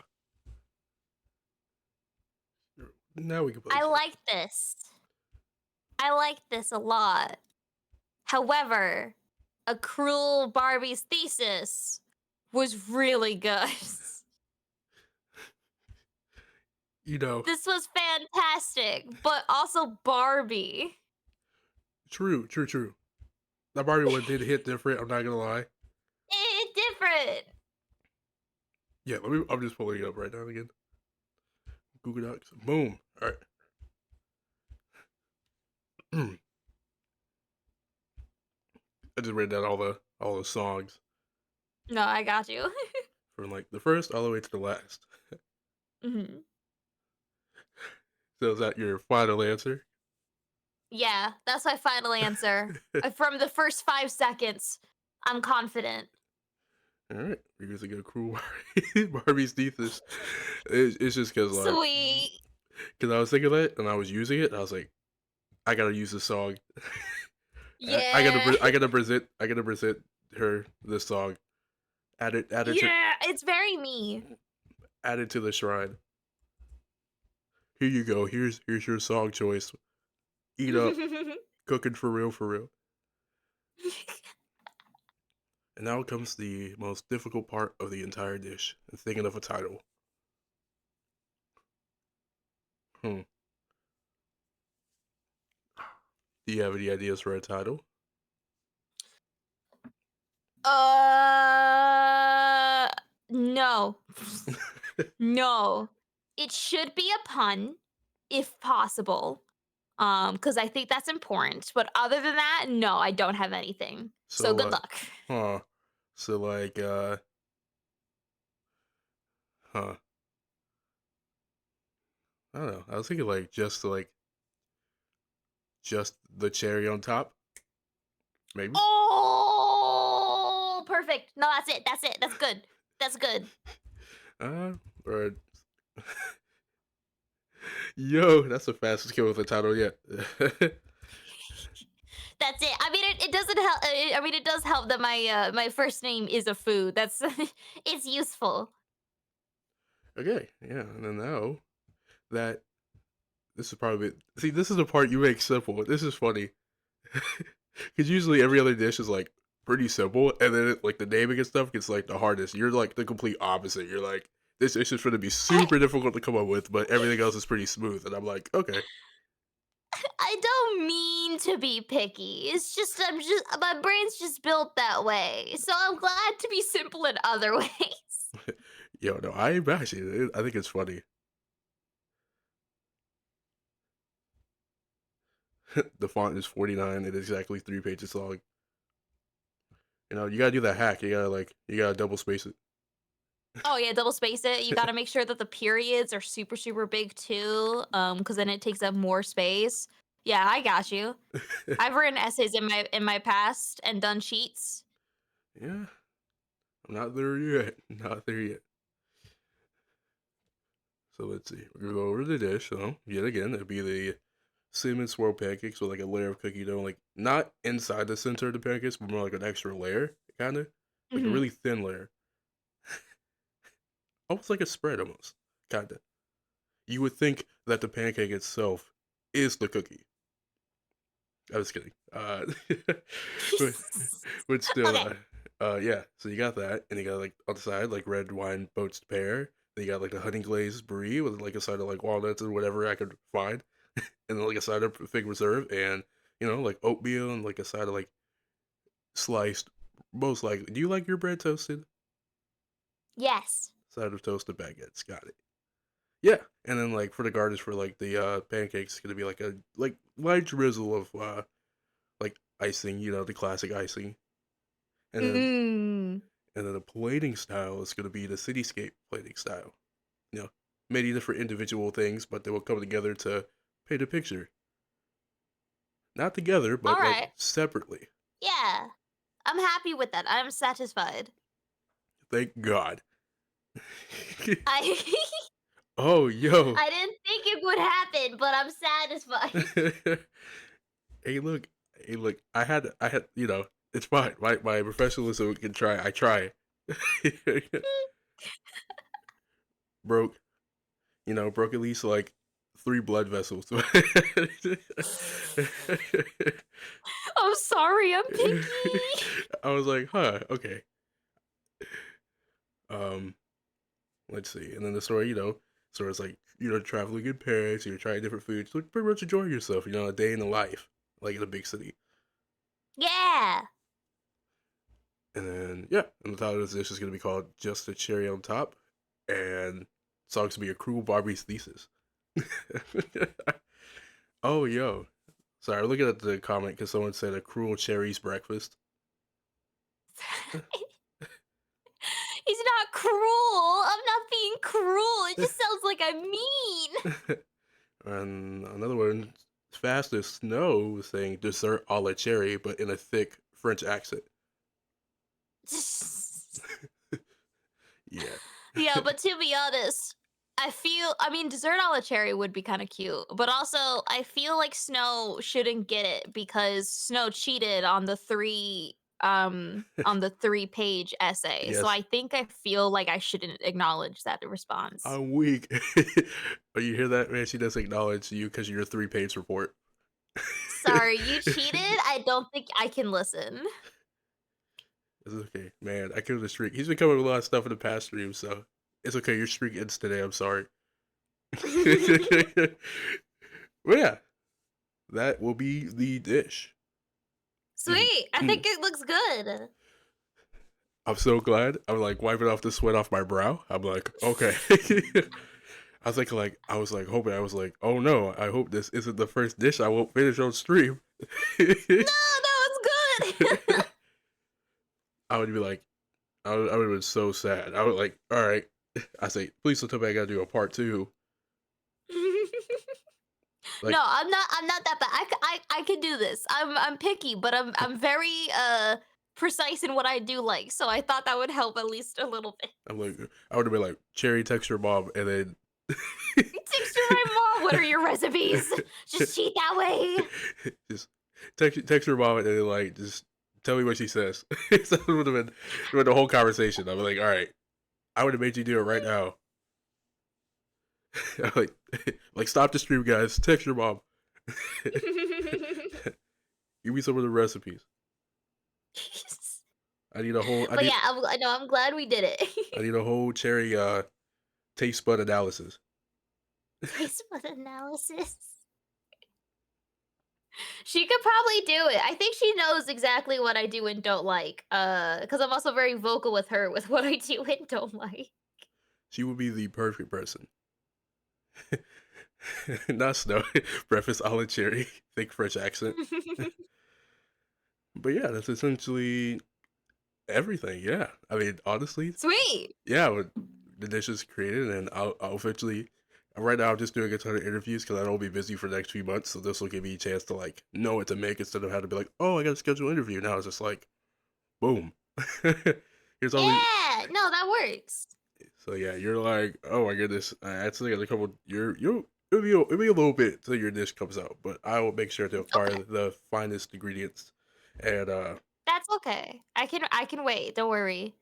Now we can play I some. like this. I like this a lot. However, A Cruel Barbie's Thesis was really good. You know, This was fantastic, but also Barbie. true. That Barbie one did hit different. I'm not gonna lie. It's different. Yeah, let me. I'm just pulling it up right now again. Google Docs. Boom. All right. I just read down all the songs No, I got you. from like the first all the way to the last. Mhm. So is that your final answer? Yeah, that's my final answer. From the first 5 seconds, I'm confident. All right, we're using a cruel Barbie's thesis. It's just Sweet. cause I was thinking that and I was using it. And I was like, I gotta use the song. Yeah. I gotta present her this song. Yeah, it's very me. Add it to the shrine. Here you go. Here's your song choice. Eat up, cooking for real, for real. And now comes the most difficult part of the entire dish: thinking of a title. Hmm. Do you have any ideas for a title? Uh, no. No. It should be a pun, if possible, because I think that's important, but other than that, no, I don't have anything. So So good luck. huh. So huh. I don't know. I was thinking just the cherry on top, maybe. Oh, perfect. No, that's it. That's it. That's good. That's good. Uh, or yo, that's the fastest kill with a title yet. That's it. I mean, it doesn't help. I mean, it does help that my first name is a food. That's it's useful. Okay, yeah, and then now that this is probably see, this is the part you make simple. This is funny because usually every other dish is like pretty simple, and then like the naming and stuff gets like the hardest. You're like the complete opposite. You're like this dish is going to be I super difficult to come up with, but everything else is pretty smooth. And I'm like, okay, I don't mean to be picky. It's just I'm just my brain's just built that way. So I'm glad to be simple in other ways. yo, no, I imagine it. I think it's funny. The font is 49. It is exactly 3 pages long. You know, you gotta do that hack. You gotta double space it. Oh yeah, double space it. You got to make sure that the periods are super super big too, because then it takes up more space. Yeah, I got you. I've written essays in my past and done cheats. Yeah, I'm not there yet. Not there yet. So let's see. We're gonna go over the dish. So yet again, it'd be the cinnamon swirl pancakes with like a layer of cookie dough, like not inside the center of the pancakes, but more like an extra layer, kind of like a Mhm. really thin layer, almost like a spread, almost kind of. You would think that the pancake itself is the cookie. I was kidding. But, but still, Okay. yeah. So you got that, and you got like on the side like red wine poached pear. Then you got like the honey glazed brie with like a side of like walnuts and whatever I could find, and then like a side of fig reserve, and like oatmeal and like a side of like sliced. Most likely, do you like your bread toasted? Yes. Side of toasted baguettes. Got it. Yeah, and then like for the garnish for like the pancakes, it's gonna be like a like light drizzle of like icing, the classic icing. And then Mm. the plating style is gonna be the cityscape plating style. You know, many different individual things, but they will come together to paint a picture. Not together, All but like right. separately. Yeah. I'm happy with that. I'm satisfied. Thank God. I Oh, yo. I didn't think it would happen, but I'm satisfied. Hey, look. Hey, look. I had. It's fine. My professionalism can try. I try. broke, broke at least like 3 blood vessels. I'm sorry, I'm picky. I was like, huh, okay. Um, let's see. And then the story, so it's like, traveling in Paris, you're trying different foods, like pretty much enjoying yourself, a day in the life, like in a big city. Yeah. And then, yeah, and the title of this dish is going to be called Just a Cherry on Top. And it's going to be a cruel Barbie's thesis. Oh, yo. Sorry, I'm looking at the comment because someone said a cruel cherry's breakfast. He's not cruel. I'm not being cruel. It just sounds like I'm mean. And another one, Fast as Snow, was saying dessert a la cherry, but in a thick French accent. Yeah. Yeah, but to be honest, I mean, dessert a la cherry would be kind of cute, but also I feel like Snow shouldn't get it because Snow cheated on the 3-page essay. So Yes. I think I feel like I shouldn't acknowledge that response. I'm weak. But you hear that, man? She does acknowledge you because you're a 3-page report. Sorry, you cheated. I don't think I can listen. It's okay, man. I killed the streak. He's been coming with a lot of stuff in the past stream, so it's okay. Your streak ends today. I'm sorry. Well, yeah, that will be the dish. Sweet. I think it looks good. I'm so glad. I'm like wiping off the sweat off my brow. I'm like, okay. I was hoping. I was like, oh no. I hope this isn't the first dish I won't finish on stream. No, no, it's good. I would be like, I would have been so sad. I would like, all right. I say, please don't tell me I gotta do a part 2. Like, No, I'm not that bad. I can do this. I'm picky, but I'm very precise in what I do like. So I thought that would help at least a little bit. I'm like, I would have been like, Cherry, text your mom, and then Text to my mom. What are your recipes? Just cheat that way. just text your mom, and then like just tell me what she says. So it would have been the whole conversation. I'm like, all right, I would have made you do it right now. I'm like stop the stream, guys. Text your mom. Give me some of the recipes. I need a whole. But yeah, I'm glad we did it. I need a whole cherry taste bud analysis. Taste bud analysis. She could probably do it. I think she knows exactly what I do and don't like. Because I'm also very vocal with her with what I do and don't like. She would be the perfect person. Not Snow. Breakfast a la cherry. Thick French accent. But yeah, that's essentially everything. Yeah. I mean, honestly, Sweet. yeah, the dish is created, and I'll eventually. Right now, I'm just doing a ton of interviews because I don't be busy for the next few months. So this will give me a chance to like know what to make instead of having to be like, oh, I got to schedule an interview. Now it's just like, boom. Here's all these. Yeah, no, that works. So yeah, you're like, oh my goodness. I actually got a couple. It'll be a little bit till your dish comes out, but I will make sure to acquire Okay. the finest ingredients, and That's okay. I can wait. Don't worry.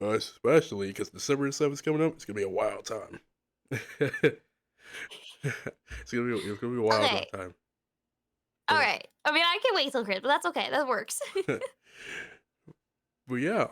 especially because December 7th is coming up, it's gonna be a wild time. It's gonna be a wild Okay. time. All But, right. I mean, I can wait till Christmas, but that's okay. That works. but yeah,